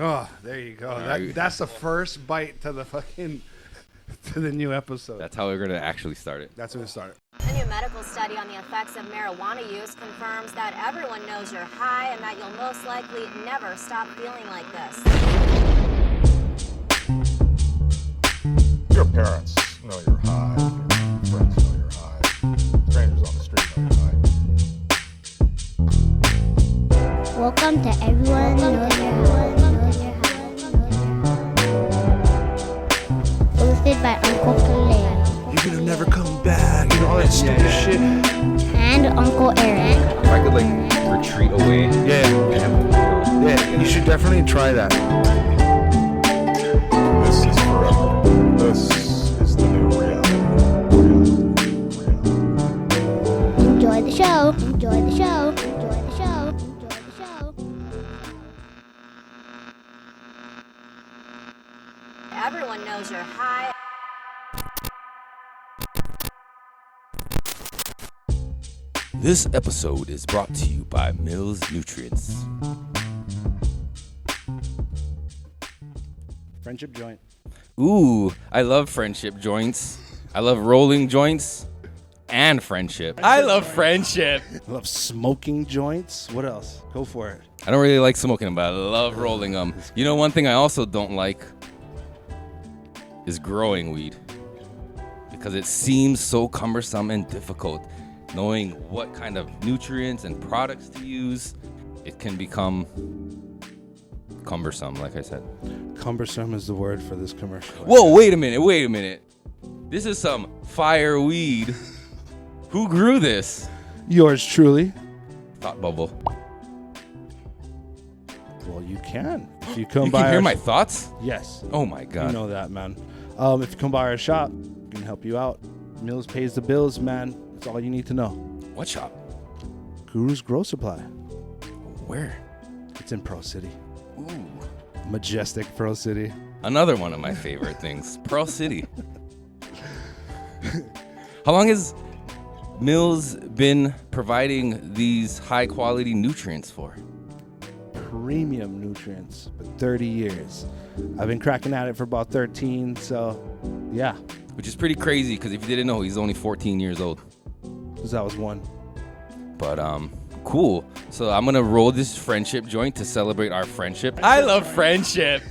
Oh, there you go. That's the first bite to the new episode. That's how we're going to actually start it. That's when it started. A new medical study on the effects of marijuana use confirms that everyone knows you're high and that you'll most likely never stop feeling like this. Your parents know you're high. Your friends know you're high. Strangers on the street know you're high. Welcome to Everyone Knows You're High. Hosted by Uncle Kalei. You're gonna never come back. You know all that stupid shit. And Uncle Erik. If I could, retreat away. Yeah, you should definitely try that. This is forever. This is the new reality. Enjoy the show. Enjoy the show. Enjoy the show. Enjoy the show. Everyone knows you're high. This episode is brought to you by Mills Nutrients. Friendship joint. Ooh, I love friendship joints. I love rolling joints and friendship. I love friendship. I love smoking joints. What else? Go for it. I don't really like smoking them, but I love rolling them. You know, one thing I also don't like is growing weed because it seems so cumbersome and difficult. Knowing what kind of nutrients and products to use, it can become cumbersome, like I said. Cumbersome is the word for this commercial. Whoa, wait a minute. This is some fire weed. Who grew this? Yours truly. Thought bubble. Well, you can. If you come You by can hear our my thoughts? Yes. Oh my God. You know that, man. If you come by our shop, we can help you out. Mills pays the bills, man. That's all you need to know. What shop? Guru's Grow Supply. Where? It's in Pearl City. Ooh. Majestic Pearl City. Another one of my favorite things. Pearl City. How long has Mills been providing these high quality nutrients for? Premium nutrients for 30 years. I've been cracking at it for about 13, so yeah. Which is pretty crazy because if you didn't know, he's only 14 years old. Because I was one. But cool. So I'm gonna roll this friendship joint to celebrate our friendship. I love friendship.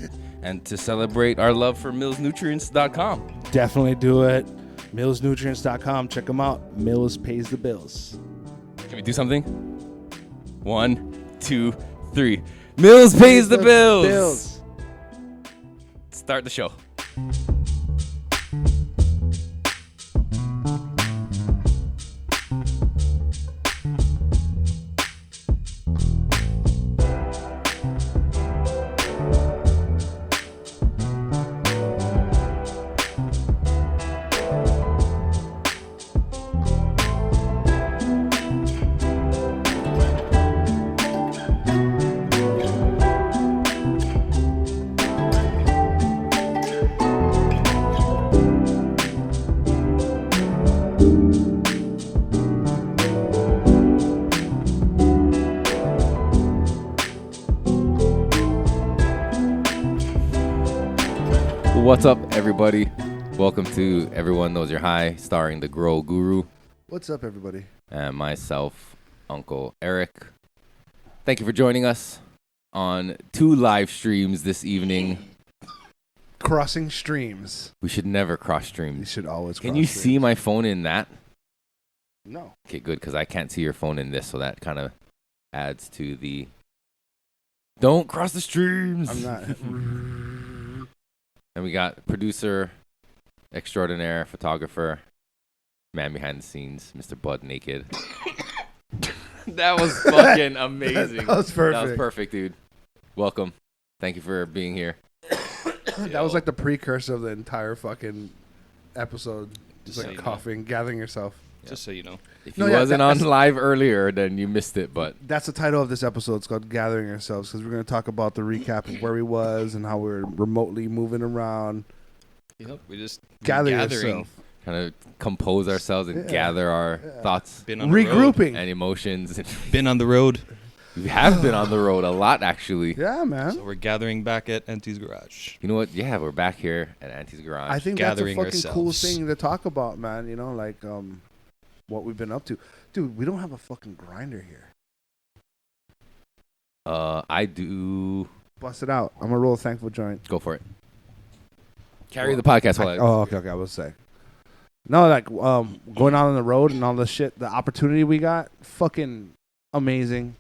And to celebrate our love for millsnutrients.com. Definitely do it. Millsnutrients.com. Check them out. Mills pays the bills. Can we do something? 1, 2, 3. Mills pays the bills. Start the show. What's up, everybody? Welcome to Everyone Knows You're High, starring the Grow Guru What's up, everybody? and myself, Uncle Erik. Thank you for joining us on 2 live streams this evening. Crossing streams. We should never cross You streams. should always cross Can you streams. see my phone in that? No. Okay, good, because I can't see your phone in this, so that kind of adds to the don't cross the streams. I'm not. And we got producer extraordinaire, photographer, man behind the scenes, Mr. Bud Naked. That was fucking amazing. That was perfect. That was perfect, dude. Welcome. Thank you for being here. That was like the precursor of the entire fucking episode. Just So like you know. coughing, gathering yourself. Just so you know. If No, you yeah, wasn't that's- on live earlier, then you missed it, but That's the title of this episode. It's called Gathering Ourselves because we're going to talk about the recap of where we was and how we're remotely moving around. Yep. We just Gather gathering. yourself. kind of compose ourselves and Yeah. gather our thoughts Been on the road. Regrouping. and emotions. Been on the road. We have been on the road a lot, actually. Yeah, man. So we're gathering back at Auntys Garage. You know what? Yeah, we're back here at Auntys Garage. I think that's a gathering fucking cool ourselves. thing to talk about, man. You know, like what we've been up to. Dude, we don't have a fucking grinder here. I do. Bust it out. I'm gonna roll a thankful joint. Go for it. Carry the podcast while I. Oh, okay. I will say. No, like going out on the road and all the shit, the opportunity we got, fucking amazing.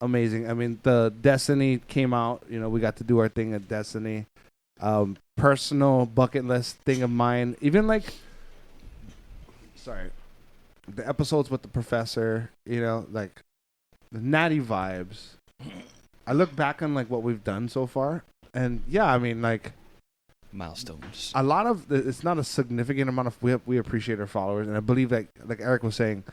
Amazing. I mean, the Destiny came out. You know, we got to do our thing at Destiny. Personal bucket list thing of mine. Even like, sorry, the episodes with the professor. You know, like the natty vibes. I look back on like what we've done so far, and yeah, I mean, like Milestones. a lot of it's not a significant amount of we appreciate our followers, and I believe that like Erik was saying,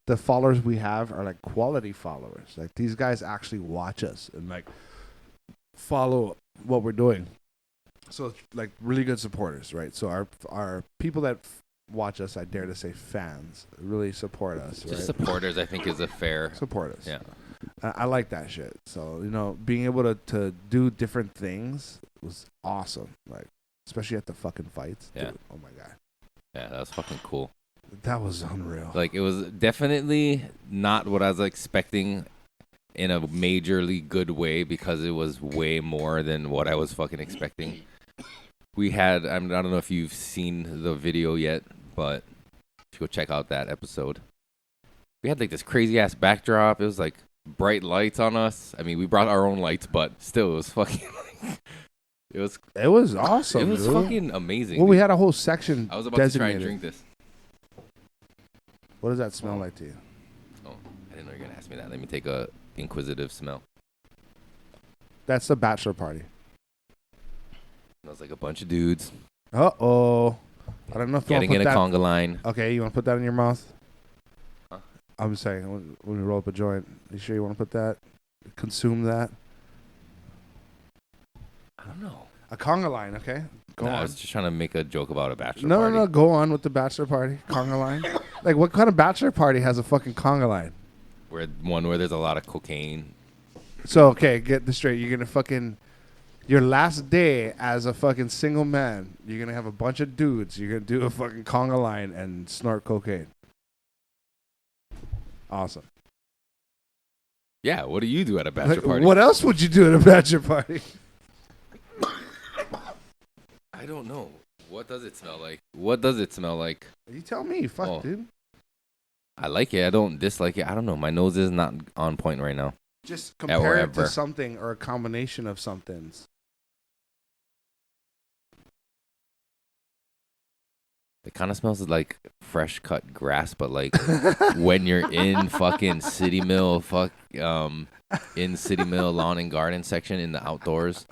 the followers we have are like quality followers. Like these guys actually watch us and like follow what we're doing. So it's like really good supporters, right? So our people that watch us, I dare to say fans, really support us. Just right? supporters, I think, is a fair. Support us. Yeah. I like that shit. So, you know, being able to do different things was awesome. Like, especially at the fucking fights. Yeah. Dude, oh my God. Yeah, that was fucking cool. That was unreal. Like, it was definitely not what I was expecting in a majorly good way, because it was way more than what I was fucking expecting. We had, I don't know if you've seen the video yet, but go check out that episode. We had like this crazy ass backdrop. It was like bright lights on us. I mean, we brought our own lights, but still, it was fucking like, it was awesome. It was dude. fucking amazing. Well, we dude. had a whole section I was about to try and designated. drink this. What does that smell like to you? Oh, I didn't know you were gonna ask me that. Let me take a inquisitive smell. That's the bachelor party. Smells like a bunch of dudes Uh-oh. I don't know if you want getting to in put a that. conga line. Okay, you want to put that in your mouth? Huh? I'm saying, when we roll up a joint, you sure you want to put that? Consume that? I don't know. A conga line, okay? Go Nah, I on. was just trying to make a joke about a bachelor No, party. no, go on with the bachelor party. Conga line. Like, what kind of bachelor party has a fucking conga line? Where there's a lot of cocaine. So, okay, get this straight. You're going to fucking... Your last day as a fucking single man, you're going to have a bunch of dudes. You're going to do a fucking conga line and snort cocaine. Awesome. Yeah, what do you do at a bachelor Like, party? what else would you do at a bachelor party? I don't know. What does it smell like? What does it smell like? You tell me. Fuck, Oh. dude. I like it. I don't dislike it. I don't know. My nose is not on point right now. Just compare it to ever. something or a combination of somethings. It kind of smells like fresh cut grass, but like when you're in fucking City Mill, in City Mill lawn and garden section in the outdoors,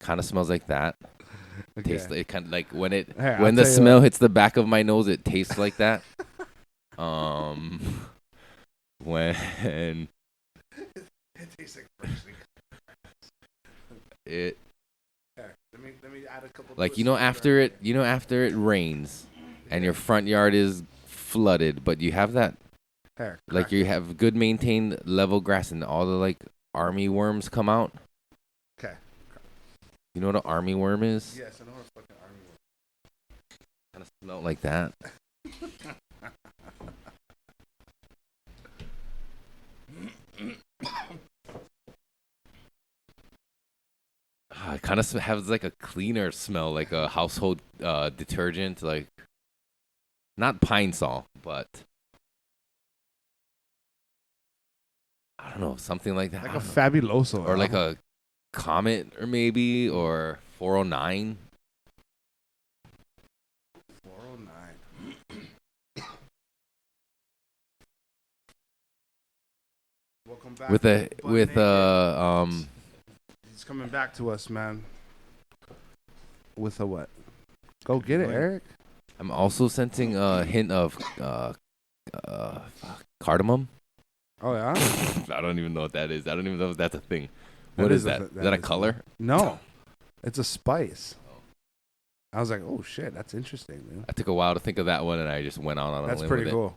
kind of smells like that. Okay. Tastes it kind of like when it Hey, I'll when the tell you smell what. hits the back of my nose, it tastes like that. When It tastes like freshly it Let me add a couple. like twists after it rains and your front yard is flooded, but you have that Here, like crack you it. have good maintained level grass and all the like army worms come out. Okay. You know what an army worm is? Yes, I know what a fucking army was. Kind of smell like that. It kind of has like a cleaner smell, like a household detergent, like not Pine Sol, but I don't know, something like that. Like I a don't know. fabuloso. Or like a Comet, or maybe, or 409. 409. Welcome back. With a Butt with naked. He's coming back to us, man. With a what? Go get it, Erik. I'm also sensing a hint of cardamom. Oh yeah. I don't even know what that is. I don't even know if that's a thing. That What is is a that? th- Is that that a is a color? No, it's a spice. I was like, oh shit, that's interesting, man. I took a while to think of that one, and I just went on a That's limb pretty with cool.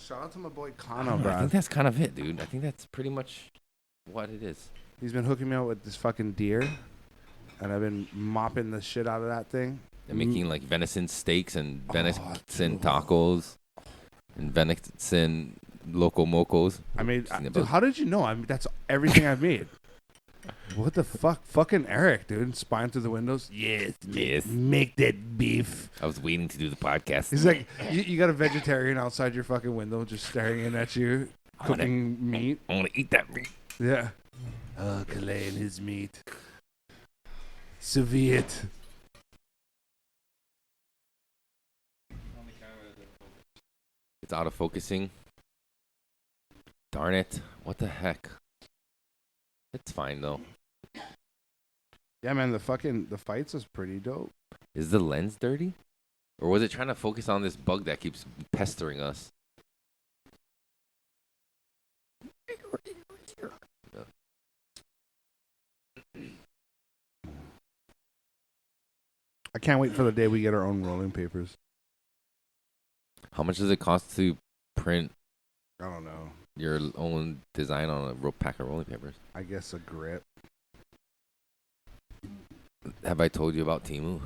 shout out to my boy Kana, I bro. think that's kind of it, dude. I think that's pretty much what it is. He's been hooking me up with this fucking deer, and I've been mopping the shit out of that thing. They're making like venison steaks and venison dude. tacos and venison loco mocos. I made. Seen Dude, about- how did you know? I mean, that's everything I've made. What the fuck? Fucking Erik, dude. Spying through the windows. Yes. Yes. Make that beef. I was waiting to do the podcast. He's like, you got a vegetarian outside your fucking window just staring in at you, cooking meat. I want to eat that meat. Yeah. Oh, Kalei and his meat. Soviet. It's out of focusing. Darn it. What the heck? It's fine though. Yeah, man, the fights is pretty dope. Is the lens dirty? Or was it trying to focus on this bug that keeps pestering us? I can't wait for the day we get our own rolling papers. How much does it cost to print I don't know. your own design on a pack of rolling papers? I guess a grip. Have I told you about Timu?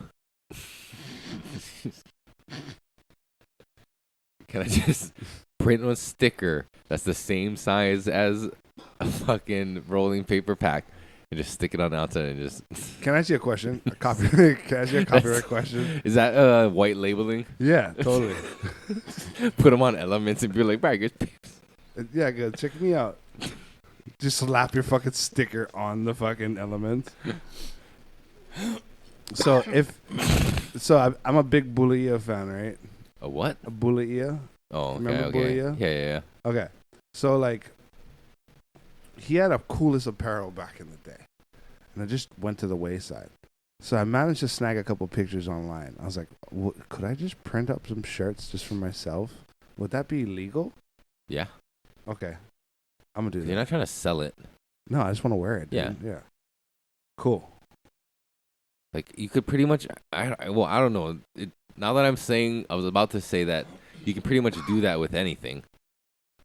Can I just print a sticker that's the same size as a fucking rolling paper pack and just stick it on the outside and just... Can I ask you a question? Can I ask you a copyright question? Is that white labeling? Yeah, totally. Put them on elements and be like, bro, good. Yeah, good. Check me out. Just slap your fucking sticker on the fucking element. So I'm a big Bulia fan, right? A what? A Bulia. Oh, okay, Remember okay. Bulia? Yeah. Okay. So like, he had a coolest apparel back in the day, and it just went to the wayside. So I managed to snag a couple pictures online. I was like, could I just print up some shirts just for myself? Would that be legal? Yeah. Okay. I'm gonna do that. You're not trying to sell it. No, I just want to wear it. Dude. Yeah. Cool. Like, you could pretty much... I don't know. Now that I was about to say that you can pretty much do that with anything.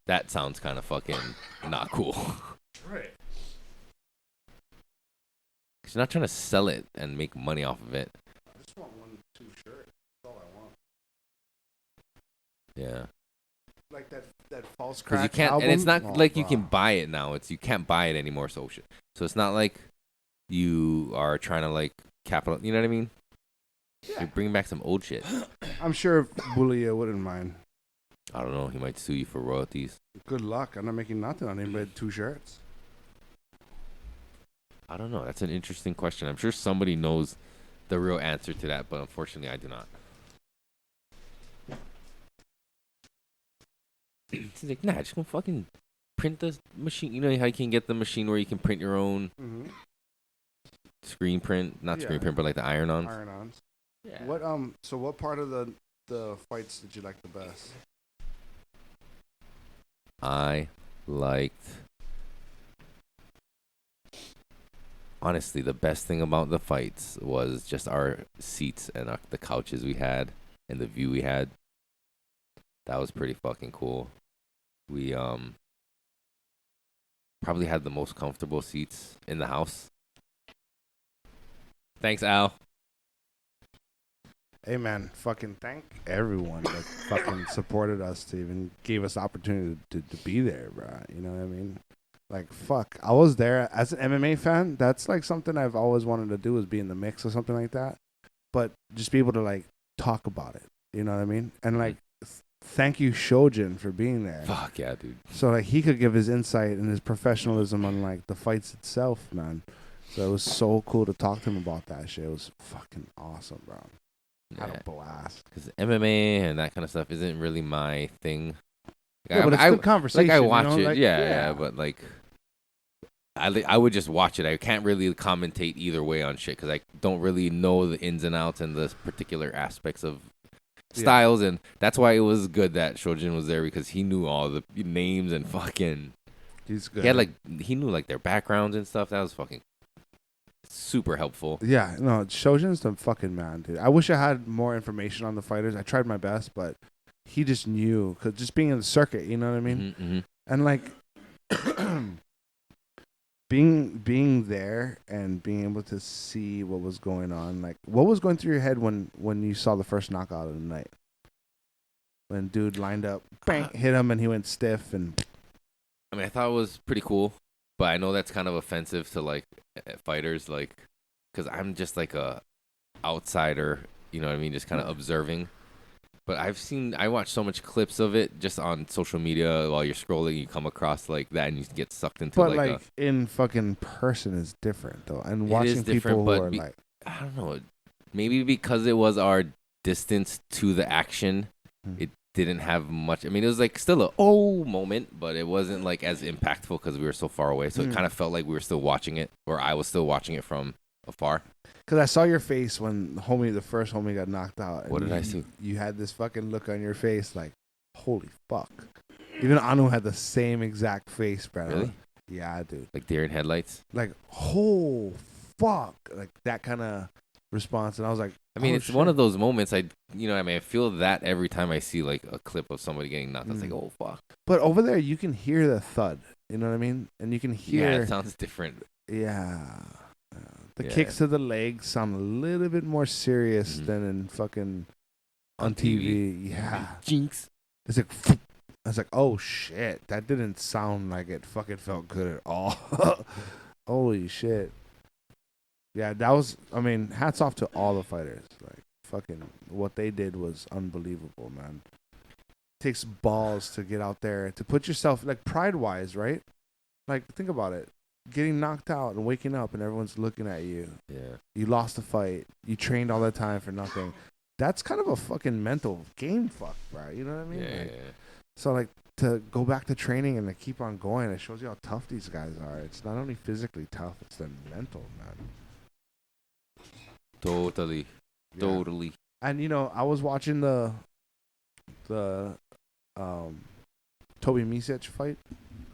That sounds kind of fucking not cool. Right. Because you're not trying to sell it and make money off of it. I just want 1-2 shirts. That's all I want. Yeah. Like that false Because crack you can't... album? And it's not Oh, like you wow. can buy it now. You can't buy it anymore, so it's not like you are trying to, like, capital... You know what I mean? Yeah. You're bringing back some old shit. I'm sure Bulia wouldn't mind. I don't know. He might sue you for royalties. Good luck. I'm not making nothing on anybody with 2 shirts. I don't know. That's an interesting question. I'm sure somebody knows the real answer to that, but unfortunately, I do not. He's like, nah, just gonna fucking print the machine. You know how you can get the machine where you can print your own Mm-hmm. screen print, not screen Yeah. print, but like the iron-ons. Iron-ons. Yeah. What So what part of the fights did you like the best? I liked. Honestly, the best thing about the fights was just our seats and the couches we had and the view we had. That was pretty fucking cool. We probably had the most comfortable seats in the house. Thanks, Al. Hey man, fucking thank everyone that fucking supported us to even gave us the opportunity to be there, bro. You know what I mean? Like, fuck. I was there as an MMA fan. That's like something I've always wanted to do, is be in the mix or something like that. But just be able to like talk about it. You know what I mean? And like, thank you, Shojin, for being there. Fuck yeah, dude. So like he could give his insight and his professionalism on like the fights itself, man. So it was so cool to talk to him about that shit. It was fucking awesome, bro. Had a blast. Because MMA and that kind of stuff isn't really my thing. Like, Yeah, but it's good conversation. Like I you watch know? it, Like, yeah, but like I would just watch it. I can't really commentate either way on shit because I don't really know the ins and outs and the particular aspects of styles, and that's why it was good that Shojin was there because he knew all the names and fucking. He's good. He knew like their backgrounds and stuff. That was fucking super helpful. Yeah, no, Shojin's the fucking man, dude. I wish I had more information on the fighters. I tried my best, but he just knew, cause just being in the circuit, you know what I mean? Mm-hmm. And like being there and being able to see what was going on, like what was going through your head when you saw the first knockout of the night? When dude lined up, bang, hit him, and he went stiff. And I mean, I thought it was pretty cool, but I know that's kind of offensive to like fighters, like, because I'm just like a outsider, you know what I mean, just kind of observing. But I watch so much clips of it just on social media while you're scrolling. You come across like that, and you get sucked into but like in fucking person is different though, and watching people who are like, I don't know, maybe because it was our distance to the action, it didn't have much. I mean, it was like still a moment, but it wasn't like as impactful because we were so far away. So it kind of felt like we were still watching it, or I was still watching it from afar. Because I saw your face when the first homie got knocked out. What did I see? You had this fucking look on your face like, holy fuck. Even Anu had the same exact face, bro. Really? Yeah, dude. Like deer in headlights? Like, oh, fuck. Like that kind of response. And I was like, I mean, it's one of those moments I feel that every time I see like a clip of somebody getting knocked. It's like, oh, fuck. But over there, you can hear the thud. You know what I mean? And you can hear. Yeah, it sounds different. Yeah. The kicks to the legs sound a little bit more serious than in fucking on TV. Yeah. Jinx. It's like, I was like, oh shit. That didn't sound like it fucking felt good at all. Holy shit. Yeah, that was, I mean, hats off to all the fighters. Like, fucking, what they did was unbelievable, man. It takes balls to get out there, to put yourself, like, pride-wise, right? Like, think about it. Getting knocked out and waking up and everyone's looking at you. Yeah. You lost a fight. You trained all the time for nothing. That's kind of a fucking mental game fuck, bro. You know what I mean? Yeah, like, so, like, to go back to training and to keep on going, it shows you how tough these guys are. It's not only physically tough, it's the mental, man. Totally. Yeah. Totally. And, you know, I was watching the Toby Misic fight.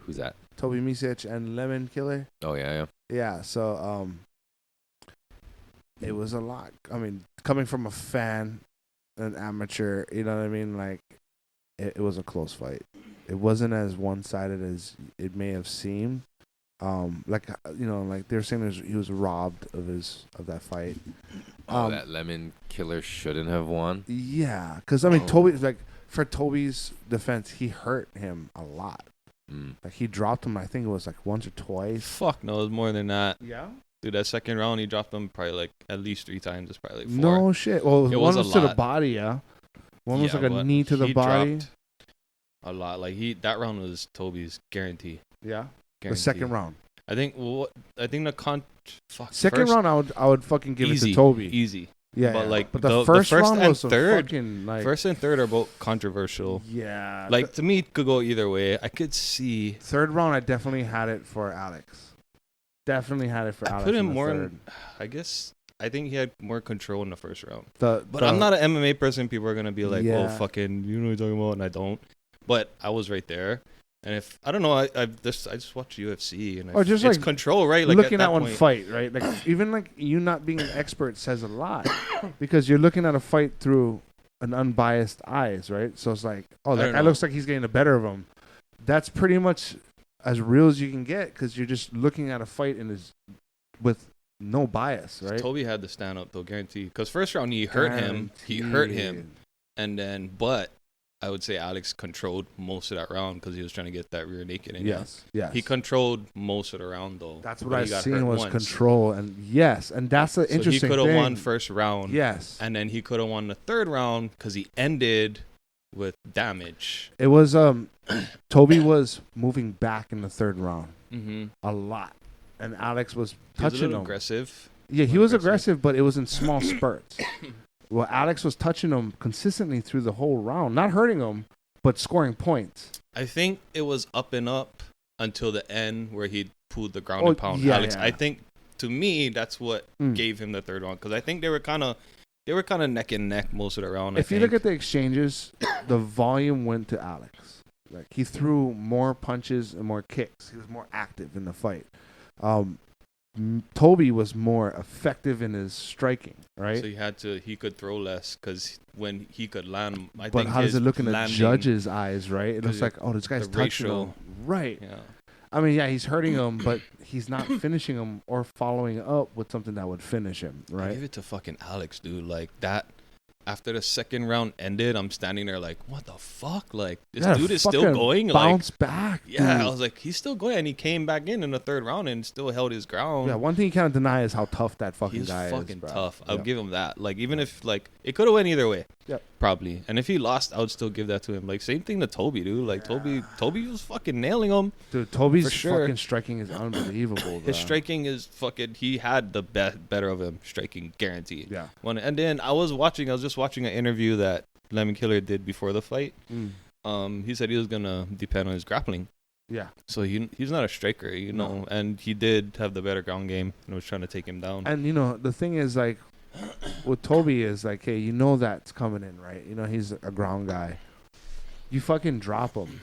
Who's that? Toby Misic and Lemon Killer. Oh, yeah. Yeah, so it was a lot. I mean, coming from a fan, an amateur, you know what I mean? Like, it was a close fight. It wasn't as one-sided as it may have seemed. Like, you know, like they were saying he was robbed of that fight. That Lemon Killer shouldn't have won? Yeah, because, I mean, Toby, like, for Toby's defense, he hurt him a lot. Like, he dropped him, I think it was like once or twice. Fuck no, it was more than that. Yeah? Dude, that second round, he dropped him probably like at least 3 times. It's probably like 4. No shit. Well, it one was was to the body, yeah? One was like a knee to the body. A lot. Like, that round was Toby's guarantee. Yeah? Guarantee. The second round. I think second round, I would fucking give easy, it to Toby. Easy. Yeah, but like but the first round and was third, fucking, like, first and third are both controversial. Yeah, like to me, it could go either way. I could see third round. I definitely had it for Alex. Definitely had it for Alex. Put him more in, I guess. I think he had more control in the first round. But I'm not an MMA person. People are gonna be like, yeah. "Oh, fucking, you know what you're talking about," and I don't. But I was right there. And if I don't know, I just watch UFC and or just it's like control, right? Like looking at one point. fight, right? Like even like you not being an expert says a lot because you're looking at a fight through an unbiased eyes, right? So it's like, oh, that guy looks like he's getting the better of him. That's pretty much as real as you can get because you're just looking at a fight with no bias, right? Toby had to stand up though, guarantee. Because first round he hurt him, and then but. I would say Alex controlled most of that round because he was trying to get that rear naked in. Yes. He controlled most of the round though. That's what I've seen was control, and and that's the interesting thing. He could have won first round. Yes. And then he could have won the third round because he ended with damage. It was Toby was moving back in the third round a lot, and Alex was touching him. Aggressive. Yeah, he was aggressive, but it was in small spurts. Well, Alex was touching him consistently through the whole round, not hurting him, but scoring points. I think it was up and up until the end where he pulled the ground and pound Alex. Yeah. I think to me that's what gave him the third round because I think they were kind of neck and neck most of the round. If you look at the exchanges, the volume went to Alex. Like he threw more punches and more kicks. He was more active in the fight. Toby was more effective in his striking, right? So he could throw less because when he could land, but how does it look in the judge's eyes, right? It looks like, oh, this guy's touching him. Right. Yeah. I mean, yeah, he's hurting him, but he's not finishing him or following up with something that would finish him, right? I give it to fucking Alex, dude. Like that. After the second round ended, I'm standing there like, what the fuck? Like, this dude is still going. Bounce back. Yeah, dude. I was like, he's still going. And he came back in the third round and still held his ground. Yeah, one thing you can't deny is how tough that fucking guy is. He's fucking tough. Yep. I'll give him that. Like, even if, like, it could have went either way. Yep. Probably. And if he lost, I would still give that to him. Like, same thing to Toby, dude. Like, Toby was fucking nailing him. Dude, Toby's fucking striking is unbelievable, bro. His striking is fucking, he had the better of him. Striking, guaranteed. Yeah. And then I was just watching an interview that Lemon Killer did before the fight. He said he was gonna depend on his grappling. Yeah. So he's not a striker, you know, and he did have the better ground game and was trying to take him down. And you know, the thing is, like, with Toby is like, hey, you know that's coming in, right? You know he's a ground guy. You fucking drop him.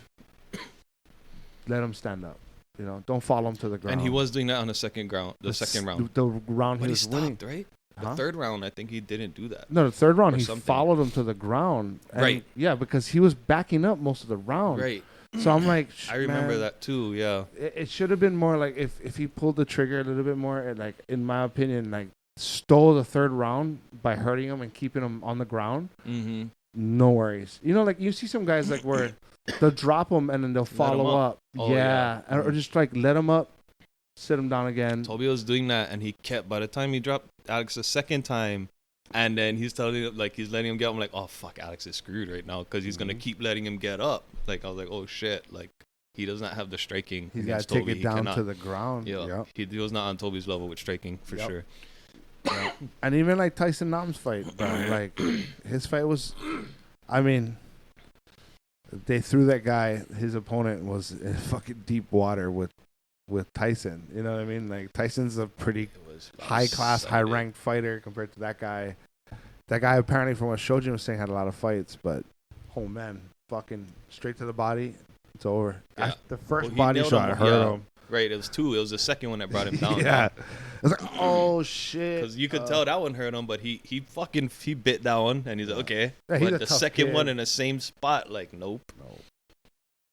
Let him stand up. You know, don't follow him to the ground. And he was doing that on the second round. The round but he was winning. Right? The third round, I think he didn't do that. No, the third round, he followed him to the ground. Right. Yeah, because he was backing up most of the round. Right. So I'm like, I remember that too, yeah. It should have been more like if he pulled the trigger a little bit more, and like, in my opinion, like, stole the third round by hurting him and keeping him on the ground. Mm-hmm. No worries. You know, like, you see some guys, like, where they'll drop him and then they'll follow up. Oh, yeah. Or just, like, let him up, sit him down again. Toby was doing that, and he kept, by the time he dropped Alex the second time, and then he's telling him, like, he's letting him get up. I'm like, oh, fuck, Alex is screwed right now because he's going to keep letting him get up. Like, I was like, oh, shit. Like, he does not have the striking. He's got to take it down to the ground. Yeah. He was not on Toby's level with striking, for sure. Yeah. And even, like, Tyson Nam's fight, bro. Like, his fight was, I mean, they threw that guy, his opponent was in fucking deep water with Tyson. You know what I mean? Like, Tyson's a pretty high-class, high-ranked fighter compared to that guy. That guy, apparently, from what Shojin was saying, had a lot of fights, but, oh, man, fucking straight to the body, it's over. Yeah. The first body shot hurt him. Right, it was two. It was the second one that brought him down. Yeah. I was like, oh, shit. Because you could tell that one hurt him, but he bit that one, and he's like, okay. Yeah, he's but a the tough second kid. one in the same spot, like, nope.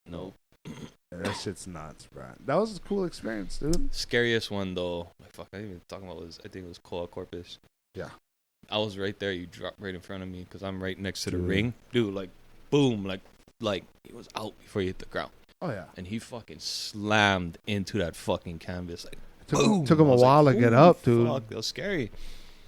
Yeah, that shit's nuts, bro. That was a cool experience, dude. Scariest one, though, like, fuck, I didn't even talk about I think it was Koa Corpus. Yeah. I was right there. You dropped right in front of me because I'm right next to the ring. Dude, like, boom, like he was out before he hit the ground. Oh, yeah. And he fucking slammed into that fucking canvas. Like, took him a while to get up, dude. Fuck, that was scary.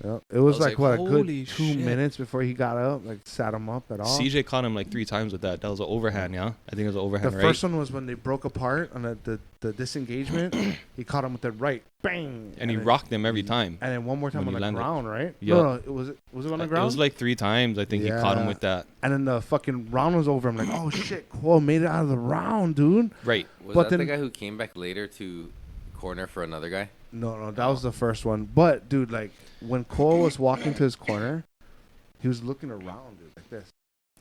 Yeah. It was like, what, a good holy 2 minutes before he got up, like, sat him up at all. CJ caught him like 3 times with that. That was an overhand, yeah? I think it was an overhand, The right? first one was when they broke apart on the disengagement. He caught him with the right, bang. And he rocked him every time. And then one more time when on he the landed. ground, right? Yeah. No, was it on the ground? It was like 3 times. I think he caught him with that. And then the fucking round was over. I'm like, oh, shit, Cole made it out of the round, dude. Right. Was that the guy who came back later to corner for another guy? No, that was the first one. But, dude, like, when Cole was walking to his corner, he was looking around, dude, like this.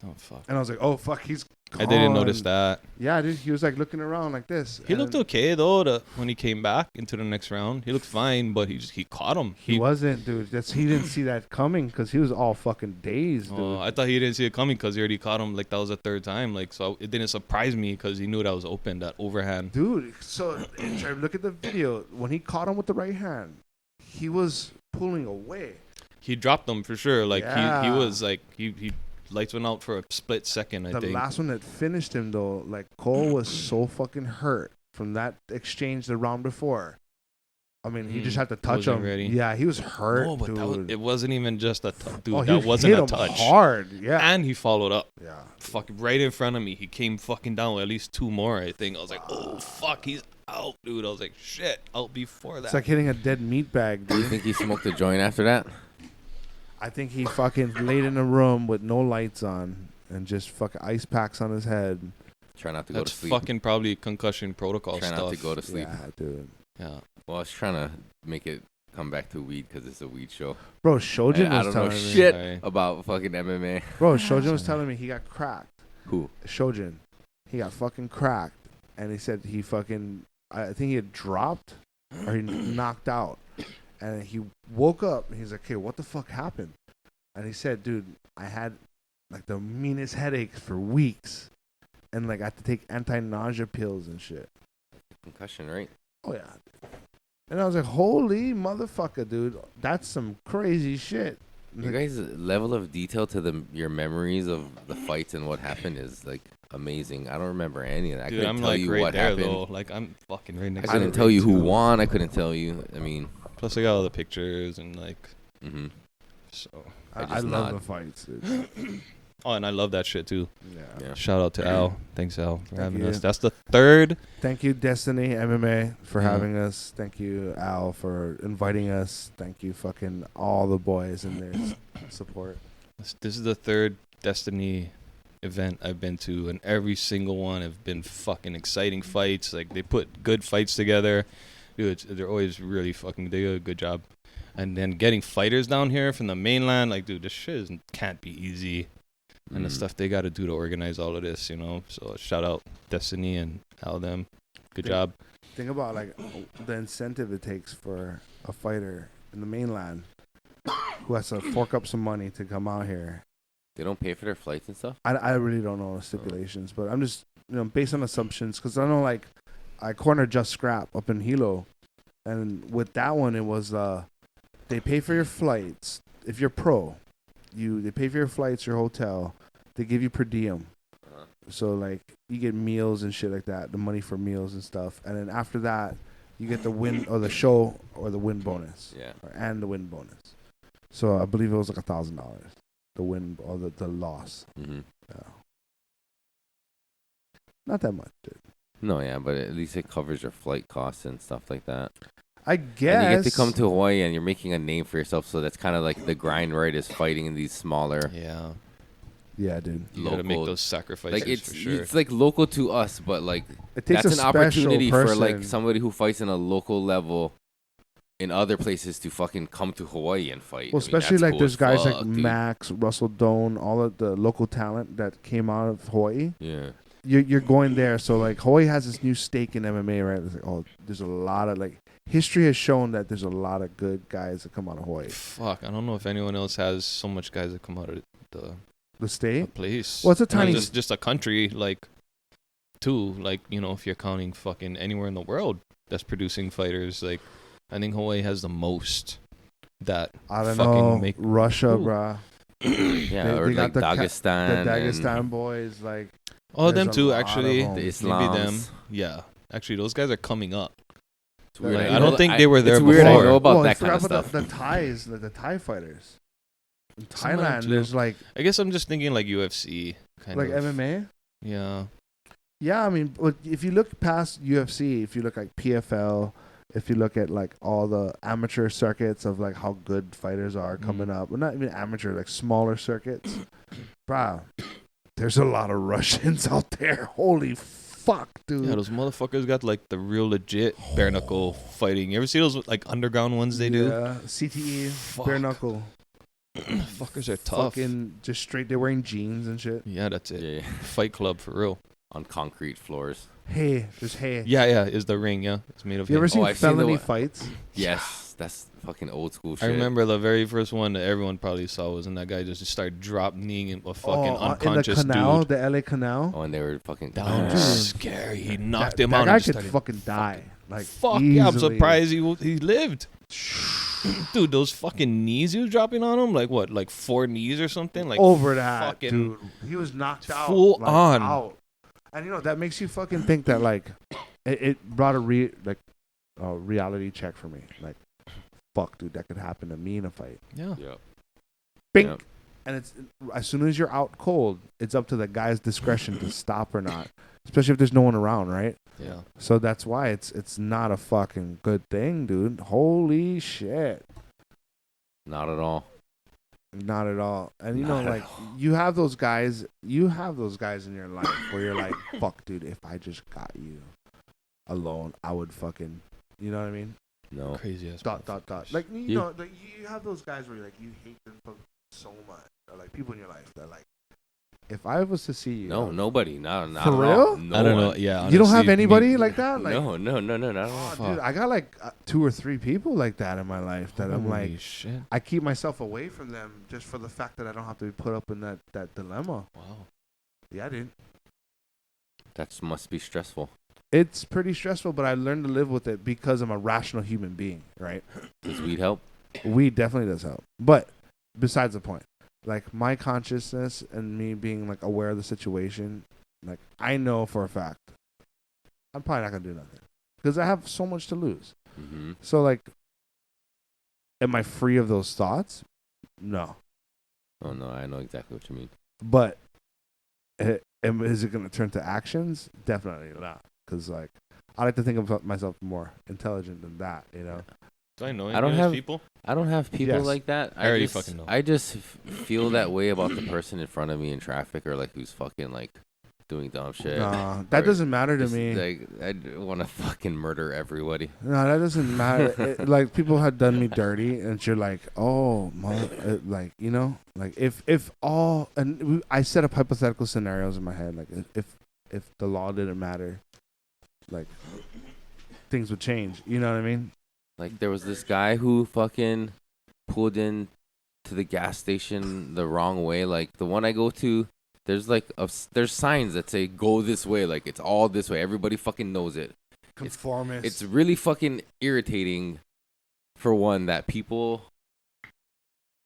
Oh, fuck. And I was like, oh, fuck, he's gone. I didn't notice that. Yeah, dude, he was, like, looking around like this. He looked okay, though, when he came back into the next round. He looked fine, but he caught him. He wasn't, dude. He didn't see that coming because he was all fucking dazed, dude. I thought he didn't see it coming because he already caught him. Like, that was the third time. Like, so it didn't surprise me because he knew that was open, that overhand. Dude, so look at the video. When he caught him with the right hand, he was pulling away. He dropped him for sure. Like, Yeah. he was like, he lights went out for a split second, I think. The last one that finished him, though, like, Cole was so fucking hurt from that exchange the round before. I mean, he just had to touch him. Ready. Yeah, he was hurt, No, but dude. it wasn't even just a dude. Oh, that wasn't hit a him touch. hard, yeah. And he followed up. Yeah. Fucking right in front of me. He came fucking down with at least 2 more, I think. I was like, oh, fuck, he's out, dude. I was like, shit, out before that. It's like hitting a dead meat bag, Do you dude. think he smoked a joint after that? I think he fucking laid in a room with no lights on and just fucking ice packs on his head. Try not to go to That's sleep. fucking probably concussion protocol Try stuff. not to go to sleep. Yeah, dude. Yeah. Well, I was trying to make it come back to weed because it's a weed show. Bro, Shojin I was don't know telling me. shit Right. about fucking MMA. Bro, Shojin was telling me he got cracked. Who? Shojin. He got fucking cracked. And he said he fucking, I think he had dropped or he knocked out. And he woke up and he's like, "Okay, what the fuck happened?" And he said, "Dude, I had like the meanest headaches for weeks, and like I had to take anti-nausea pills and shit." Concussion, right? Oh yeah. And I was like, "Holy motherfucker, dude, that's some crazy shit." Your guys' level of detail to your memories of the fights and what happened is like amazing. I don't remember any of that. Dude, I couldn't I'm tell like you right what there happened. though. Like I'm fucking right I next. couldn't to tell you who too. won. I couldn't tell you. I mean, Plus, I got all the pictures and like. mm-hmm. So. I love the fights, dude. Oh, and I love that shit too. Yeah. Shout out to Al. Thanks, Al, for having you. us. That's the third. Thank you, Destiny MMA, for Yeah. having us. Thank you, Al, for inviting us. Thank you, fucking all the boys and their support. This is the third Destiny event I've been to, and every single one have been fucking exciting fights. Like they put good fights together. Dude, they're always really fucking. They do a good job. And then getting fighters down here from the mainland, like, dude, this shit can't be easy. And the stuff they got to do to organize all of this, you know. So shout out Destiny and Al them. Good job. Think about like the incentive it takes for a fighter in the mainland who has to fork up some money to come out here. They don't pay for their flights and stuff. I really don't know the stipulations, but I'm just based on assumptions because I know like I cornered Just Scrap up in Hilo, and with that one it was they pay for your flights if you're pro. They pay for your flights, your hotel. They give you per diem. So like you get meals and shit like that, the money for meals and stuff. And then after that, you get the win or the show or the win bonus. Yeah. And the win bonus. So I believe it was like $1,000. The win or the loss. Mm-hmm. Yeah. Not that much, dude. No, yeah, but at least it covers your flight costs and stuff like that. I guess. And you get to come to Hawaii and you're making a name for yourself. So that's kind of like the grind, right? Is fighting in these smaller. Yeah. Yeah, dude. You gotta make those sacrifices like for sure. It's like local to us, but like it takes that's a an opportunity person. for like somebody who fights in a local level in other places to fucking come to Hawaii and fight. Well, I mean, especially that's like cool there's as guys fuck, like dude. Max, Russell Doan, all of the local talent that came out of Hawaii. Yeah. You're going there, so like Hawaii has this new stake in MMA, right? It's like, there's a lot of like history has shown that there's a lot of good guys that come out of Hawaii. Fuck, I don't know if anyone else has so much guys that come out of the state, the place. Well, it's a I mean, tiny, just a country like, too. Like if you're counting fucking anywhere in the world that's producing fighters, like I think Hawaii has the most. That I don't fucking know, make Russia, Ooh. bruh. Yeah, or they got like the Dagestan. the and Dagestan boys, like all there's them a too. lot Actually, of 'em. The maybe Islams. them. Yeah, actually, those guys are coming up. It's weird. Like, know I don't that- think they were there It's weird. I before. know about Well, that forgot kind of about stuff. The Thais, the Thai fighters. In Some of them Thailand, too. there's like I guess I'm just thinking like UFC kind like of. MMA. Yeah. Yeah, I mean, but if you look past UFC, if you look like PFL, if you look at like all the amateur circuits of like how good fighters are coming up, well, not even amateur, like smaller circuits, bruh, there's a lot of Russians out there. Holy fuck, dude. Yeah, those motherfuckers got like the real legit bare knuckle fighting. You ever see those like underground ones they do? Yeah, CTE, bare knuckle. Fuckers are tough. Fucking just straight. They're wearing jeans and shit. Yeah, that's it. Yeah, yeah. Fight club for real. On concrete floors. Hey, there's hay. Yeah, is the ring, yeah. It's made of You ever hay. seen I've seen the felony one- fights? Yes, that's fucking old school I shit. remember the very first one that everyone probably saw was when that guy just started drop kneeing a fucking unconscious in the canal, dude. the LA Canal. Oh, and they were fucking. That Dude. was scary. He knocked that, him that out. guy and just could started fucking die. Like fuck yeah, I'm easily. surprised he lived. Dude, those fucking knees he was dropping on him, like what, like 4 knees or something? Like Over that, fucking dude. He was knocked out. full like, on. Out. And that makes you fucking think that like it brought a reality check for me. Like, fuck, dude, that could happen to me in a fight. Yeah. Yeah. Bink. Yep. And it's as soon as you're out cold, it's up to the guy's discretion to stop or not. Especially if there's no one around, right? Yeah. So that's why it's not a fucking good thing, dude. Holy shit. Not at all. Not at all. And Not at like you have those guys in your life where you're like, fuck, dude, if I just got you alone, I would fucking, you know what I mean? No. Crazy ass. Dot. Like you Yeah. know, like you have those guys where like you hate them so much, or like people in your life that like if I was to see you, No, nobody. Not For real? No I don't know. one. Yeah. you don't have honestly, anybody like that. Like, No, not at all. oh, dude, I got like 2 or 3 people like that in my life that I'm Holy like, shit. I keep myself away from them just for the fact that I don't have to be put up in that dilemma. Wow. Yeah, dude. That must be stressful. It's pretty stressful, but I learned to live with it because I'm a rational human being, right? Does weed help? Weed definitely does help. But besides the point, like my consciousness and me being like aware of the situation, like I know for a fact I'm probably not going to do nothing because I have so much to lose. Mm-hmm. So like, am I free of those thoughts? No. Oh no, I know exactly what you mean. But is it going to turn to actions? Definitely not. Because like, I like to think of myself more intelligent than that, you know? Do I know any I don't of those have- people? I don't have people Yes. like that. I already just, fucking know. I just feel that way about the person in front of me in traffic or like who's fucking like doing dumb shit. Nah, that Or doesn't matter to just, me. Like I want to fucking murder everybody. No, that doesn't matter. Like people had done me dirty, and you're like, oh, like you know, like if all, and I set up hypothetical scenarios in my head, like if the law didn't matter, like things would change. You know what I mean? Like there was this guy who fucking pulled in to the gas station the wrong way. Like the one I go to, there's like there's signs that say go this way. Like it's all this way. Everybody fucking knows it. Conformist. It's really fucking irritating, for one, that people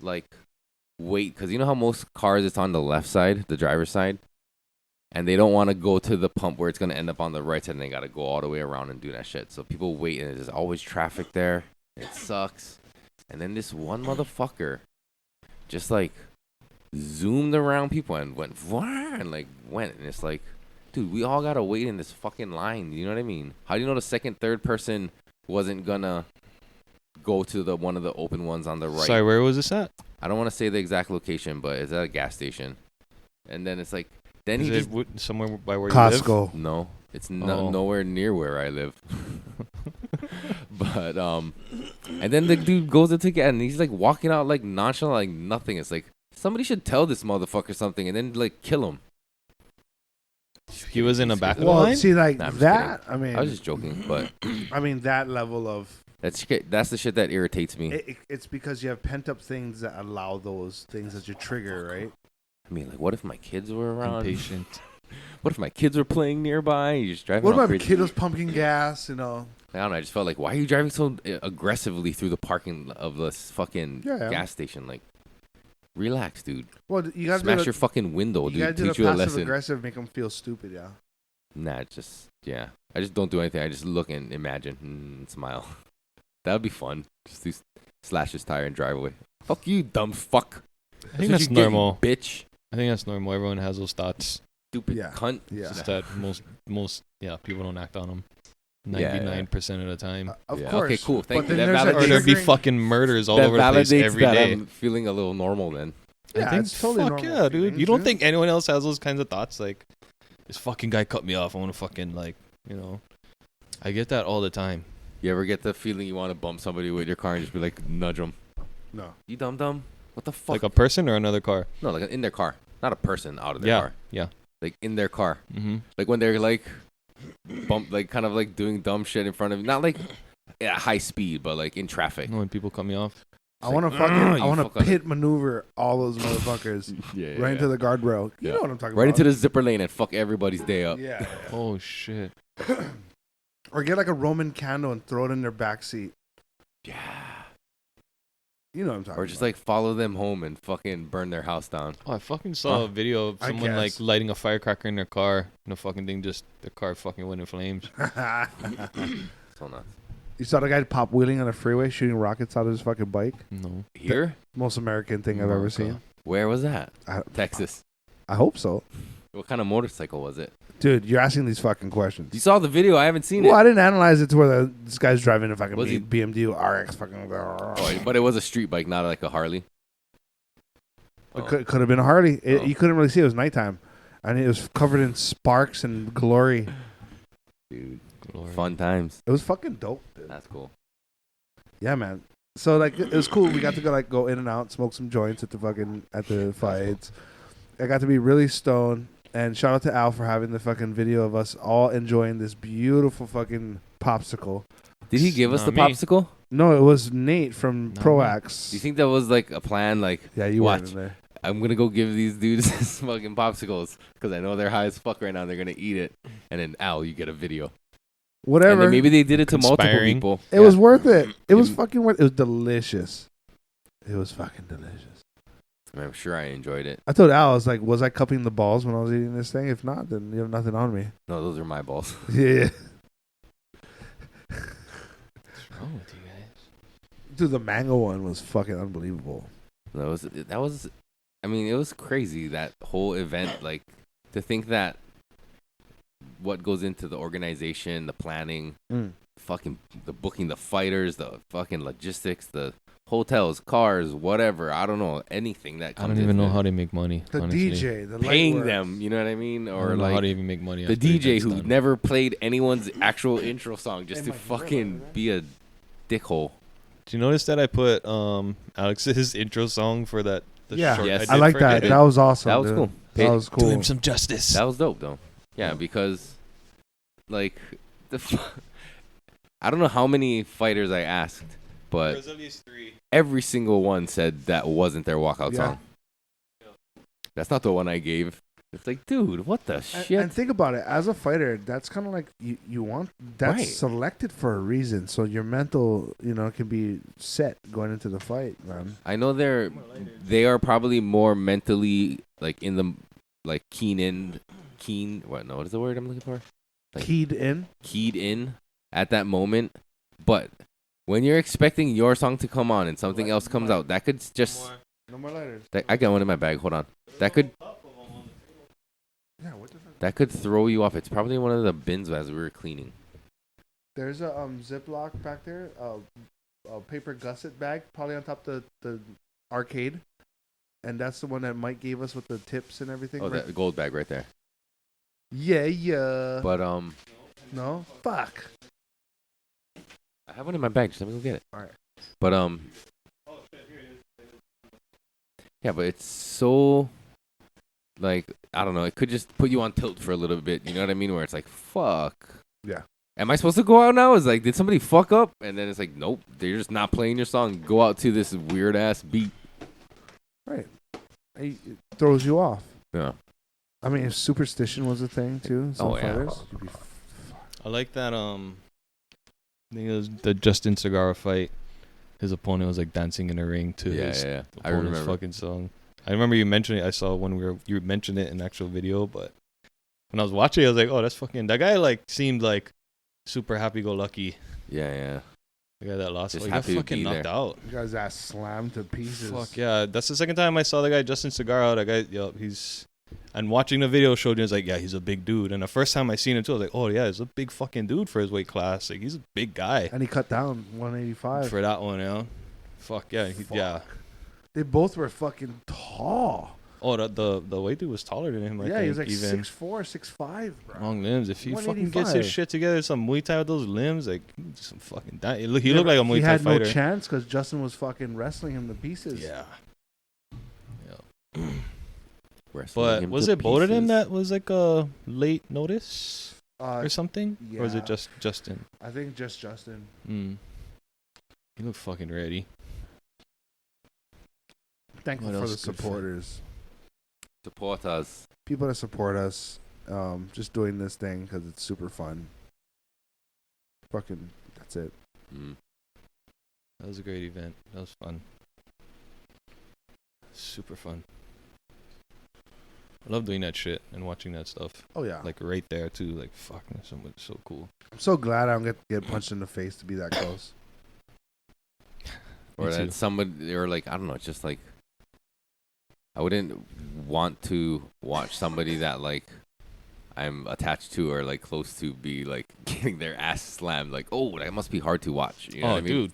like wait, because you know how most cars it's on the left side, the driver's side, and they don't want to go to the pump where it's gonna end up on the right side, and they gotta go all the way around and do that shit. So people wait, and there's always traffic there. It sucks. And then this one motherfucker just like zoomed around people and went and it's like, dude, we all gotta wait in this fucking line. You know what I mean? How do you know the second, third person wasn't gonna go to the one of the open ones on the right? Sorry, where was this at? I don't want to say the exact location, but it's at a gas station. And then it's like, then he Is just it somewhere by where you live? Costco. no, it's Oh. nowhere near where I live. But and then the dude goes into get, and he's like walking out like nonchalant, like nothing. It's like somebody should tell this motherfucker something, and then like kill him. He was in the back of the Well, line? see, like Nah, I'm just that. I mean, I was just joking, but I mean that level of that's the shit that irritates me. it's because you have pent up things that allow those things as your trigger, right? I mean, like, what if my kids were around? Impatient. What if my kids were playing nearby? You just driving. What all about crazy. kid was pumping gas? You know, I don't know. I just felt like, why are you driving so aggressively through the parking of this fucking Yeah. gas station? Like, relax, dude. well, you gotta Smash do your fucking window, you gotta dude. do Teach the you a passive lesson. aggressive, make them feel stupid. Yeah. Nah, yeah. I just don't do anything. I just look and imagine and smile. That would be fun. Just do slash his tire and drive away. Fuck you, dumb fuck. I think what that's you get, you normal. bitch. I think that's normal. Everyone has those thoughts. Stupid Yeah. cunt. Yeah. It's just that most people don't act on them. Yeah. 99% of the time. Of Yeah. course. Okay, cool. Thank But you. then That there's a Or there'd be triggering- fucking murders all that over the place validates every that day. I'm feeling a little normal then. Yeah, I think it's totally fuck normal yeah, dude. feelings, You don't yeah. think anyone else has those kinds of thoughts? Like, this fucking guy cut me off. I want to fucking, like, you know. I get that all the time. You ever get the feeling you want to bump somebody with your car and just be like, nudge them? No. You dumb? What the fuck? Like a person or another car? No, like in their car. Not a person out of their Yeah. car. Yeah. Like in their car. Mm-hmm. Like when they're like like kind of like doing dumb shit in front of you. Not like at high speed, but like in traffic. When people cut me off. I want to "Ugh, I you want fuck to on pit maneuver all those motherfuckers Yeah, right into the guardrail. You Yeah. know what I'm talking right about? into the zipper lane and fuck everybody's day up. Yeah. Oh, shit. Or get like a Roman candle and throw it in their back seat. Yeah. You know what I'm talking Or just about. like follow them home and fucking burn their house down. Oh, I fucking saw a video of I someone like guess. lighting a firecracker in their car, and the fucking thing the car fucking went in flames. So nuts. You saw the guy pop wheeling on the freeway shooting rockets out of his fucking bike? No. Here? Most American thing I've ever America. seen. Where was that? I- Texas. I hope so. What kind of motorcycle was it? Dude, you're asking these fucking questions. You saw the video. I haven't seen Well, it. I didn't analyze it to where this guy's driving a fucking Was he- BMW RX fucking. Oh, but it was a street bike, not like a Harley. It could have been a Harley. Oh. You couldn't really see. It was nighttime. And it was covered in sparks and glory. Dude, Glory. fun times. It was fucking dope, dude. That's cool. Yeah, man. So like it was cool. We got to go in and out, smoke some joints at the fights. I got to be really stoned. And shout out to Al for having the fucking video of us all enjoying this beautiful fucking popsicle. Did he give us the Not me. popsicle? No, it was Nate from Not Proax. Do you think that was like a plan? Like, Yeah, you watch. weren't in there. I'm gonna go give these dudes this fucking popsicles because I know they're high as fuck right now. They're gonna eat it, and then Al, you get a video. And Whatever. then maybe they did it to multiple Conspiring. people. It was worth it. It was fucking worth it. It was delicious. It was fucking delicious. I'm sure I enjoyed it. I told Al, I was like, was I cupping the balls when I was eating this thing? If not, then you have nothing on me. No, those are my balls. Yeah. What's wrong with you guys? Dude, the mango one was fucking unbelievable. That was. I mean, it was crazy that whole event. Like to think that what goes into the organization, the planning, fucking the booking, the fighters, the fucking logistics, the hotels, cars, whatever. I don't know anything that I comes. don't even know into how they make money. The honestly. DJ, the paying light them. You know what I mean? I Or don't know how like to even make money. the after DJ it's who done. never played anyone's actual intro song just to fucking be a dickhole. Do you notice that I put Alex's intro song for that? The Yeah, short Yes. I like for that. him? That was awesome. That was dude. cool. That was Do him cool. some justice. That was dope, though. Yeah, because, like, I don't know how many fighters I asked, but There's at least 3. every single one said that wasn't their walkout Yeah. song. That's not the one I gave. It's like, dude, what the shit? And think about it. As a fighter, that's kind of like you want. That's Right. selected for a reason. So your mental, can be set going into the fight, man. I know they are probably more mentally like in the like keen. What? No, what is the word I'm looking for? Like, Keyed in. keyed in at that moment, but when you're expecting your song to come on and something else comes out, that could just. No more lighters. I got one in my bag. Hold on. That could Yeah, what the fuck? that could throw you off. It's probably one of the bins as we were cleaning. There's a Ziploc back there, a paper gusset bag, probably on top of the arcade, and that's the one that Mike gave us with the tips and everything. Oh, right? that gold bag right there. Yeah. But No, fuck. I have one in my bag. Just let me go get it. Alright. But yeah, but it's so like I don't know. It could just put you on tilt for a little bit. You know what I mean? Where it's like, fuck. Yeah. Am I supposed to go out now? It's like, did somebody fuck up? And then it's like, nope, they're just not playing your song. Go out to this weird ass beat. Right. It throws you off. Yeah. I mean, if superstition was a thing too, some Oh, yeah. fighters, you'd be I like that. I think it was the Justin Segura fight. His opponent was like dancing in the ring to his I opponent's remember. fucking song. I remember you mentioned it. I saw when you mentioned it in actual video, but when I was watching it, I was like, oh, that's fucking. That guy like seemed like super happy-go-lucky. Yeah. The guy that lost, Just he got happy to fucking be knocked there. out. You guys ass slammed to pieces. Fuck yeah, that's the second time I saw the guy Justin Segura. That guy, he's. And watching the video showed me, I was like, yeah, he's a big dude. And the first time I seen him too, I was like, oh yeah, he's a big fucking dude for his weight class. Like he's a big guy And he cut down 185. for that one, Fuck yeah, yeah. They both were fucking tall. Oh, the white dude was taller than him. I Yeah, he was think, like even 6'4", 6'5", bro. long limbs. If he fucking gets his 185. shit together, some Muay Thai with those limbs, like he do some fucking. He looked like a Muay He Thai had fighter. no chance because Justin was fucking wrestling him to pieces. Yeah. Wrestling But him was to it both of them pieces. that was like a late notice or something, or was yeah. it just Justin? I think just Justin. He looked fucking ready. Thankful What for the else good for- supporters. Support us. People that support us. Just doing this thing because it's super fun. Fucking, that's it. That was a great event. That was fun. Super fun. I love doing that shit and watching that stuff. Oh yeah. Like right there too. Like fuck, that's so cool. I'm so glad I don't get punched in the face to be that close. Or Me too. that somebody, or like, I don't know, it's just like, I wouldn't want to watch somebody that like I'm attached to or like close to be like getting their ass slammed. Like, oh, that must be hard to watch. You know what I mean? Dude.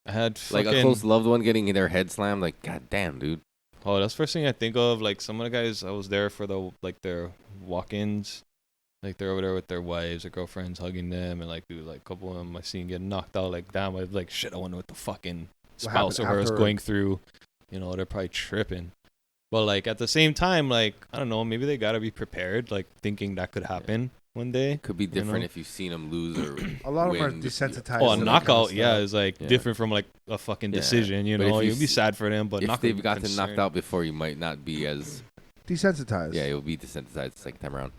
I had Like fucking, a close loved one getting their head slammed. Like, god damn, dude. Oh, that's the first thing I think of. Like some of the guys, I was there for their walk-ins. Like they're over there with their wives or girlfriends hugging them, and like dude, like a couple of them I seen getting knocked out. Like damn, I was like shit. I wonder what the fucking spouse or her is afterward? going through. You know, they're probably tripping. But like at the same time, like I don't know, maybe they gotta be prepared, like thinking that could happen one day. Could be different if you've seen them lose or A lot of them are win. desensitized. Oh, a to that knockout, kind of is like different from like a fucking Yeah. decision. You But if know, you you'd be sad for them, but if not they've gotten knocked out before, you might not be as desensitized. yeah, you'll be desensitized the second time around.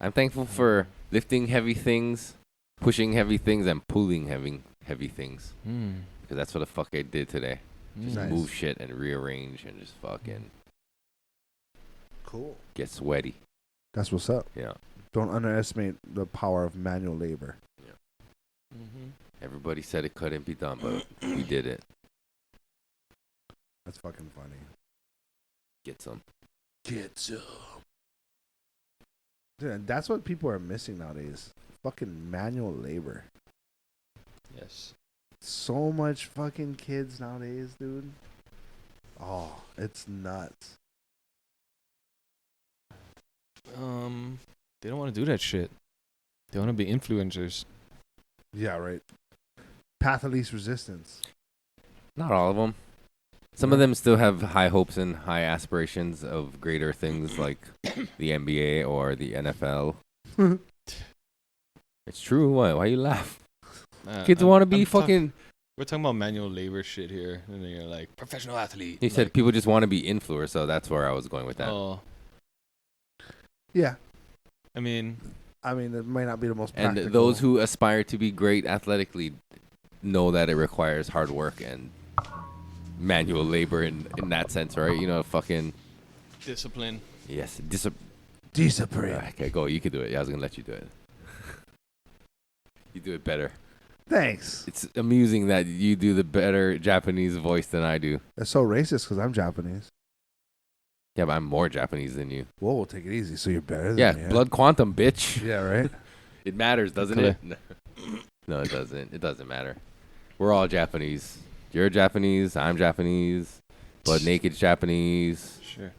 I'm thankful for lifting heavy things, pushing heavy things, and pulling heavy things. Because that's what the fuck I did today. Just Nice. move shit and rearrange and just fucking Cool. get sweaty. That's what's up. Yeah. Don't underestimate the power of manual labor. Everybody said it couldn't be done, but we did it. That's fucking funny. Get some. Get some. Dude, that's what people are missing nowadays. Fucking manual labor. Yes. So much fucking kids nowadays, dude. Oh, it's nuts. They don't want to do that shit. They want to be influencers. Yeah, right. Path of least resistance. Not all of them. Some of them still have high hopes and high aspirations of greater things like the NBA or the NFL. It's true. Why you laugh? Kids want to be fucking... We're talking about manual labor shit here. And then you're like, professional athlete. He said people just want to be influencers, so that's where I was going with that. Oh. Yeah. I mean, it might not be the most And practical. those who aspire to be great athletically know that it requires hard work and manual labor in that sense, right? You know, fucking... discipline. Yes, discipline. Okay, go. You can do it. Yeah, I was going to let you do it. You do it better. Thanks. It's amusing that you do the better Japanese voice than I do. That's so racist because I'm Japanese. Yeah, but I'm more Japanese than you. Whoa, we'll take it easy. So you're better than Yeah, me. blood quantum, bitch. Yeah, right? It matters, doesn't it? No, it doesn't. It doesn't matter. We're all Japanese. You're Japanese. I'm Japanese. Blood Naked's Japanese. Sure.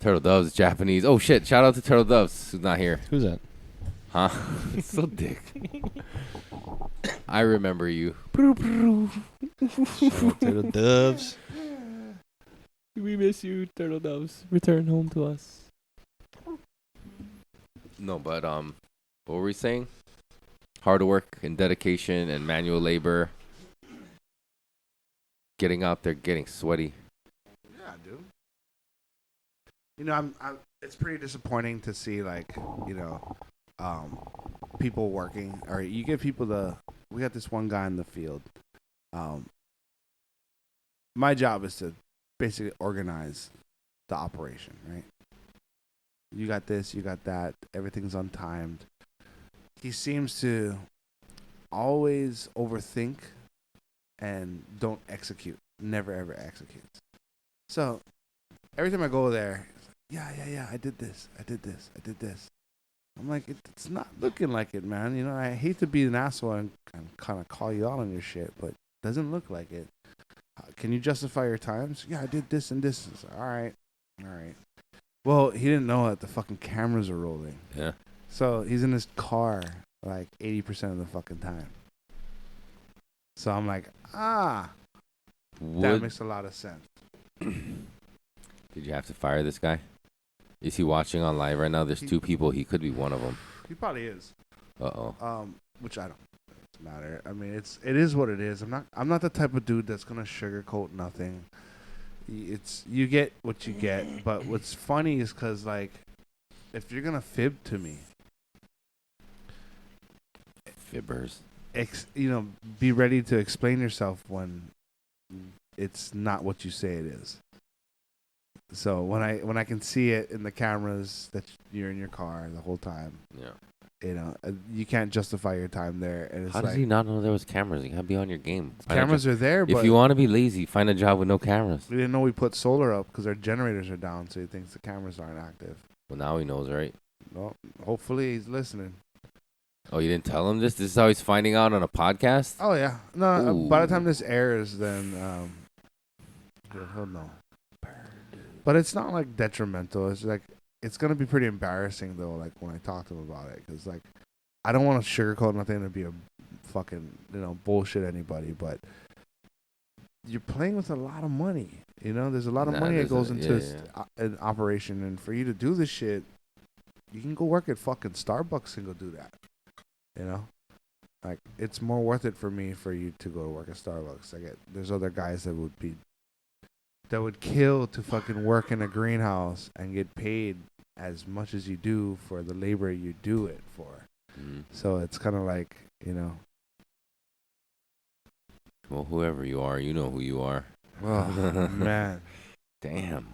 Turtle Dove's Japanese. Oh, shit. Shout out to Turtle Doves, who's not here. Who's that? Huh? It's so dick. I remember you. Turtle Doves. We miss you, Turtle Doves. Return home to us. No, but what were we saying? Hard work and dedication and manual labor. Getting out there, getting sweaty. Yeah, dude. You know, I'm it's pretty disappointing to see, like, you know, people working. Or you get people we got this one guy in the field. My job is to basically organize the operation, right? You got this, you got that. Everything's untimed. He seems to always overthink and don't execute. Never, ever executes. So every time I go there, it's like, yeah, I did this. I'm like, it's not looking like it, man. You know, I hate to be an asshole and kind of call you out on your shit, but it doesn't look like it. Can you justify your times? Yeah, I did this and this. Like, all right. Well, he didn't know that the fucking cameras are rolling. Yeah. So he's in his car like 80% of the fucking time. So I'm like, that makes a lot of sense. Did you have to fire this guy? Is he watching on live right now? There's two people. He could be one of them. He probably is. Uh-oh. Which I don't matter. I mean, it is what it is. I'm not the type of dude that's gonna sugarcoat nothing. You get what you get. But what's funny is because, like, if you're gonna fib to me, Fibbers. Be ready to explain yourself when it's not what you say it is. So when I can see it in the cameras that you're in your car the whole time, you can't justify your time there. And it's How does he not know there was cameras? You gotta be on your game. Cameras are there, but if you want to be lazy, find a job with no cameras. We didn't know we put solar up because our generators are down, so he thinks the cameras aren't active. Well, now he knows, right? Well, hopefully he's listening. Oh, you didn't tell him this? This is how he's finding out on a podcast? Oh yeah, no. Ooh. By the time this airs, then he'll know. But it's not like detrimental. It's like it's gonna be pretty embarrassing though. Like when I talk to him about it, because like I don't want to sugarcoat nothing to be a fucking bullshit anybody. But you're playing with a lot of money. You know, there's a lot of money that goes into an operation, and for you to do this shit, you can go work at fucking Starbucks and go do that. You know, like it's more worth it for me for you to go to work at Starbucks. There's other guys that would kill to fucking work in a greenhouse and get paid as much as you do for the labor you do it for. So it's kind of like, you know. Well, whoever you are, you know who you are. Oh, man. Damn.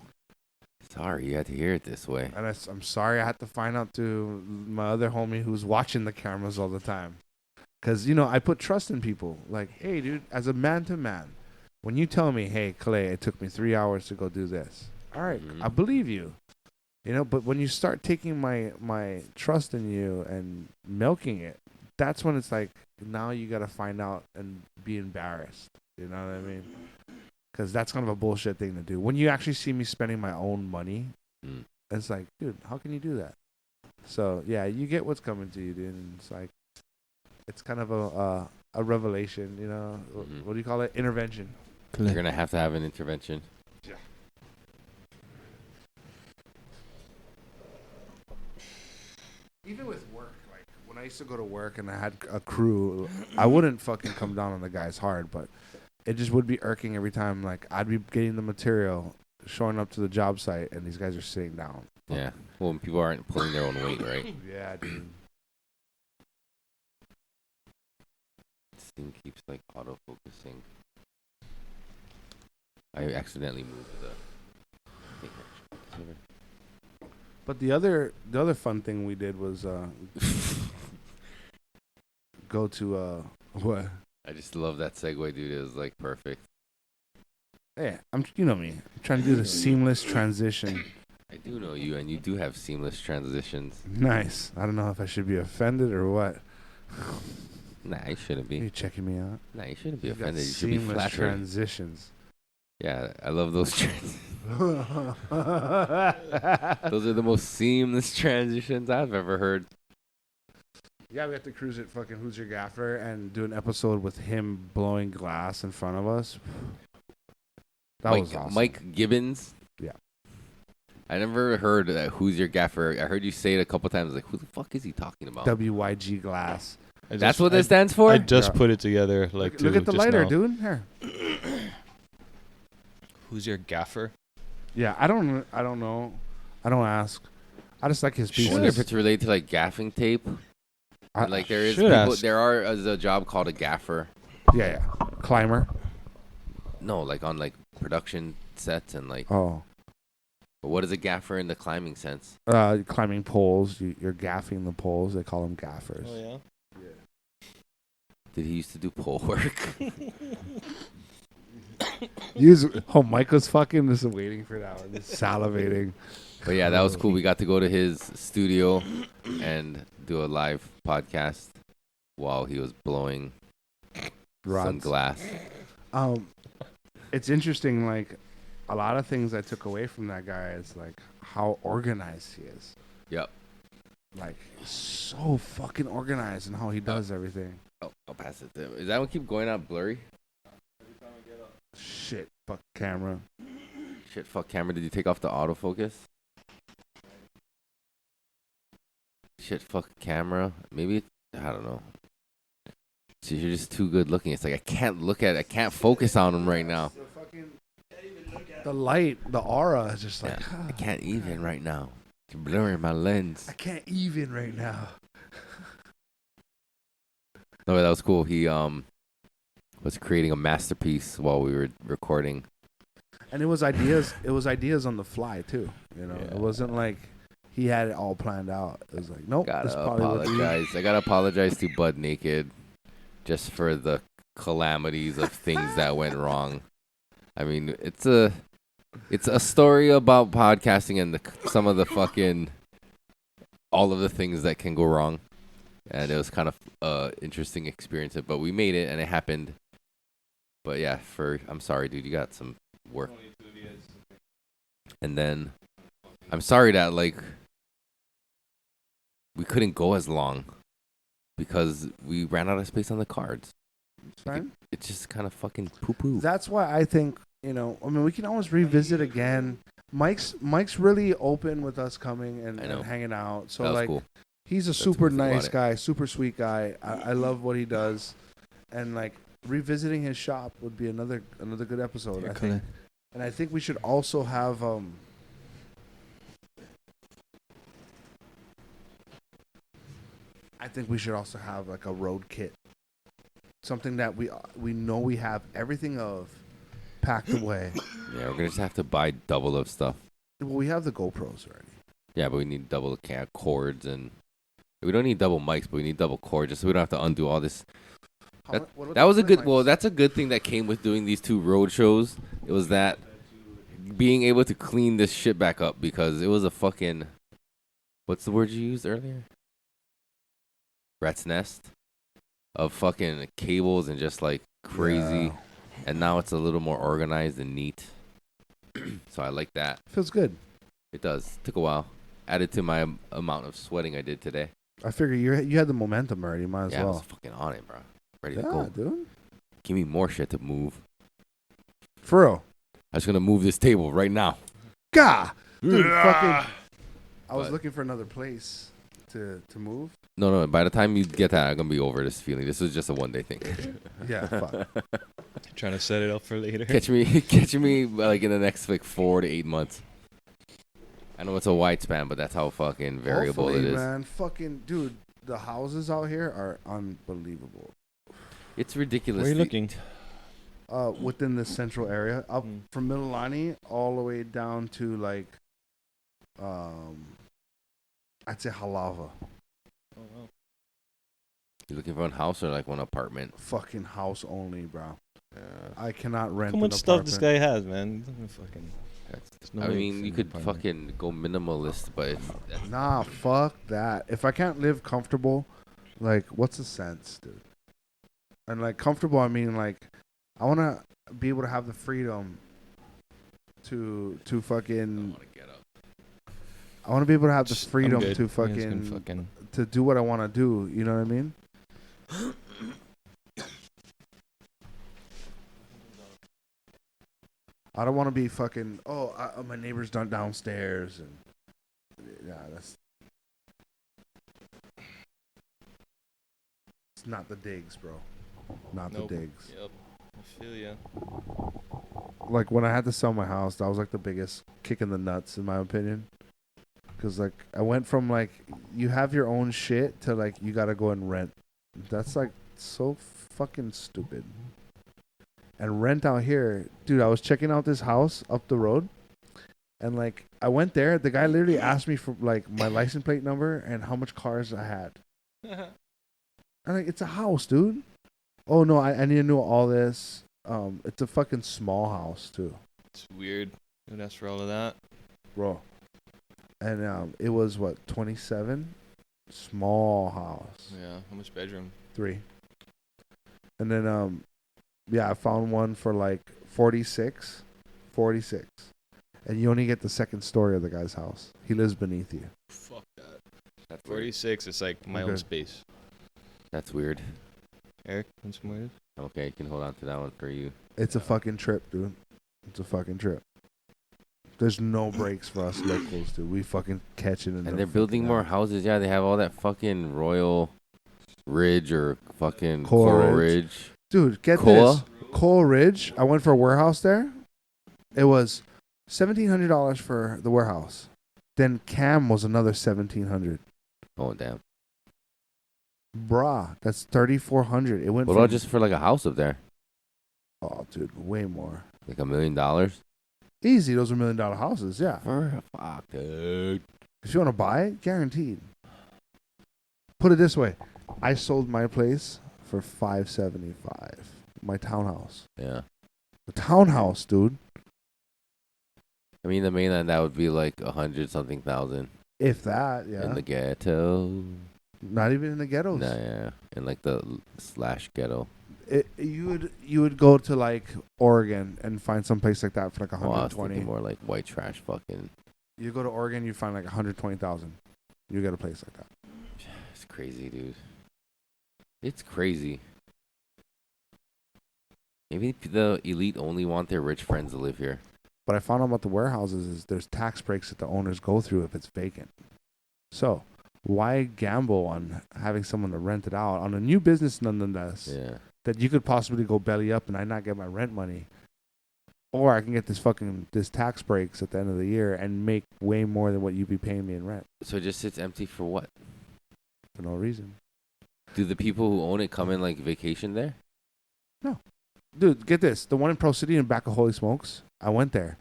Sorry you had to hear it this way. And I'm sorry I had to find out to my other homie who's watching the cameras all the time. Because, you know, I put trust in people. Like, hey, dude, as a man to man, when you tell me, hey, Kalei, it took me 3 hours to go do this. All right, I believe you. You know, but when you start taking my trust in you and milking it, that's when it's like, now you got to find out and be embarrassed. You know what I mean? Because that's kind of a bullshit thing to do. When you actually see me spending my own money, it's like, dude, how can you do that? So, yeah, you get what's coming to you, dude. And it's like, it's kind of a revelation, you know? What do you call it? Intervention. You're going to have an intervention. Yeah. Even with work, like, when I used to go to work and I had a crew, I wouldn't fucking come down on the guys hard, but it just would be irking every time. Like, I'd be getting the material, showing up to the job site, and these guys are sitting down. Yeah. Well, when people aren't pulling their own weight, right? Yeah, dude. This thing keeps, like, auto-focusing. I accidentally moved the... But the other fun thing we did was go to what? I just love that segue, dude. It was like perfect. Yeah, you know me. I'm trying to do the seamless transition. I do know you, and you do have seamless transitions. Nice. I don't know if I should be offended or what. Nah, you shouldn't be. Are you checking me out? Nah, you shouldn't be You got offended. You should be seamless flattered. transitions. Yeah, I love those transitions. Those are the most seamless transitions I've ever heard. Yeah, we have to cruise it fucking Who's Your Gaffer and do an episode with him blowing glass in front of us. That was awesome. Mike Gibbons? Yeah. I never heard that Who's Your Gaffer. I heard you say it a couple times. Like, who the fuck is he talking about? WYG Glass. That's what it stands for? I just put it together. Like, look at the lighter, now. dude. Here. Who's your gaffer? Yeah, I don't know. I don't ask. I just like his I pieces. wonder if it's related to like gaffing tape. Like there is people, is a job called a gaffer. Yeah. Climber. No, like on like production sets and like. Oh. But what is a gaffer in the climbing sense? Climbing poles. You're gaffing the poles. They call them gaffers. Oh yeah. Did he used to do pole work? Mike was fucking just waiting for that one, just salivating. But yeah, that was cool. We got to go to his studio and do a live podcast while he was blowing some glass. It's interesting, like, a lot of things I took away from that guy is, like, how organized he is. Yep. Like, so fucking organized in how he does everything. Oh, I'll pass it to him. Is that one keep going out blurry? Shit, fuck camera. Shit, fuck camera. Did you take off the autofocus? Shit, fuck camera. Maybe, I don't know. So you're just too good looking. It's like, I can't look at it. I can't focus on him right now. The light, the aura is just like, I can't even right now. It's blurring my lens. I can't even right now. No, that was cool. He was creating a masterpiece while we were recording. And it was ideas. It was ideas on the fly too. You know, Yeah. It wasn't like he had it all planned out. It was like, nope. Gotta this probably would be- apologize. I gotta apologize to Bud Naked, just for the calamities of things that went wrong. I mean, it's a story about podcasting and some of the fucking all of the things that can go wrong. And it was kind of interesting experience, but we made it and it happened. But yeah, I'm sorry, dude, you got some work. And then I'm sorry that like we couldn't go as long because we ran out of space on the cards. It's fine. It's just kind of fucking poo poo. That's why I think, I mean, we can always revisit again. Mike's really open with us coming and hanging out. So that was like, cool. he's a super nice guy, super sweet guy. I love what he does, and like revisiting his shop would be another good episode. I think, and I think we should also have I think we should also have like a road kit, something that we know we have everything of packed away. Yeah, we're gonna just have to buy double of stuff. Well, we have the GoPros already. Yeah, but we need double the cords, and we don't need double mics, but we need double cords just so we don't have to undo all this. That was a good. Well, that's a good thing that came with doing these 2 road shows. It was that being able to clean this shit back up because it was a fucking. What's the word you used earlier? Rat's nest of fucking cables and just like crazy. Yeah. And now it's a little more organized and neat. So I like that. Feels good. It does. Took a while. Added to my amount of sweating I did today. I figure you had the momentum already. Might as Yeah, I well. was fucking on it, bro. Ready to Yeah, go. dude. Give me more shit to move. For real. I'm just gonna move this table right now. Gah! Dude, fucking. I was But- looking for another place to move. No. By the time you get that, I'm gonna be over this feeling. This was just a one-day thing. Yeah, fuck. Trying to set it up for later. catch me like in the next like 4 to 8 months. I know it's a wide span, but that's how fucking variable Hopefully, it is. Man, fucking dude, the houses out here are unbelievable. It's ridiculous. Where are you looking? Within the central area, up from Mililani all the way down to like, I'd say Halava. Oh, wow. You looking for a house or like one apartment? Fucking house only, bro. I cannot rent. How much an stuff this apartment. guy has, man? Fucking. I mean, you could fucking go minimalist, but Nah, fuck that. If I can't live comfortable, like, what's the sense, dude? And like comfortable, I mean like, I want to be able to have the freedom to fucking. I want to be able to have the freedom to fucking to do what I want to do. You know what I mean? I don't want to be fucking. My neighbor's done downstairs, and yeah, that's. It's not the digs, bro. Not the digs. Yep, I feel ya. Like when I had to sell my house, that was like the biggest kick in the nuts, in my opinion. Cause like I went from like you have your own shit to like you gotta go and rent. That's like so fucking stupid. And rent out here, dude. I was checking out this house up the road, and like I went there. The guy literally asked me for like my license plate number and how much cars I had. I'm like, it's a house, dude. Oh no, I need to know all this. It's a fucking small house too. It's weird. Who asked for all of that? Bro. And it was what, 27? Small house. Yeah. How much bedroom? 3. And then I found one for like 46. 46. And you only get the second story of the guy's house. He lives beneath you. Fuck that. At 46, it's like my own space. That's weird. Eric, want some more? Okay, you can hold on to that one for you. It's a fucking trip, dude. It's a fucking trip. There's no breaks for us locals, dude. We fucking catch it. And they're building more houses. Yeah, they have all that fucking Royal Ridge or fucking Coral Ridge. Dude, get this. Coral Ridge. I went for a warehouse there. It was $1,700 for the warehouse. Then Cam was another $1,700. Oh damn. Bruh, that's $3,400. It went. What about just for like a house up there? Oh, dude, way more. Like $1 million. Easy. Those are $1 million houses. Yeah. Fuck, dude. If you want to buy it, guaranteed. Put it this way, I sold my place for $575. My townhouse. Yeah. The townhouse, dude. I mean, the mainland that would be like 100-something thousand. If that, yeah. In the ghetto. Not even in the ghettos. Nah, yeah. In like the / ghetto. You would go to like Oregon and find some place like that for like 120. I was thinking more like white trash fucking. You go to Oregon, you find like 120,000. You get a place like that. It's crazy, dude. It's crazy. Maybe the elite only want their rich friends to live here. But I found out about the warehouses is there's tax breaks that the owners go through if it's vacant. So why gamble on having someone to rent it out on a new business nonetheless Yeah. that you could possibly go belly up and I not get my rent money? Or I can get this tax breaks at the end of the year and make way more than what you'd be paying me in rent So it just sits empty for what? for no reason. Do the people who own it come in like vacation there? Dude, get this. The one in Pro City in back of Holy Smokes, I went there.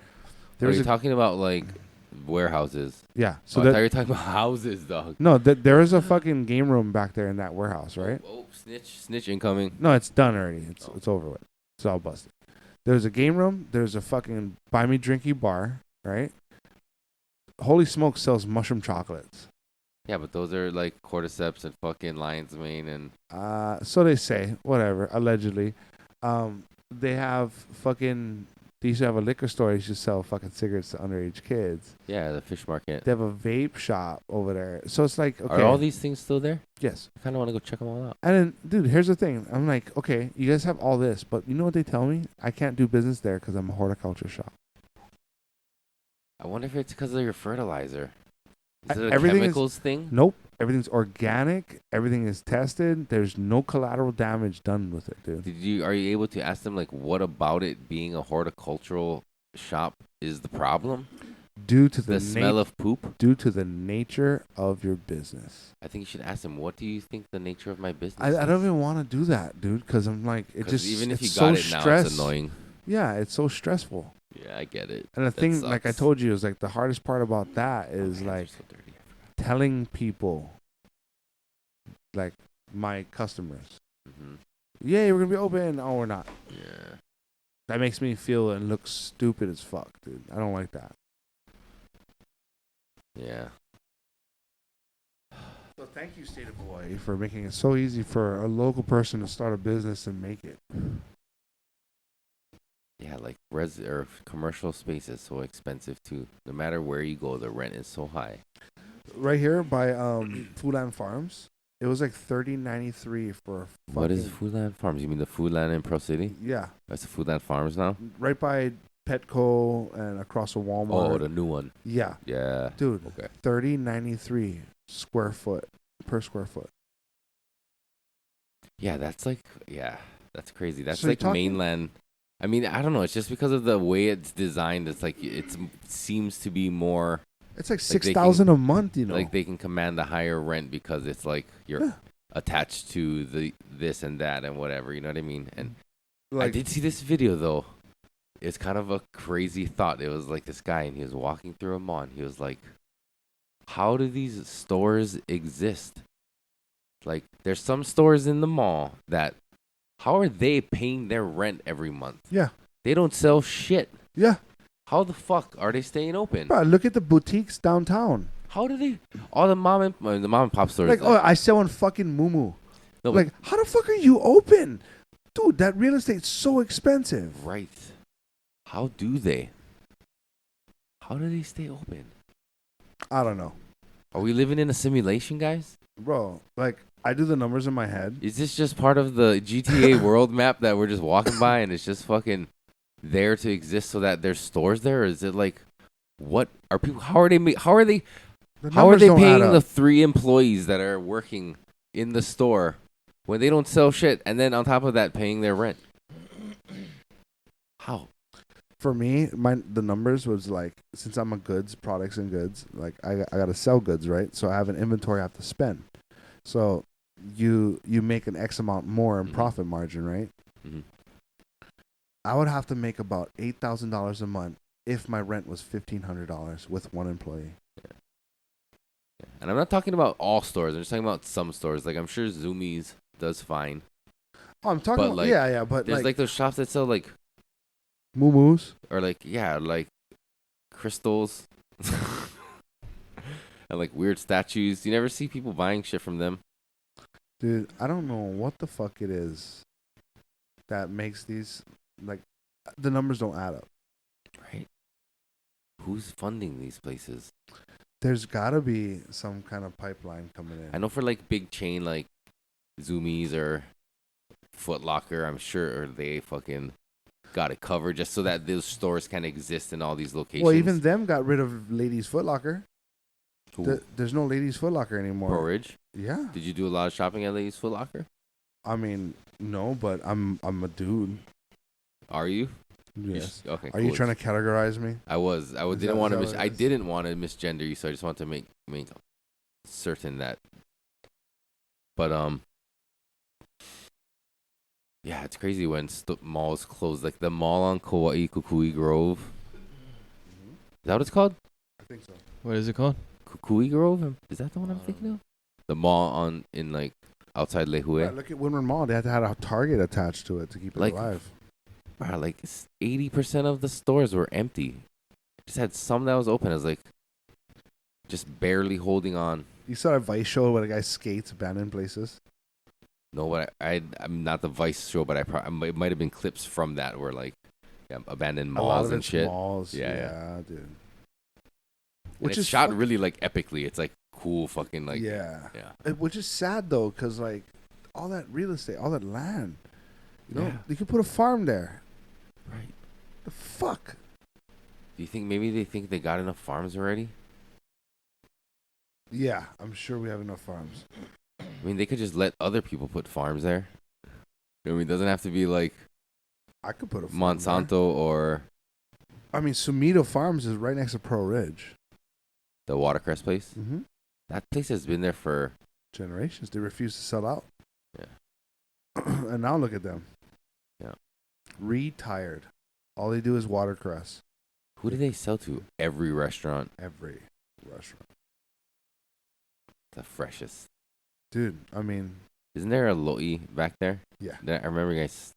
Are you talking about like warehouses? Yeah. So I thought you were talking about houses, dog. No, there is a fucking game room back there in that warehouse, right? Oh, snitch incoming. No, it's done already. It's over with. It's all busted. There's a game room. There's a fucking buy me drinky bar, right? Holy Smokes sells mushroom chocolates. Yeah, but those are like cordyceps and fucking lion's mane and. So they say, whatever, allegedly. They have fucking. They used to have a liquor store. They used to sell fucking cigarettes to underage kids. Yeah, the fish market. They have a vape shop over there. So it's like, okay. Are all these things still there? Yes. I kind of want to go check them all out. And then, dude, here's the thing. I'm like, okay, you guys have all this, but you know what they tell me? I can't do business there because I'm a horticulture shop. I wonder if it's because of your fertilizer. Is it a Everything chemicals thing? Nope. Everything's organic. Everything is tested. There's no collateral damage done with it, dude. Are you able to ask them like what about it being a horticultural shop is the problem? Due to the smell of poop? Due to the nature of your business. I think you should ask them, what do you think the nature of my business I is? don't even want to do that, dude, because I'm like, it just even if you it's got so it now, it's stress. annoying. Yeah, it's so stressful. Yeah, I get it. And the That thing, like I sucks. told you, is like the hardest part about that Oh, is my hands like are so dirty, I forgot. telling people, like my customers, Mhm. yeah, we're gonna be open. Oh, we're not. Yeah. That makes me feel and look stupid as fuck, dude. I don't like that. Yeah. So thank you, State of Hawaii, for making it so easy for a local person to start a business and make it. Yeah, like or commercial space is so expensive too. No matter where you go, the rent is so high. Right here by Foodland Farms, it was like $30.93 for a fucking, What is Foodland Farms? You mean the Foodland in Pro City? Yeah, That's the Foodland Farms now? right by Petco and across a Walmart. Oh, the new one. Yeah, Yeah. dude, Okay. $30.93 square foot per square foot. Yeah, that's that's crazy. That's So you're like talking- mainland. I mean, I don't know. It's just because of the way it's designed. It's like it seems to be more It's like they $6,000 a month, you know. like they can command the higher rent because it's like you're Yeah. attached to the this and that and whatever. You know what I mean? And I Like, did see this video though. It's kind of a crazy thought. It was like this guy and he was walking through a mall and he was like, how do these stores exist? Like there's some stores in the mall that how are they paying their rent every month? Yeah. They don't sell shit. Yeah. How the fuck are they staying open? Bro, look at the boutiques downtown. How do they all the mom and pop stores Like, oh, I sell on fucking Mumu. no, Like, how the fuck are you open? Dude, that real estate's so expensive. right. How do they? How do they stay open? I don't know. Are we living in a simulation, guys? Bro, like, I do the numbers in my head. Is this just part of the GTA world map that we're just walking by and it's just fucking there to exist so that there's stores there? Or is it like, what are people? How are they? The How are numbers they don't add paying up. the 3 employees that are working in the store when they don't sell shit, and then on top of that, paying their rent? How? For me, the numbers was like, since I'm a products and goods, like I gotta sell goods, right? So I have an inventory I have to spend. So you make an X amount more in Mhm. profit margin, right? Mhm. I would have to make about $8,000 a month if my rent was $1,500 with one employee. And I'm not talking about all stores. I'm just talking about some stores. Like I'm sure Zoomies does fine. Oh, I'm talking But, about, like, yeah, but There's like those shops that sell like Moo-moos. or like like crystals and like weird statues. You never see people buying shit from them. Dude, I don't know what the fuck it is that makes these, like, the numbers don't add up. Right? Who's funding these places? There's gotta be some kind of pipeline coming in. I know for like big chain like Zoomies or Foot Locker, I'm sure they fucking got it covered just so that those stores can exist in all these locations. Well, even them got rid of Ladies Foot Locker. Who? There's no Ladies Foot Locker anymore. Pro Ridge? Yeah. Did you do a lot of shopping at Ladies Foot Locker? I mean, no, but I'm a dude. Are you? Yes. Okay. Are you trying to categorize me? I didn't want to. I didn't want to misgender you, so I just wanted to make certain that. But yeah, it's crazy when malls close. Like the mall on Kauai, Kukui Grove. Is that what it's called? I think so. What is it called? Kukui Grove? Is that the one I'm thinking of? The mall in like outside Lehue. Yeah, look at Winter Mall. They had to have a Target attached to it to keep it alive. Bro, like 80% of the stores were empty. Just had some that was open. I was like, just barely holding on. You saw a Vice show where the guy skates abandoned places? No, but I'm not the Vice show, but it might have been clips from that where like abandoned malls and shit. Malls, yeah, dude. Which is shot really like epically. It's like cool, fucking like yeah. Which is sad though, cause like all that real estate, all that land, you know, you could put a farm there. Right. The fuck? Do you think maybe they think they got enough farms already? Yeah, I'm sure we have enough farms. I mean, they could just let other people put farms there. I mean, it doesn't have to be like I could put a farm Monsanto there. or. I mean, Sumito Farms is right next to Pro Ridge. The Watercress place? Mm-hmm. That place has been there for generations. They refuse to sell out. Yeah. And now look at them. Yeah. Retired. All they do is watercress. Who do they sell to? Every restaurant. Every restaurant. The freshest. Dude, I mean. Isn't there a Loi back there? Yeah. I remember you guys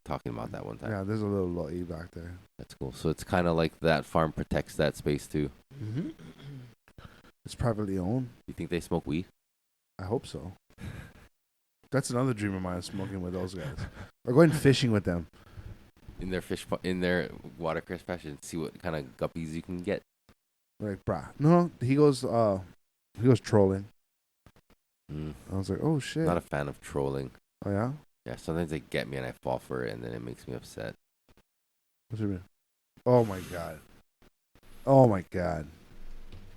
talking about that one time. Yeah, there's a little Loi back there. That's cool. So it's kind of like that farm protects that space too. Mm-hmm. It's privately owned. You think they smoke weed? I hope so. That's another dream of mine, smoking with those guys. Or going fishing with them. In their watercress fashion, see what kind of guppies you can get. Like, brah. No, he goes trolling. I was like, oh shit. Not a fan of trolling. Oh yeah? Yeah, sometimes they get me and I fall for it and then it makes me upset. What you mean? Oh my god. Oh my god.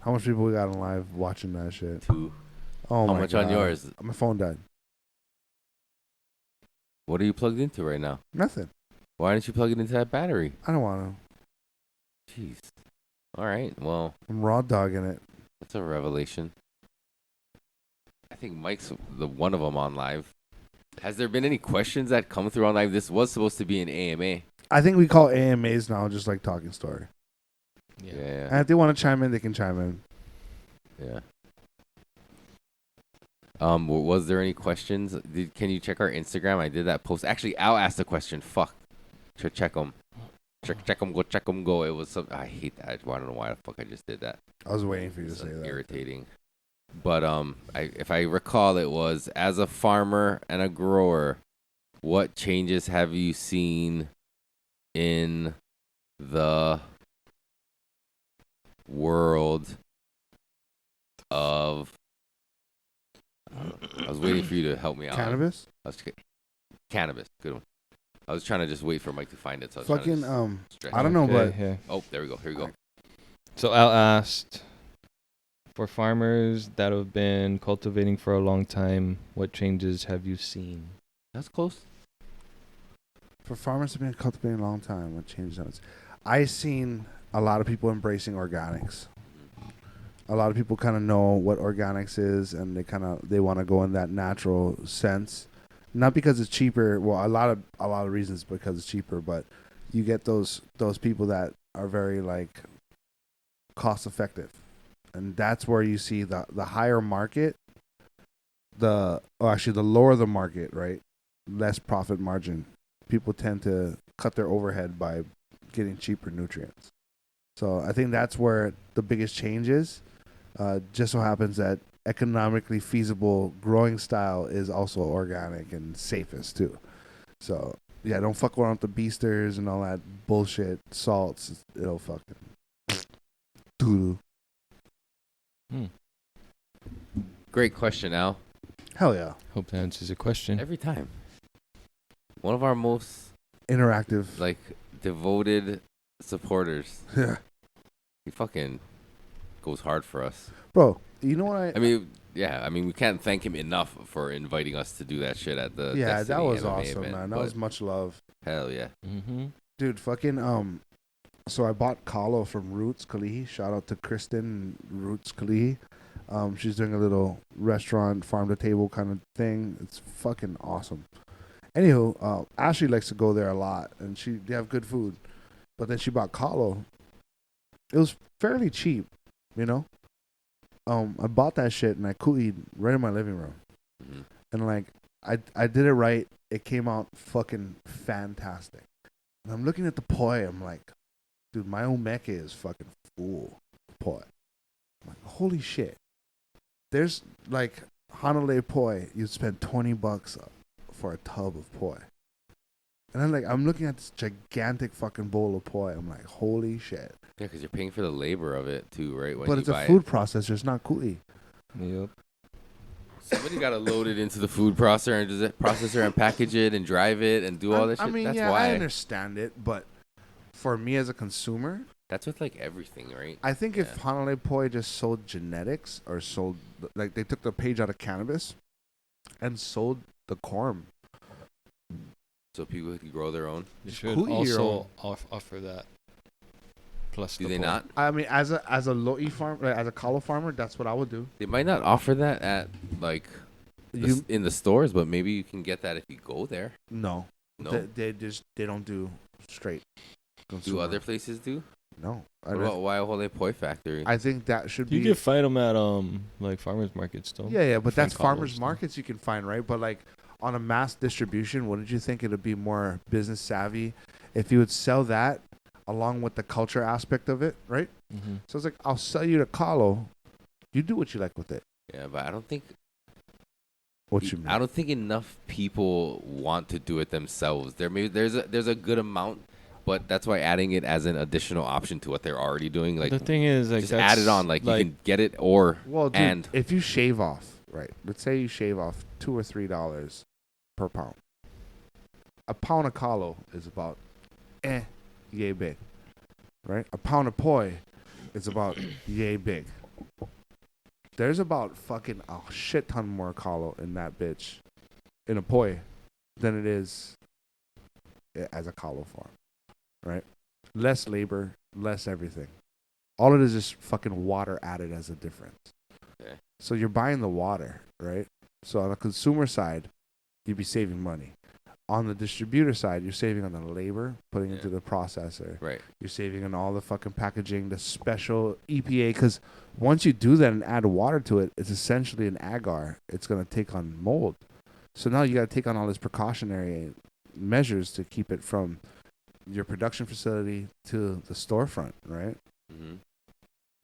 How much people we got on live watching that shit? 2. Oh my god. How much on yours? My phone died. What are you plugged into right now? Nothing. Why didn't you plug it into that battery? I don't want to. Jeez. All right. Well. I'm raw dogging it. That's a revelation. I think Mike's the one of them on live. Has there been any questions that come through on live? This was supposed to be an AMA. I think we call AMAs now just like Talking Story. Yeah. And if they want to chime in, they can chime in. Yeah. Was there any questions? Can you check our Instagram? I did that post. Actually, Al asked a question. Fuck. Check them. Check them, go. It was some. I hate that. I don't know why the fuck I just did that. I was waiting for you to say that. Irritating. But if I recall, it was as a farmer and a grower, what changes have you seen in the world of? I was waiting for you to help me out. Cannabis? Cannabis. Good one. I was trying to just wait for Mike to find it. So fucking I don't know, but oh, there we go. Here we go. So Al asked, for farmers that have been cultivating for a long time, what changes have you seen? That's close. For farmers that have been cultivating a long time, what changes? I've seen a lot of people embracing organics. A lot of people kind of know what organics is, and they want to go in that natural sense. Not because it's cheaper. Well, a lot of reasons because it's cheaper, but you get those people that are very like cost effective, and that's where you see the higher market, the lower the market, right? Less profit margin. People tend to cut their overhead by getting cheaper nutrients. So I think that's where the biggest change is. Just so happens that economically feasible growing style is also organic and safest too. So yeah, don't fuck around with the beasters and all that bullshit salts. It'll fucking doo. Great question, Al. Hell yeah. Hope that answers your question. Every time. One of our most interactive, like devoted supporters. Yeah. He fucking goes hard for us. bro. You know what I mean, yeah. I mean, we can't thank him enough for inviting us to do that shit at the Yeah, Destiny that was MMA awesome, event, man. That but was much love. hell yeah. Mm-hmm. Dude, fucking so I bought Kalei from Roots Kalei. Shout out to Kristen Roots Kalei. She's doing a little restaurant, farm to table kind of thing. It's fucking awesome. Anywho, Ashley likes to go there a lot, and they have good food. But then she bought Kalei. It was fairly cheap, you know. I bought that shit and I cookied right in my living room, and like I did it right. It came out fucking fantastic. And I'm looking at the poi. I'm like, dude, my omeke is fucking full of poi. I'm like, holy shit. There's like Hanalei poi. You spend $20 for a tub of poi. And I'm looking at this gigantic fucking bowl of poi. I'm like, holy shit. Yeah, because you're paying for the labor of it too, right? When But you it's a buy food processor. It's not cookie. Yep. Somebody got to load it into the food processor and package it and drive it and do all this shit. I mean, That's yeah, why. I understand it, but for me as a consumer, That's with like everything, right? I think if Hanalei poi just sold genetics or sold, like they took the page out of cannabis and sold the corm. So people could grow their own. You should Cookie also offer that. Plus, Do the they poi. not? I mean, as a lo'i farm, as a Kalei farmer, that's what I would do. They might not offer that at like in the stores, but maybe you can get that if you go there. No, No, they don't do straight. do consumer. other places do? No, What about Waiahole Poi Factory? I think that should be. You can find them at like farmers markets still. Yeah, but that's Frank farmers Carlos, markets you can find, right? But like on a mass distribution, wouldn't you think it would be more business savvy if you would sell that along with the culture aspect of it, right? Mm-hmm. So it's like, I'll sell you the Kalei. You do what you like with it. Yeah, but I don't think What you mean? I don't think enough people want to do it themselves. There's a good amount, but that's why adding it as an additional option to what they're already doing, like The thing is, like, just add it on, like you can get it or Well, dude, and if you shave off, right? Let's say you shave off $2 or $3 per pound. A pound of Kalei is about yay big, right? A pound of poi is about yay big. There's about fucking a shit ton more Kalei in that bitch, in a poi, than it is as a Kalei farm, right? Less labor, less everything. All it is fucking water added as a difference. Okay. So you're buying the water, right? So on the consumer side, you'd be saving money. On the distributor side, you're saving on the labor, putting it into the processor. right. You're saving on all the fucking packaging, the special EPA. Because once you do that and add water to it, it's essentially an agar. It's going to take on mold. So now you got to take on all this precautionary measures to keep it from your production facility to the storefront, right? Mm-hmm.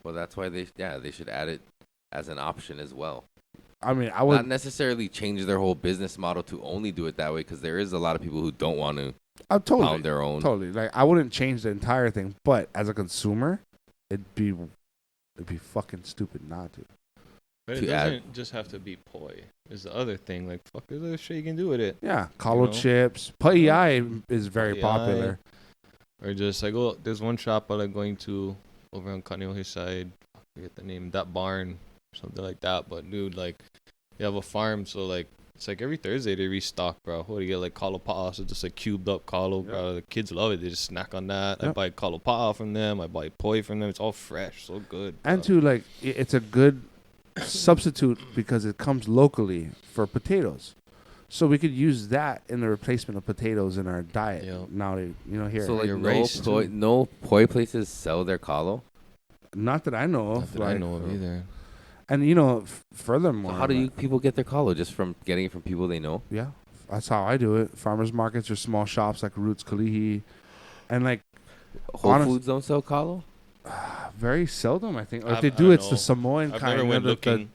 Well, that's why they should add it as an option as well. I mean, I would Not necessarily change their whole business model to only do it that way, because there is a lot of people who don't want to pound their own. Totally. Like, I wouldn't change the entire thing, but as a consumer, it'd be fucking stupid not to. But it to add- doesn't just have to be poi. Is the other thing, like, fuck, there's other shit you can do with it. Yeah, Kalei know? chips. Pa'iai is very Pa'iai. popular. Or just like, oh, there's one shop I like going to over on Kaneohe side. I forget the name. That barn, something like that. But dude, like, you have a farm, so like, it's like every Thursday they restock, bro. What do you get? Like Kalei pa'a, so just like cubed up Kalei, bro. The kids love it. They just snack on that. I Yep. buy Kalei pa'a from them. I buy poi from them. It's all fresh, so good. And bro. to like, it's a good substitute because it comes locally for potatoes. So we could use that in the replacement of potatoes in our diet. Yep. Now, here. So like Your no rice, poi places sell their Kalei. Not that I know of. Not that I know of either. And furthermore, So how do people get their Kalei? Just from getting it from people they know? Yeah, that's how I do it. Farmers markets or small shops like Roots Kalei, and like Whole Foods don't sell Kalei? very seldom, I think. Or if I they do, don't it's the know. Samoan I've kind, never went the looking.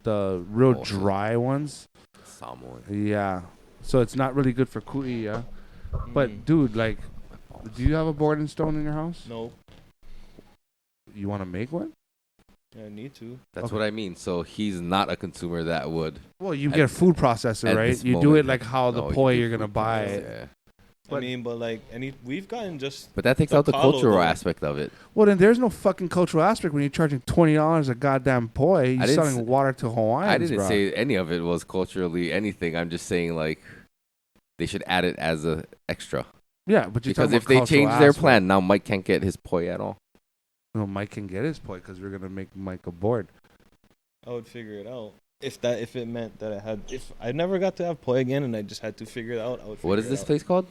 real Oh, so- dry ones. Samoan. Yeah, so it's not really good for kui. Yeah, but dude, like, do you have a board and stone in your house? No, You want to make one? I need to. That's Okay. what I mean. So he's not a consumer that would. Well, you At- get a food processor, at right? this You do it moment, like how the no, you poi do you're gonna food buy process, it. yeah. I mean, but like we've gotten just. But that takes out the Pakalolo, cultural though. aspect of it. Well, then there's no fucking cultural aspect when you're charging $20 a goddamn poi. You're selling water to Hawaiians, I didn't bro. say any of it was culturally anything. I'm just saying like they should add it as a extra. Yeah, but you're because talking if about they cultural change their aspect. plan, now Mike can't get his poi at all. No, Mike can get his poi because we're gonna make Mike a board. I would figure it out if it meant that if I never got to have poi again and I just had to figure it out. I would. What is figure it this out. place called?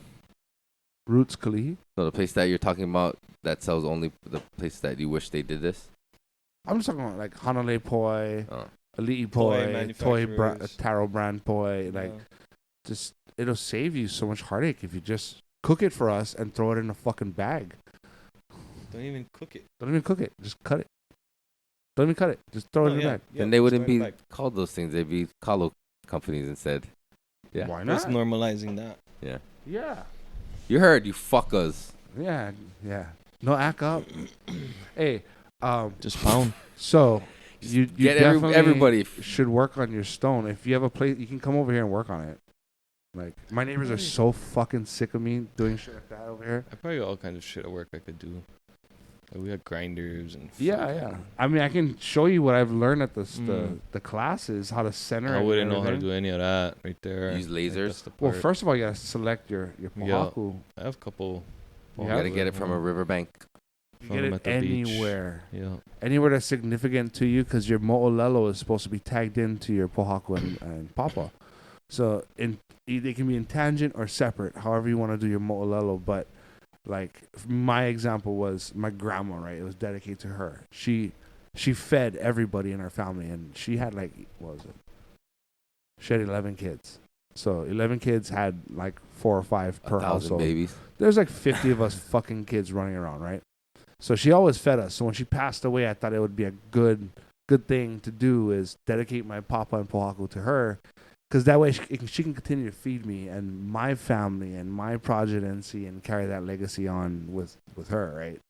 Roots Kalei. No, the place that you're talking about that sells only the place that you wish they did this. I'm just talking about like Hanalei poi, Oh. Ali'i Poi poi, manufacturers. Taro brand poi. Like, Yeah. just it'll save you so much heartache if you just cook it for us and throw it in a fucking bag. Don't even cook it. Don't even cook it. Just cut it. Don't even cut it. Just throw it in the bag. Then they wouldn't just throw it be in the bag. called those things. They'd be Kalo companies instead. Yeah. Why Just not? normalizing that. Yeah. Yeah. You heard, you fuckers. Yeah. Yeah. No, act up. Hey. Just pound. So you Get definitely everybody. should work on your stone. If you have a place, you can come over here and work on it. Like, my neighbors are so fucking sick of me doing shit like that over here. I probably got all kinds of shit at work I could do. Like we had grinders and. Yeah. I mean, I can show you what I've learned at the classes, how to center. I it wouldn't and know how to everything. do any of that right there. Use Like, lasers? that's the Well, part. first of all, you gotta select your Yeah. pohaku. I have a couple. You You have gotta get it from a riverbank. You Found get them it at the beach. anywhere. Yeah. Anywhere that's significant to you, because your mo'olelo is supposed to be tagged into your pohaku and papa. So they can be in tangent or separate, however you want to do your mo'olelo. But like my example was my grandma, right? It was dedicated to her. She fed everybody in our family, and she had like, what was it? She had 11 kids. So 11 kids had like 4 or 5 per 1,000 household. babies. There's like 50 of us fucking kids running around, right? So she always fed us. So when she passed away, I thought it would be a good thing to do is dedicate my papa and pohaku to her, because that way she can continue to feed me and my family and my progeny and carry that legacy on with her, right?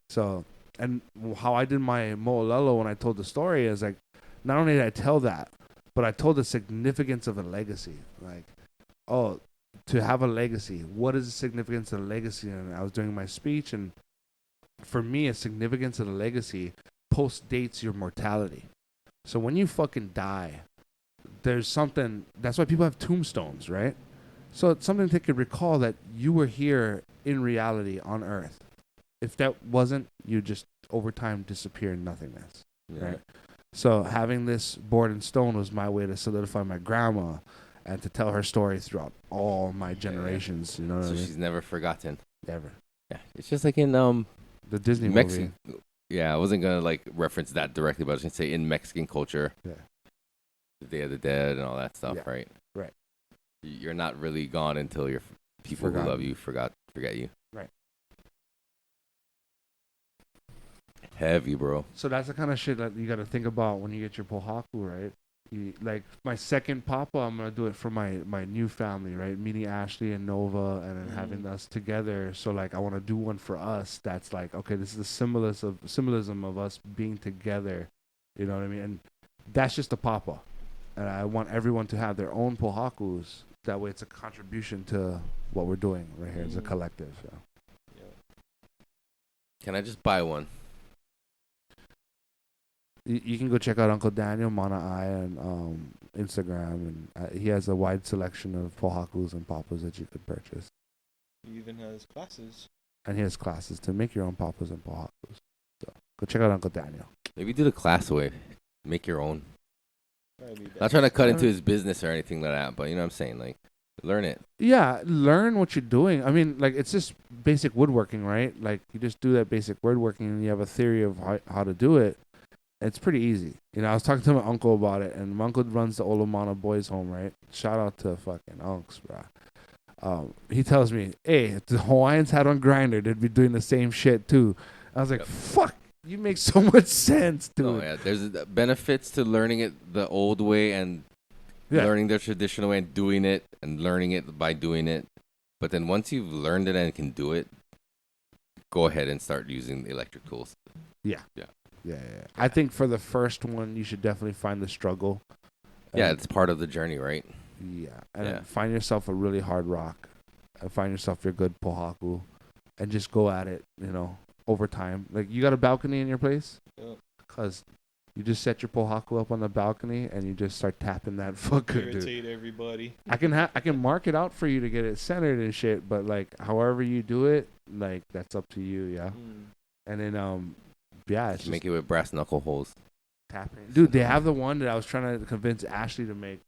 So, and how I did my mo'olelo when I told the story is like, not only did I tell that, but I told the significance of a legacy. Like, oh, to have a legacy, what is the significance of a legacy? And I was doing my speech, and for me, a significance of the legacy post-dates your mortality. So when you fucking die, there's something, that's why people have tombstones, right? So it's something they could recall that you were here in reality on Earth. If that wasn't, you just over time disappear in nothingness, right? So having this board and stone was my way to solidify my grandma and to tell her story throughout all my generations. You know what So I mean? she's never forgotten. Never. Yeah. It's just like in The Disney Mexico. movie. Yeah, I wasn't gonna like reference that directly, but I was gonna say in Mexican culture. Yeah. The Day of the Dead and all that stuff, Yeah, right? right. You're not really gone until your people Forgotten. who love you forget you. Right. Heavy, bro. So that's the kind of shit that you got to think about when you get your pohaku, right? Like my second papa, I'm gonna do it for my new family, right? Meeting Ashley and Nova, and then having us together. So like, I want to do one for us. That's like, okay, this is the symbolism of us being together. You know what I mean? And that's just a papa. And I want everyone to have their own pohakus. That way, it's a contribution to what we're doing right here as a collective. So. Can I just buy one? You can go check out Uncle Daniel Mana Ai on Instagram, and he has a wide selection of pohakus and papas that you could purchase. He even has classes. And he has classes to make your own papas and pohakus. So go check out Uncle Daniel. Maybe do the class away. Make your own. Probably best. Not trying to cut into his business or anything like that, but you know what I'm saying? Like, learn it. Yeah, learn what you're doing. I mean, like, it's just basic woodworking, right? Like, you just do that basic woodworking, and you have a theory of how to do it. It's pretty easy. You know, I was talking to my uncle about it, and my uncle runs the Olomana Boys Home, right? Shout out to fucking unks, bro. He tells me, hey, if the Hawaiians had on Grindr, they'd be doing the same shit too. I was like, fuck, you make so much sense, dude. Oh, yeah. There's benefits to learning it the old way and learning the traditional way and doing it and learning it by doing it. But then once you've learned it and can do it, go ahead and start using the electric tools. Yeah. I think for the first one, you should definitely find the struggle. Yeah, it's part of the journey, right? Yeah, and find yourself a really hard rock, find yourself your good pohaku, and just go at it. Over time. Like, you got a balcony in your place? Yeah. Cause you just set your pohaku up on the balcony and you just start tapping that fucker, Irritate dude. everybody. I can mark it out for you to get it centered and shit, but like however you do it, like that's up to you, yeah. And then it's just Make it with brass knuckle holes. tapping. Dude, they have the one that I was trying to convince Ashley to make.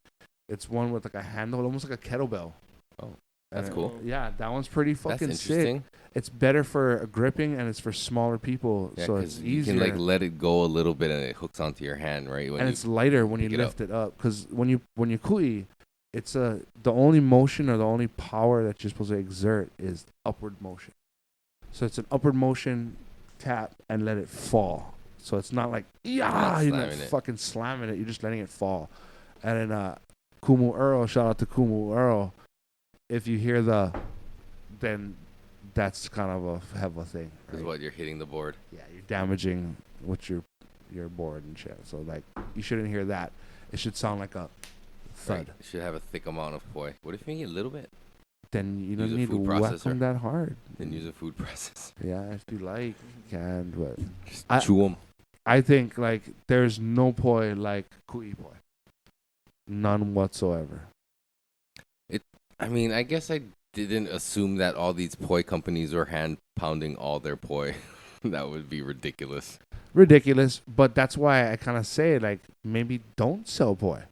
It's one with like a handle, almost like a kettlebell. Oh, that's cool. Yeah, that one's pretty fucking That's sick. interesting. It's better for gripping and it's for smaller people, Yeah, so 'cause it's you easier. can like let it go a little bit and it hooks onto your hand, right? And it's lighter when you pick it lift it up. Because when you kui, it's the only motion or the only power that you're supposed to exert is upward motion. So it's an upward motion, tap and let it fall. So it's not like you're not fucking slamming it. You're just letting it fall. And then Kumu Earl, shout out to Kumu Earl. If you hear then that's kind of a have a thing. Is Right? what you're hitting the board. Yeah, you're damaging with your board and shit. So like you shouldn't hear that. It should sound like a thud. Right. You should have a thick amount of poi. What if you need a little bit? Then you don't Use a need to food whack processor. them that hard. Then use a food processor. Yeah, if you like, you can. But Just I- chew them. I think like there's no poi like kui poi. None whatsoever. I mean, I guess I didn't assume that all these poi companies were hand pounding all their poi. That would be ridiculous. Ridiculous, but that's why I kind of say like maybe don't sell poi.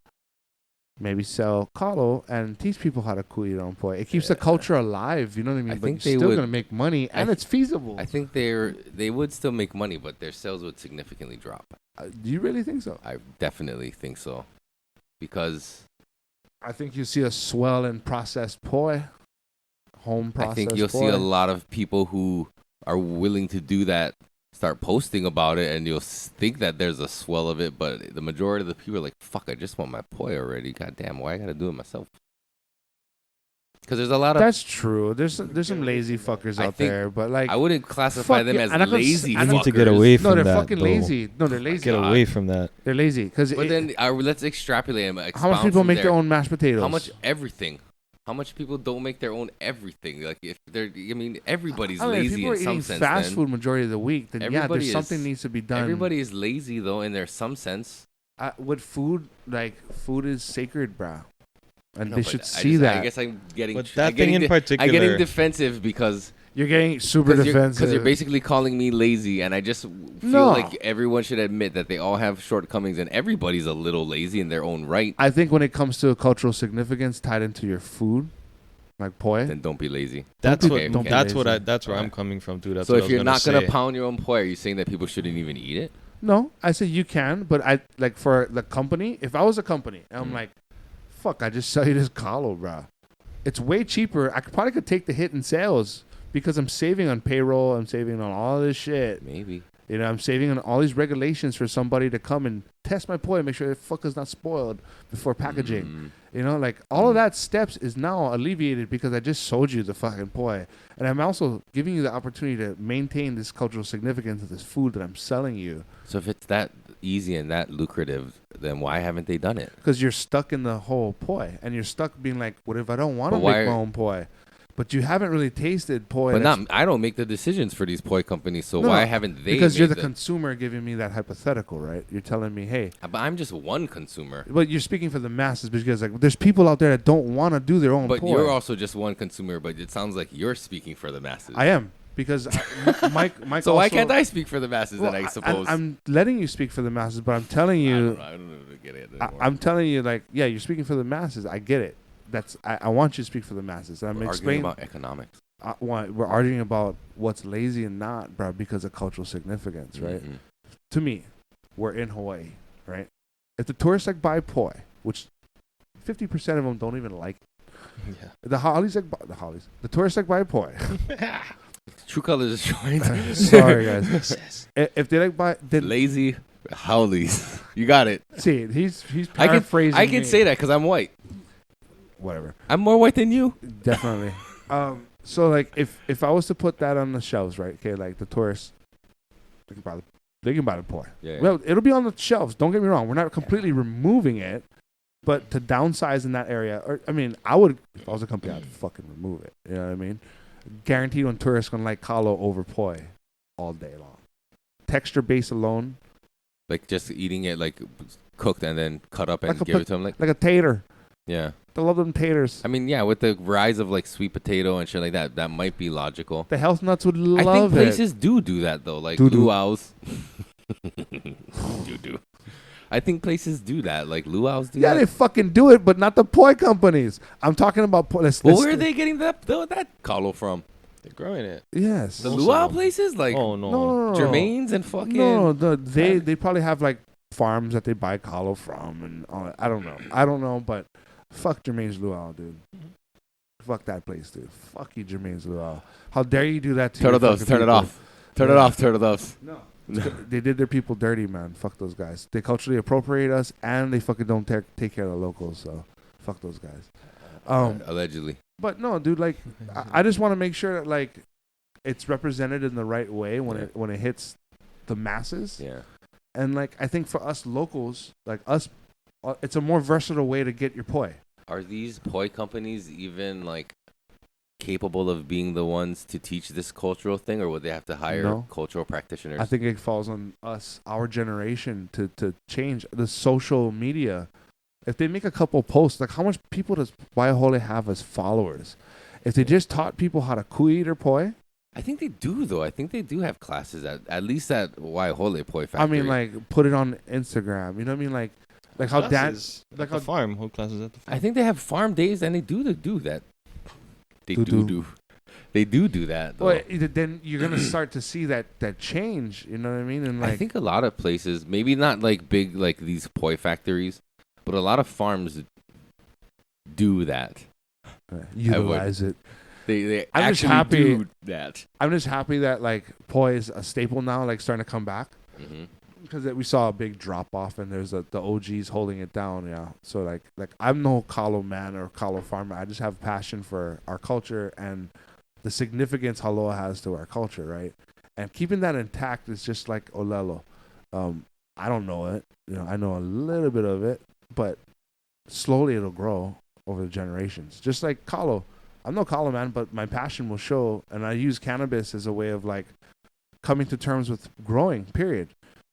Maybe sell kalo and teach people how to kui their own poi. It keeps the culture alive. You know what I mean? I but think you're they still would- gonna make money, and it's feasible. I think they would still make money, but their sales would significantly drop. Do you really think so? I definitely think so. Because I think you see a swell in processed poi, home processed. I think you'll see a lot of people who are willing to do that start posting about it, and you'll think that there's a swell of it, but the majority of the people are like, fuck, I just want my poi already. God damn, why I gotta do it myself? Because there's a lot of... That's true. There's some lazy fuckers I out think- there, but like I wouldn't classify fuck them it, as and I could s- lazy and I You need to fuckers. get away no, from they're that. fucking though. lazy. No, they're lazy. Get away from that. They're lazy because But then let's extrapolate and how much expound people from make there. their own mashed potatoes? How much everything? How much people don't make their own everything? Like if they're, I mean, everybody's I mean, if lazy people are in some eating sense. fast then. food majority of the week, then yeah, Everybody there's something is. needs to be done. Everybody is lazy though, in their some sense. With food, like food is sacred, bruh, and No, they but should I see just- that. I guess I'm getting. But I'm that getting thing in particular, I'm getting defensive because You're getting super defensive because you're basically calling me lazy, and I just feel No. like everyone should admit that they all have shortcomings, and everybody's a little lazy in their own right. I think when it comes to cultural significance tied into your food, like poi, Then don't be lazy. That's Don't what. be- don't be That's lazy. that's where I'm Alright. coming from too. That's So what I if was you're not gonna say. pound your own poi, are you saying that people shouldn't even eat it? no, I say you can, but I like for the company. If I was a company, and I'm Mhm. like, fuck, I just sell you this kalo, bruh. It's way cheaper. I probably could take the hit in sales because I'm saving on payroll. I'm saving on all this shit. Maybe. You know, I'm saving on all these regulations for somebody to come and test my poi, make sure the fucker's not spoiled before packaging. Mm. You know, like all of that steps is now alleviated because I just sold you the fucking poi. And I'm also giving you the opportunity to maintain this cultural significance of this food that I'm selling you. So if it's that easy and that lucrative, then why haven't they done it? Because you're stuck in the whole poi. And you're stuck being like, what if I don't want to But why- make my own poi? But you haven't really tasted poi. But that's- not, I don't make the decisions for these poi companies, so No, why haven't they? because you're made the consumer giving me that hypothetical, right? You're telling me, hey, But I'm just one consumer. but you're speaking for the masses because like there's people out there that don't want to do their own But poi. you're also just one consumer. But it sounds like you're speaking for the masses. I am because Mike. So why also- can't I speak for the masses? Well, then I suppose. I'm letting you speak for the masses, but I'm telling I you, don't know. I don't know if I get it anymore. I'm telling you, like, yeah, you're speaking for the masses. I get it. I want you to speak for the masses. And I'm We're arguing explaining. about economics. We're arguing about what's lazy and not, bro, because of cultural significance, right? Mhm. To me, we're in Hawaii, right? If the tourists like buy poi, which 50% of them don't even like it. Yeah. The tourists like buy poi. True Colors is joined. Sorry, guys. If they like buy, then Lazy howlies. You got it. see, he's I paraphrasing. can me. say that because I'm white. Whatever. I'm more white than you. Definitely. So like if I was to put that on the shelves, right? Okay, like the tourists, they can buy the poi. Yeah. Well, it'll be on the shelves. Don't get me wrong. We're not completely removing it, But to downsize in that area, or I mean, I would, if I was a company, I'd fucking remove it. You know what I mean? Guaranteed when tourists gonna like Kalo over poi all day long. Texture base alone. Like just eating it like cooked and then cut up and Like a give it to them. Like a tater. Yeah. They love them taters. I mean, yeah, with the rise of like sweet potato and shit like that, that might be logical. The health nuts would love it. I think places do that though, like luau's. Do. I think places do that, like luau's do that. Yeah, they fucking do it, but not the poi companies. I'm talking about poi. Well, where are they getting that Kalo from? They're growing it. Yes. The luau places, like no. Jermaine's and fucking. No, they probably have like farms that they buy Kalo from, and all that. I don't know, but fuck Jermaine's luau, dude. Fuck that place, dude. Fuck you, Jermaine's luau. How dare you do that to Turtle Doves? Turn it off. Turn it off, Turtle Doves. No. They did their people dirty, man. Fuck those guys. They culturally appropriate us, and they fucking don't take care of the locals. So, fuck those guys. Allegedly. But no, dude. Like, I just want to make sure that like it's represented in the right way when it hits the masses. Yeah. And like, I think for us locals, like us, it's a more versatile way to get your poi. Are these poi companies even like capable of being the ones to teach this cultural thing, or would they have to hire cultural practitioners? I think it falls on us, our generation, to change the social media. If they make a couple posts, like how much people does Waiahole have as followers? If they just taught people how to kui or poi. I think they do, though. I think they do have classes at least at Waiahole Poi Factory. I mean, like put it on Instagram. You know what I mean? Like how classes like how farm. Whole classes at the farm. I think they have farm days, and they do that. They do. They do that. Though. Well, then you're gonna start to see that change. You know what I mean? And like, I think a lot of places, maybe not like big like these poi factories, but a lot of farms do that. Utilize it. They I'm just actually happy do that. I'm just happy that like poi is a staple now, like starting to come back. Because we saw a big drop off, and there's the OGs holding it down. Yeah, so like I'm no Kalo man or Kalo farmer. I just have passion for our culture and the significance Haloa has to our culture, right? And keeping that intact is just like Olelo. I don't know it, I know a little bit of it, but slowly it'll grow over the generations. Just like Kalo, I'm no Kalo man, but my passion will show, and I use cannabis as a way of like coming to terms with growing. Period.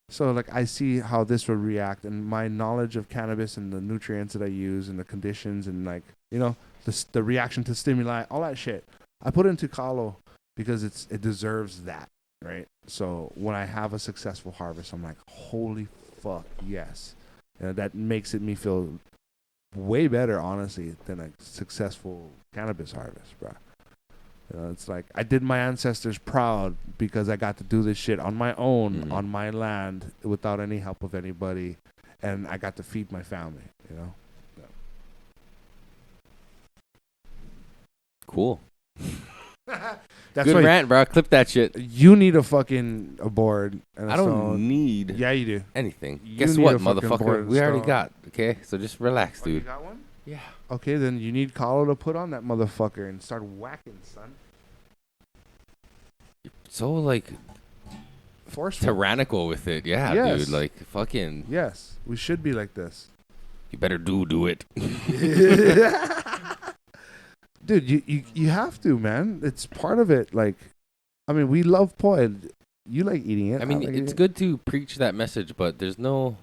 So, like, I see how this would react, and my knowledge of cannabis and the nutrients that I use and the conditions and, like, the reaction to stimuli, all that shit, I put into Kalo because it deserves that, right? So, when I have a successful harvest, I'm like, holy fuck, yes. That makes me feel way better, honestly, than a successful cannabis harvest, bro. It's like I did my ancestors proud because I got to do this shit on my own, on my land, without any help of anybody, and I got to feed my family, Yeah. Cool. That's good rant, bro. Clip that shit. You need a board. And I don't need. Yeah, you do. Anything. You Guess need what, a fucking board motherfucker? and We already stone. got. Okay, so just relax, dude. You got one? Yeah. Okay, then you need Kalo to put on that motherfucker and start whacking, son. So like forceful, tyrannical with it, yeah, yes. dude. Like fucking. Yes, we should be like this. You better do it, dude. You have to, man. It's part of it. Like, I mean, we love poi. You like eating it. I mean, it's good to preach that message, but there's no.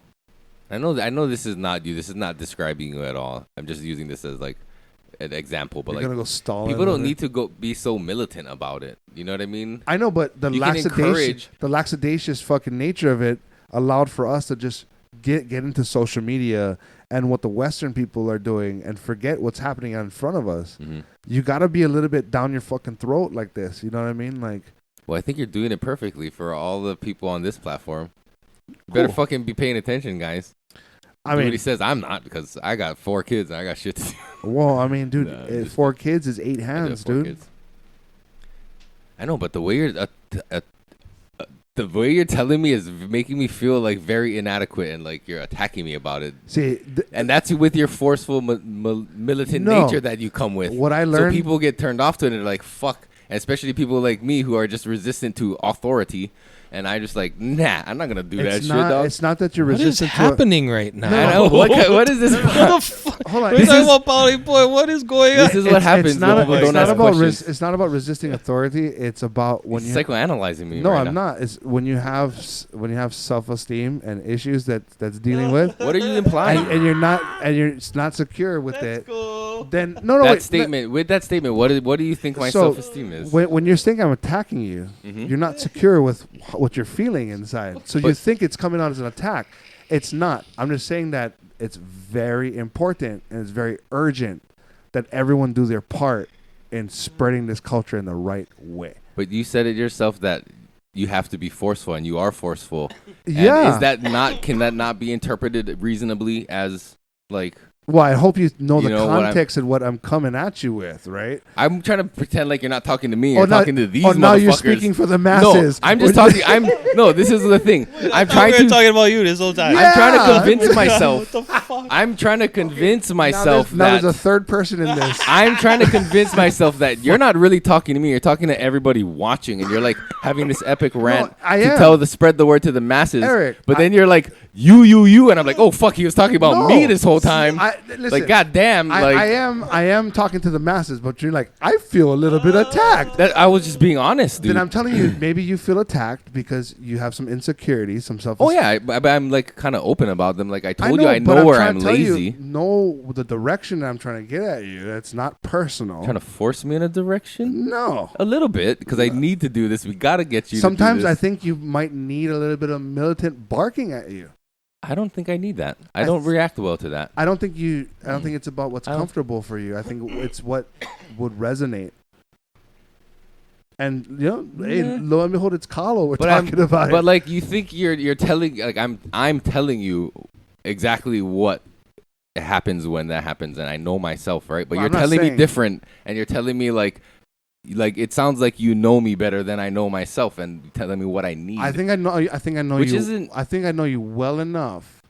I know this is not you. This is not describing you at all. I'm just using this as like an example. But You're like, gonna go stall people don't need to go be so militant about it. You know what I mean? I know, but the lackadaisious fucking nature of it allowed for us to just get into social media and what the Western people are doing and forget what's happening in front of us. You got to be a little bit down your fucking throat like this. You know what I mean? Like, well, I think you're doing it perfectly for all the people on this platform. You better fucking be paying attention, guys. I mean, what he says, I'm not, because I got 4 kids and I got shit to do. Well, I mean, dude, 4 kids is 8 hands, dude. Kids. I know, but the way you're telling me is making me feel like very inadequate and like you're attacking me about it. See, and that's with your forceful militant nature that you come with. What I learned, so people get turned off to it and they're like, fuck. And especially people like me who are just resistant to authority. and I just like, nah, I'm not gonna do that It's shit, not. dog. It's not that you're What is resistant to it. happening right now? I know, what is this? What the fuck? Hold on. We're talking about Poly Boy. What is going on? This is what happens It's not, when people it's don't not ask about questions. it's not about resisting authority. It's about when He's you psychoanalyzing me. No, right I'm now. not. It's when you have self-esteem and issues that's dealing with, What are you implying? and you're not secure with it. Cool. Then no, that wait, statement. With that statement, what do you think my So, self-esteem is? When you're saying I'm attacking you, Mhm. you're not secure with what you're feeling inside. So you But- think it's coming out as an attack. It's not. I'm just saying that it's very important and it's very urgent that everyone do their part in spreading this culture in the right way. But you said it yourself that you have to be forceful, and you are forceful. And Yeah. is that not? Can that not be interpreted reasonably as like? Well, I hope you know You the know what I'm- context and what I'm coming at you with, right? I'm trying to pretend like you're not talking to me. You're now- talking to these oh, now you're motherfuckers. speaking for the masses. No, I'm just talking. No, this is the thing. I'm trying We're to. talking about you this whole time. Yeah. I'm trying to convince myself. What the fuck? I'm trying to convince Now myself there's, now that there's a third person in this. I'm trying to convince myself that you're not really talking to me. You're talking to everybody watching, and you're like having this epic rant I to am. spread the word to the masses. Eric, but then you're like you, and I'm like, oh fuck, he was talking about No. me this whole time. Listen, like goddamn, like I am talking to the masses, but you're like, I feel a little bit attacked. that. I was just being honest, dude. Then I'm telling you, maybe you feel attacked because you have some insecurities, some self. Oh yeah, I'm like kind of open about them. Like I told know, you, I but know where trying I'm to tell you, lazy. know the direction that I'm trying to get at you. That's not personal. Trying to force me in a direction? No. A little bit, because I need to do this. We gotta get you. Sometimes to do I this. think you might need a little bit of militant barking at you. I don't think I need that. I don't react well to that. I don't think it's about what's I don't- comfortable for you. I think it's what would resonate. And hey, Yeah. lo and behold, it's Kalei we're But talking about. But it. like, you think you're telling, like, I'm telling you exactly what happens when that happens, and I know myself, right? But Well, you're I'm not telling me saying- different, and you're telling me like it sounds like you know me better than I know myself, and telling me what I need. I think I know. I think I know Which you. isn't- I think I know you well enough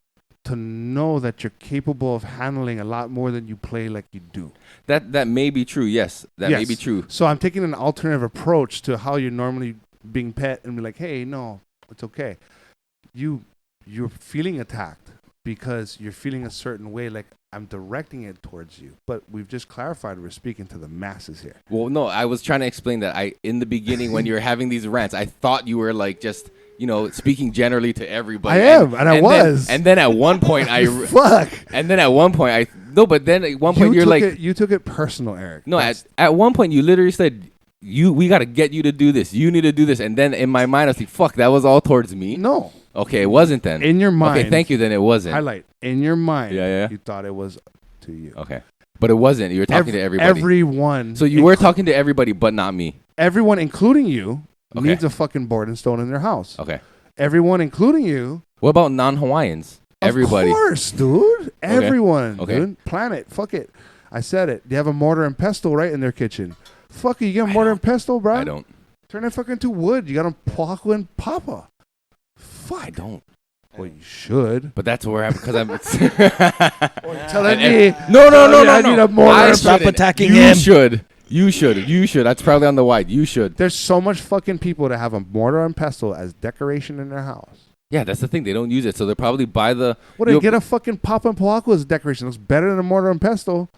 to know that you're capable of handling a lot more than you play like you do. that may be true. Yes, that may Yes. be true. So I'm taking an alternative approach to how you're normally being pet, and be like, hey, no, it's okay. You're feeling attacked because you're feeling a certain way. Like I'm directing it towards you, but we've just clarified we're speaking to the masses here. Well, no, I was trying to explain that in the beginning when you were having these rants, I thought you were like just speaking generally to everybody. I am, and I was. And then at one point Fuck. And then at one point but then at one point You took it personal, Eric. no, That's- at one point you literally said we got to get you to do this. You need to do this. And then in my mind I was like, fuck, that was all towards me. no. Okay, it wasn't then. In your mind. Okay, thank you. Then it wasn't. Highlight. In your mind. Yeah. You thought it was to you. Okay, but it wasn't. You were talking to everybody. Everyone. So you were talking to everybody, but not me. Everyone, including you, Okay. needs a fucking board and stone in their house. Okay. Everyone, including you. What about non-Hawaiians? Everybody. Of course, dude. Everyone. Okay. Dude. Planet. Fuck it. I said it. They have a mortar and pestle right in their kitchen. Fuck it. You get a mortar and pestle, bro? I don't. Turn it fucking to wood. You got them Paku and Papa. Fuck. I don't. Well, you should. But that's where I'm because I'm. Telling me. No. I need a mortar I and Stop shouldn't. attacking you him. Should. You should. That's probably on the white. You should. There's so much fucking people that have a mortar and pestle as decoration in their house. Yeah, that's the thing. They don't use it, so they'll probably buy the. What, they get a fucking Papa and Paku as decoration. Looks better than a mortar and pestle.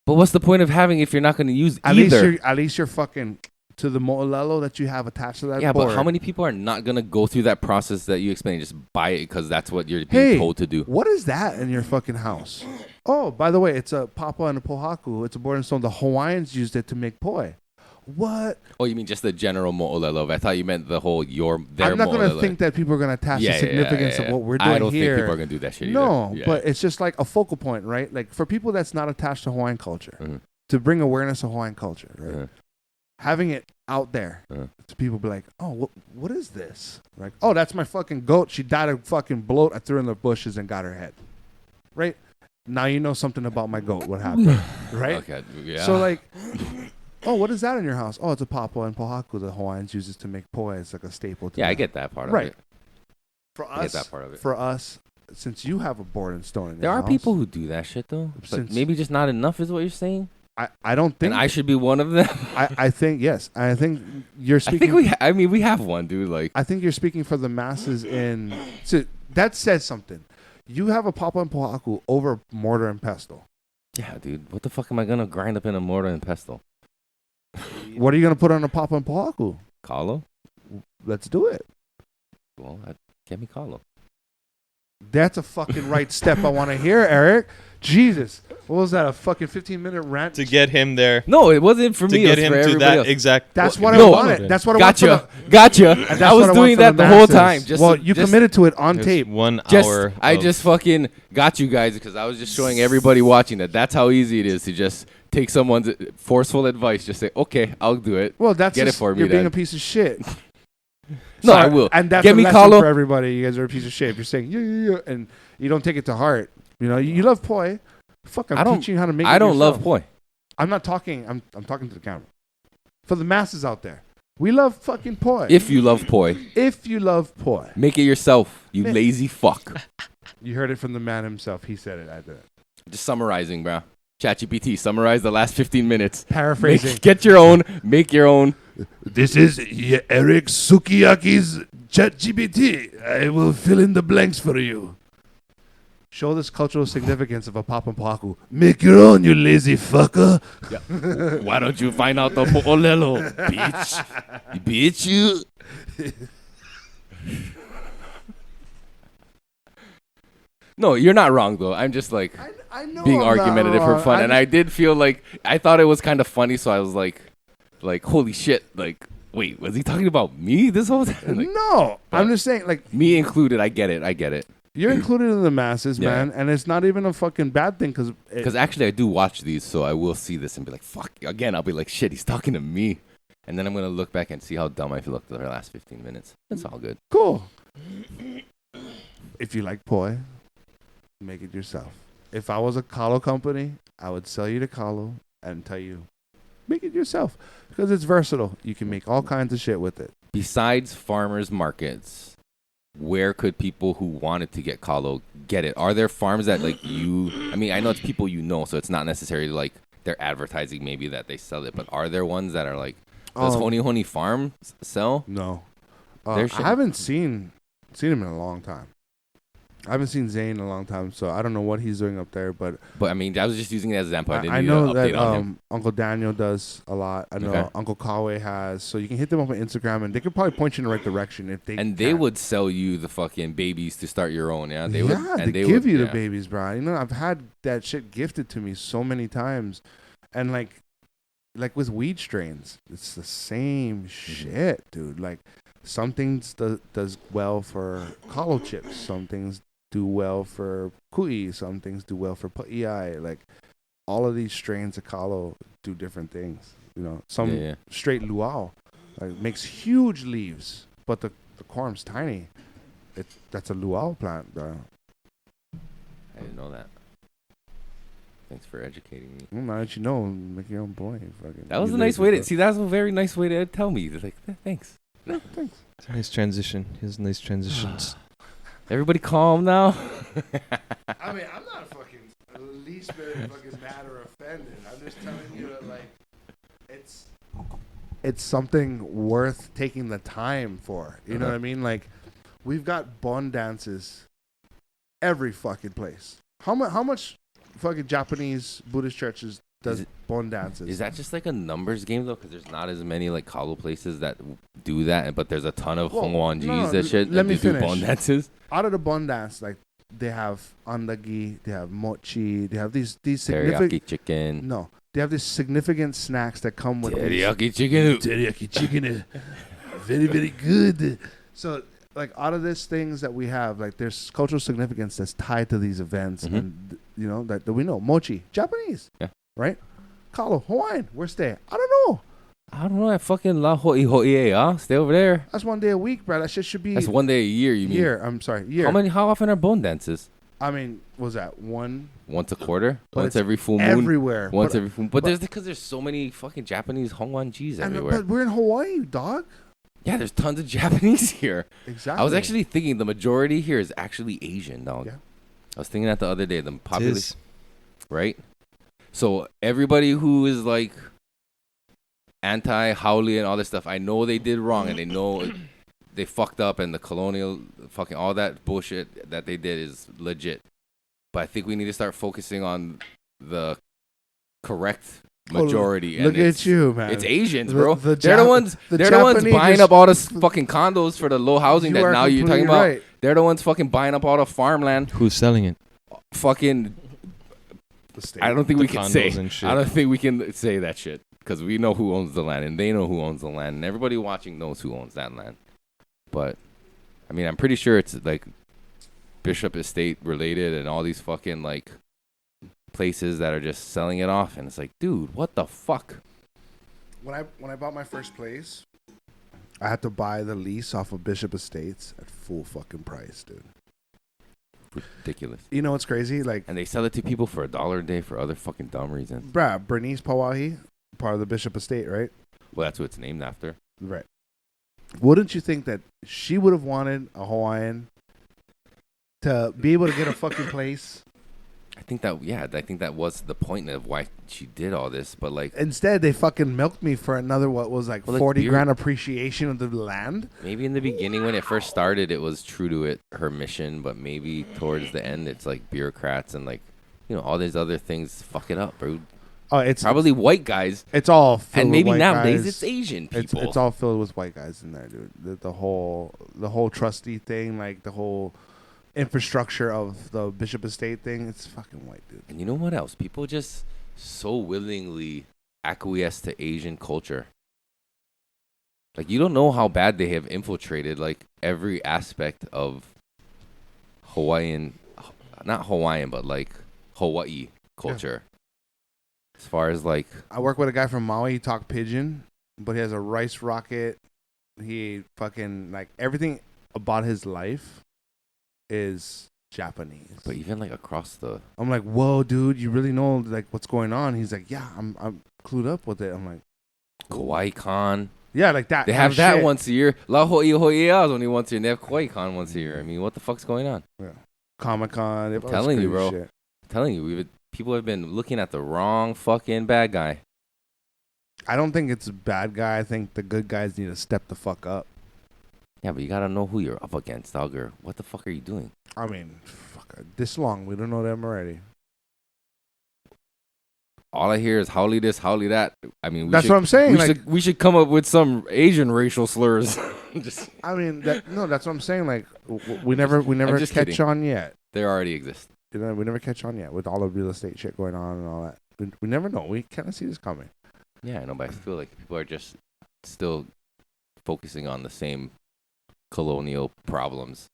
But what's the point of having if you're not going to use At either? least you're fucking to the mo'olelo that you have attached to that Yeah, board. but how many people are not going to go through that process that you explained? Just buy it because that's what you're being told to do. What is that in your fucking house? Oh, by the way, it's a Papa and a Pohaku. It's a board and stone. The Hawaiians used it to make poi. What? Oh, you mean just the general mo'olelo? I thought you meant the whole their I'm not going to mo'olelo. think that people are going to attach the significance of what we're doing I don't here. think people are going to do that shit No, either. Yeah. but it's just like a focal point, right? Like for people that's not attached to Hawaiian culture, Mhm. to bring awareness of Hawaiian culture, right? Uh-huh. Having it out there, Uh-huh. to people be like, oh, what is this? Like, oh, that's my fucking goat. She died of fucking bloat. I threw her in the bushes and got her head. Right? Now you know something about my goat. What happened? Right? Okay, yeah. So like, oh, what is that in your house? Oh, it's a Papa and Pohaku. The Hawaiians use it to make poi. It's like a staple. To yeah, I them. get that part of Right. it. For I get us, that part of it. for us, since you have a board and stone in There your are house, people who do that shit though. But Since- maybe just not enough is what you're saying. I don't think And I should be one of them. I think yes. I think you're I speaking. think we have one, dude. Like, I think you're speaking for the masses in. So that says something. You have a papa and pohaku over mortar and pestle. yeah, dude. What the fuck am I gonna grind up in a mortar and pestle? What are you gonna put on a papa and pohaku? Kalo? Let's do it. Well, get me Kalo. That's a fucking right step I want to hear, Eric. Jesus. What was that? A fucking 15-minute rant? To get him there. No, it wasn't for To me. get It was him for to everybody that else. exact. That's what No, I wanted. That's what I Gotcha. wanted. Gotcha. That's I what was doing want for that the whole masses. time. Just well, to- you just- committed to it on It's tape. 1 Just, hour. I of- just fucking got you guys because I was just showing everybody watching that that's how easy it is to just take someone's forceful advice. Just say, okay, I'll do it. Well, that's Get it just, for me you're being then. a piece of shit. No, I will. And that's Get a me lesson Kalo. for everybody. You guys are a piece of shit. If you're saying yeah, and you don't take it to heart, you love poi. Fuck, I'm teaching you how to make it I don't yourself. love poi. I'm not talking. I'm talking to the camera. For the masses out there, we love fucking poi. If you love poi, If you love poi, make it yourself, you Man. lazy fuck. you heard it from the man himself. He said it. I did it. Just summarizing, bro. ChatGPT, summarize the last 15 minutes. Paraphrasing. Get your own. Make your own. This is Erik Sukiyaki's ChatGPT. I will fill in the blanks for you. Show this cultural significance of a papampaku. Make your own, you lazy fucker. Why don't you find out the Pakalolo, bitch? Bitch, you. No, you're not wrong, though. I'm just like I know being I'm not argumentative for wrong. fun. And I did feel like, I thought it was kind of funny, so I was like, holy shit. Like, wait, was he talking about me this whole time? Like, No, I'm just saying, like, me included. I get it. you're included in the masses, Yeah. man, and it's not even a fucking bad thing because Because actually, I do watch these, so I will see this and be like, fuck. Again, I'll be like, shit, he's talking to me. And then I'm going to look back and see how dumb I feel like the last 15 minutes. It's all good. cool. If you like poi, make it yourself. If I was a Kalo company, I would sell you the Kalo and tell you, make it yourself because it's versatile. You can make all kinds of shit with it. Besides farmers markets, where could people who wanted to get Kalo get it? Are there farms that like you? I mean, I know it's people you know, so it's not necessarily like they're advertising maybe that they sell it. But are there ones that are like does Honey Honey Farm sell? No, There I should- haven't seen him in a long time. I haven't seen Zane in a long time, so I don't know what he's doing up there. But But I mean, I was just using it as an example. I didn't I need know an update that on him. Uncle Daniel does a lot. I know Okay. Uncle Kalei has. So you can hit them up on Instagram, and they could probably point you in the right direction if they. And they can. would sell you the fucking babies to start your own. Yeah, they yeah, would. they And they give would, you the yeah. babies, bro. You know, I've had that shit gifted to me so many times, and like with weed strains, it's the same shit, dude. Like some things does well for kalo chips, some things do well for kui, some things do well for pa'iai. Like all of these strains of kalo do different things. You know, some Yeah. straight luau like makes huge leaves, but the corm's tiny. That's a luau plant, bro. I didn't know that. Thanks for educating me. Well, now that you know, make your own boy. Fucking, That was you a nice lazy way to fuck. see. That's a very nice way to tell me. They're like, thanks. Thanks. Nice transition. He has nice transitions. Everybody calm now. I mean, I'm not fucking least bit fucking mad or offended. I'm just telling you that, like, it's something worth taking the time for. You know what I mean? Like, we've got bon dances every fucking place. How much fucking Japanese Buddhist churches does bon dances? Is that just like a numbers game though? Because there's not as many like kalo places that do that, but there's a ton of Well, Hongwanjis no, that shit. let and me they do finish. bon dances. Out of the bon dance, like they have andagi, they have mochi, they have these significant. Teriyaki chicken. No, they have these significant snacks that come with Teriyaki chicken. teriyaki chicken is very, very good. So, like, out of these things that we have, like, there's cultural significance that's tied to these events, Mhm. and you know that we know mochi, Japanese, Yeah. right? Kalo, Hawaiian, where's they? I don't know. I don't know. I fucking la hoi hoi. Stay over there. That's one day a week, bro. That shit should be That's one day a year. You mean? year. I'm sorry, year. How often are bon dances? I mean, what was that one Once a quarter? But Once it's every full moon? everywhere? Once but, every full moon. But there's because there's so many fucking Japanese Hongwanjis and, everywhere. but we're in Hawaii, dog. Yeah, there's tons of Japanese here. Exactly. I was actually thinking the majority here is actually Asian, dog. Yeah. I was thinking that the other day. The population, right? So everybody who is like anti-Howley and all this stuff, I know they did wrong and they know they fucked up, and the colonial fucking all that bullshit that they did is legit. But I think we need to start focusing on the correct majority. Look at you, man. It's Asians, bro. They're they're the ones buying up all this fucking condos for the low housing that now you're talking about. Right. They're the ones fucking buying up all the farmland. Who's selling it? Fucking. I don't think we can say. I don't think we can say that shit because we know who owns the land and they know who owns the land and everybody watching knows who owns that land. But I mean, I'm pretty sure it's like Bishop Estate related and all these fucking like places that are just selling it off, and it's like, dude, what the fuck? When I bought my first place, I had to buy the lease off of Bishop Estates at full fucking price, dude. Ridiculous. You know what's crazy? Like, and they sell it to people for $1 a day for other fucking dumb reasons. Bruh, Bernice Pawahi, part of the Bishop Estate, right? Well, that's what it's named after. Right. Wouldn't you think that she would have wanted a Hawaiian to be able to get a fucking place? I think that was the point of why she did all this, but like instead they fucking milked me for another what was like 40 grand appreciation of the land. Maybe in the beginning when it first started it was true to her mission, but maybe towards the end it's like bureaucrats and like, you know, all these other things fuck it up, bro. Oh, it's probably white guys. It's all filled and maybe with white nowadays guys. It's Asian people. It's all filled with white guys in there, dude. The whole trustee thing, like the whole infrastructure of the Bishop Estate thing, it's fucking white, dude. And you know what else? People just so willingly acquiesce to Asian culture. Like, you don't know how bad they have infiltrated like every aspect of Hawaiian, not Hawaiian, but like Hawaii culture. Yeah. As far as like, I work with a guy from Maui. He talked pidgin, but he has a rice rocket. He fucking like everything about his life is Japanese. But even like across the, I'm like, whoa, dude, you really know like what's going on? He's like, yeah, I'm clued up with it. I'm like, Kauai Con. Yeah, like that. They have that shit once a year. La Ho'iho'ia is only once a year. And they have Kauai Con once a year. I mean, what the fuck's going on? Yeah, Comic-Con. I'm telling you, bro. Shit. I'm telling you, people have been looking at the wrong fucking bad guy. I don't think it's a bad guy. I think the good guys need to step the fuck up. Yeah, but you gotta know who you're up against, dog. Or what the fuck are you doing? I mean, fuck, this long. We don't know them already. All I hear is howly this, howly that. I mean, that's what I'm saying. We should come up with some Asian racial slurs. I mean, that's what I'm saying. Like, we never catch kidding. On yet. They already exist. You know, we never catch on yet with all the real estate shit going on and all that. We never know. We kind of see this coming. Yeah, I know, but I feel like people are just still focusing on the same colonial problems.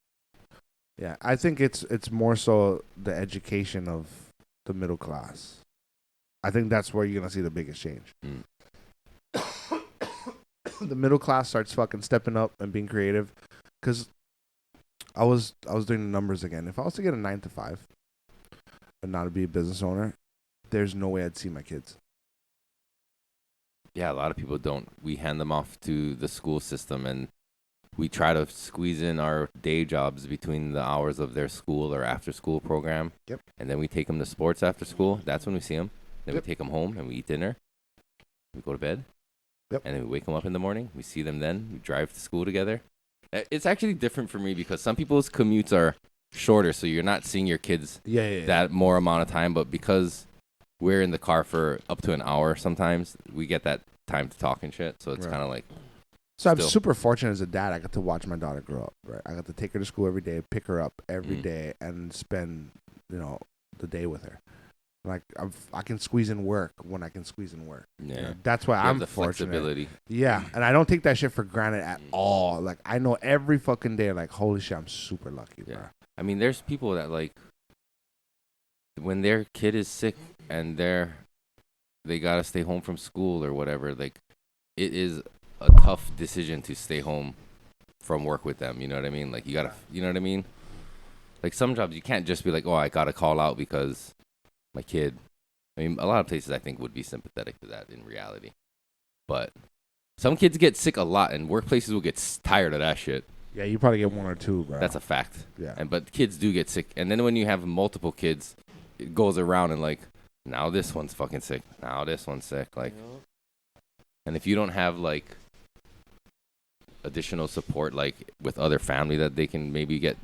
Yeah, I think it's more so the education of the middle class. I think that's where you're gonna see the biggest change. The middle class starts fucking stepping up and being creative. Because I was doing the numbers again. If I was to get a 9 to 5 and not to be a business owner, there's no way I'd see my kids. Yeah, a lot of people don't. We hand them off to the school system and we try to squeeze in our day jobs between the hours of their school or after school program. Yep. And then we take them to sports after school. That's when we see them. Then we take them home and we eat dinner. We go to bed. Yep. And then we wake them up in the morning. We see them then. We drive to school together. It's actually different for me because some people's commutes are shorter, so you're not seeing your kids that more amount of time. But because we're in the car for up to an hour sometimes, we get that time to talk and shit. So it's kind of like... So I'm super fortunate as a dad. I got to watch my daughter grow up, right? I got to take her to school every day, pick her up every day, and spend, the day with her. Like I can squeeze in work when I can squeeze in work. Yeah, that's why I'm the fortunate. Flexibility. Yeah, and I don't take that shit for granted at all. Like I know every fucking day, like holy shit, I'm super lucky, bro. I mean, there's people that like when their kid is sick and they gotta stay home from school or whatever. Like it is a tough decision to stay home from work with them. You know what I mean? Like you gotta, you know what I mean? Like some jobs you can't just be like, oh, I gotta call out because my kid. I mean, a lot of places I think would be sympathetic to that in reality. But some kids get sick a lot and workplaces will get tired of that shit. Yeah, you probably get one or two, bro. That's a fact. Yeah. But kids do get sick. And then when you have multiple kids, it goes around and like, now this one's fucking sick. Now this one's sick. Like, and if you don't have like additional support, like with other family that they can maybe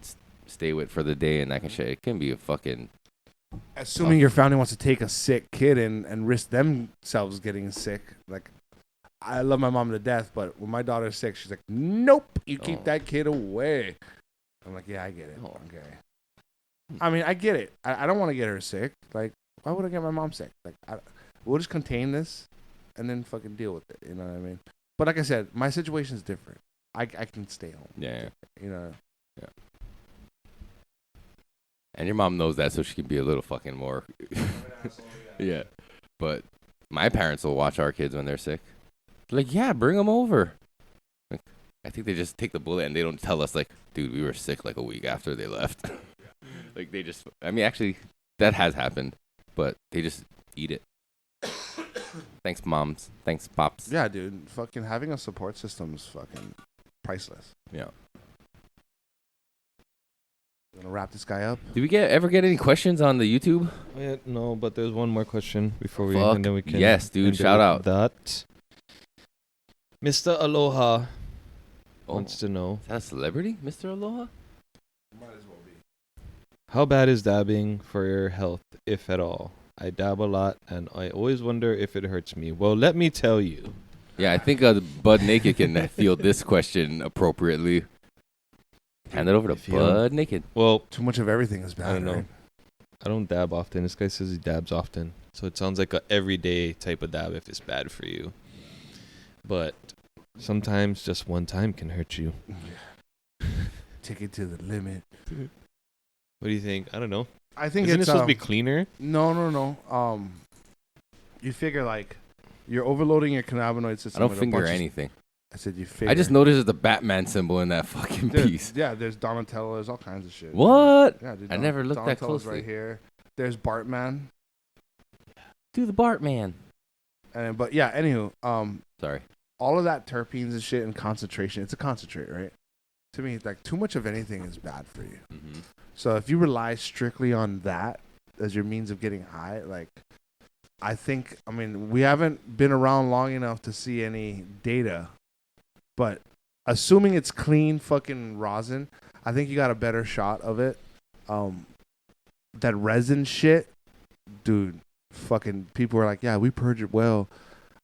stay with for the day and that kind of shit, it can be a fucking. Assuming your family wants to take a sick kid and risk themselves getting sick, like. I love my mom to death, but when my daughter's sick, she's like, nope, you keep that kid away. I'm like, yeah, I get it. Okay. I mean, I get it. I don't want to get her sick. Like, why would I get my mom sick? Like, we'll just contain this and then fucking deal with it. You know what I mean? But like I said, my situation's different. I can stay home. Yeah. You know? Yeah. And your mom knows that, so she can be a little fucking more. Yeah. But my parents will watch our kids when they're sick. Like, yeah, bring them over. Like, I think they just take the bullet and they don't tell us, like, dude, we were sick like a week after they left. Like, they just, I mean, actually, that has happened, but they just eat it. Thanks, moms. Thanks, pops. Yeah, dude. Fucking having a support system is fucking priceless. Yeah. You want to wrap this guy up? Did we ever get any questions on the YouTube? No, but there's one more question before we Fuck and then we can. yes, dude. Shout out. That. Mr. Aloha wants to know. Is that a celebrity, Mr. Aloha? Might as well be. How bad is dabbing for your health, if at all? I dab a lot, and I always wonder if it hurts me. Well, let me tell you. Yeah, I think Bud Naked can field this question appropriately. Hand it over to Bud Naked. Well, too much of everything is bad. I don't know. Right? I don't dab often. This guy says he dabs often. So it sounds like a everyday type of dab if it's bad for you. But sometimes just one time can hurt you. Take it to the limit. What do you think? I don't know. I think Isn't it's it supposed to be cleaner? No. You figure like you're overloading your cannabinoid system. I don't finger anything. I said you figure. I just noticed the Batman symbol in that fucking piece. Yeah, there's Donatello. There's all kinds of shit. What? Yeah, dude, I never looked that Donatello's closely. right here. There's Bartman. Do the Bartman. But yeah, anywho, sorry. All of that terpenes and shit and concentration. It's a concentrate, right? To me, like too much of anything is bad for you. Mm-hmm. So if you rely strictly on that as your means of getting high, like I mean, we haven't been around long enough to see any data, but assuming it's clean fucking rosin, I think you got a better shot of it. That resin shit, dude, fucking people are like, yeah, we purge it well.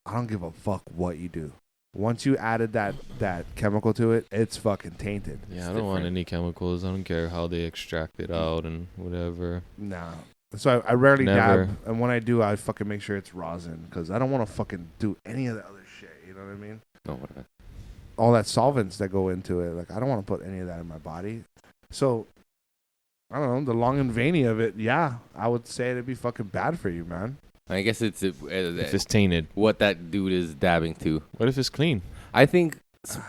I don't give a fuck what you do. Once you added that chemical to it, it's fucking tainted. Yeah, I don't want any chemicals. I don't care how they extract it out and whatever. Nah. So I rarely Never. dab, and when I do, I fucking make sure it's rosin because I don't want to fucking do any of the other shit. You know what I mean? No, what? All that solvents that go into it, like I don't want to put any of that in my body. So I don't know the long and veiny of it. Yeah, I would say it'd be fucking bad for you, man. I guess it's If it's tainted. what that dude is dabbing to. What if it's clean? I think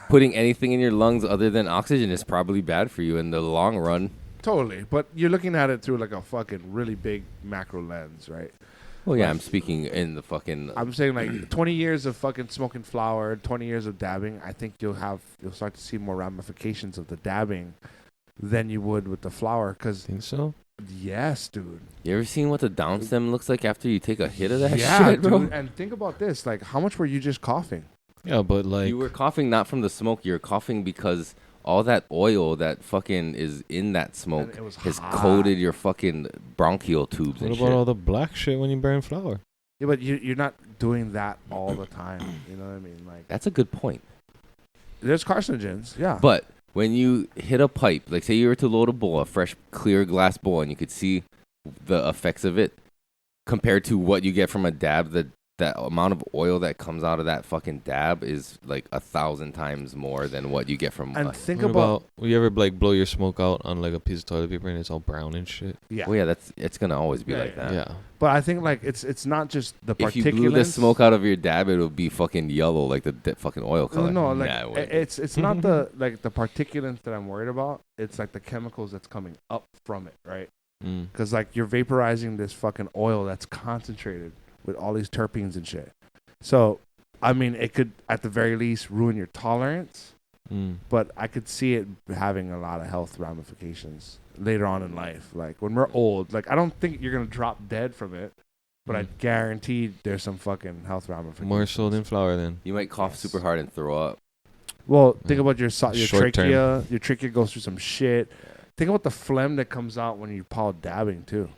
putting anything in your lungs other than oxygen is probably bad for you in the long run. Totally, but you're looking at it through like a fucking really big macro lens, right? Well, yeah, I'm speaking in the fucking. I'm saying like 20 years of fucking smoking flower, 20 years of dabbing. I think you'll start to see more ramifications of the dabbing than you would with the flower. Cause Think so? yes, dude. You ever seen what the down stem looks like after you take a hit of that Yeah, shit, bro? dude. And think about this: like, how much were you just coughing? Yeah, but like You were coughing not from the smoke. You're coughing because all that oil that fucking is in that smoke And it was has hot. coated your fucking bronchial tubes what and about shit. all the black shit when you burn flour? Yeah, but you're not doing that all the time. You know what I mean? Like, That's a good point. there's carcinogens. Yeah. But when you hit a pipe, like say you were to load a bowl, a fresh, clear glass bowl, and you could see the effects of it compared to what you get from a dab, that amount of oil that comes out of that fucking dab is like 1,000 times more than what you get from. and think What about will you ever like blow your smoke out on like a piece of toilet paper and it's all brown and shit? yeah. Well, yeah, it's gonna always be Yeah, like that. Yeah. But I think like it's not just the If you particulates. blew the smoke out of your dab, it would be fucking yellow, like the fucking oil color. No, like Nah, it wouldn't be. it's not the like the particulates that I'm worried about. It's like the chemicals that's coming up from it, right? Mm. Because like you're vaporizing this fucking oil that's concentrated with all these terpenes and shit. So, I mean, it could at the very least ruin your tolerance, Mm. but I could see it having a lot of health ramifications later on in life. Like when we're old, like I don't think you're gonna drop dead from it, but I guarantee there's some fucking health ramifications. More so than flour, then. You might cough super hard and throw up. Well, think about your Short trachea. term. Your trachea goes through some shit. Think about the phlegm that comes out when you Paul dabbing too.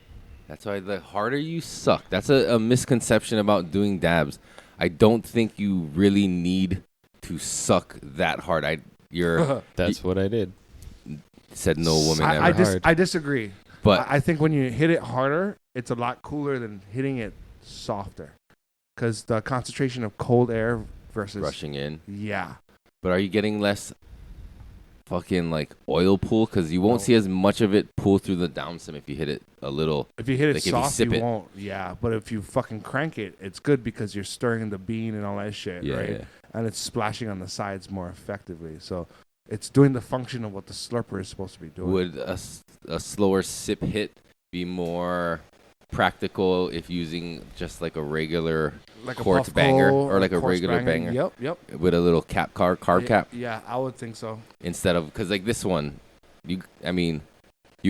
That's why the harder you suck. That's a misconception about doing dabs. I don't think you really need to suck that hard. That's what I did. Said no woman ever. I disagree. But I think when you hit it harder, it's a lot cooler than hitting it softer, because the concentration of cold air versus rushing in. Yeah. But are you getting less fucking like oil pool? Because you won't see as much of it pull through the downstem if you hit it a little. If you hit it like soft, you won't. Yeah, but if you fucking crank it, it's good because you're stirring the bean and all that shit, right? Yeah. And it's splashing on the sides more effectively. So it's doing the function of what the slurper is supposed to be doing. Would a slower sip hit be more practical if using just like a regular quartz banger or like a regular banger? Yep. With a little carb cap? Yeah, I would think so. Instead of, because like this one, you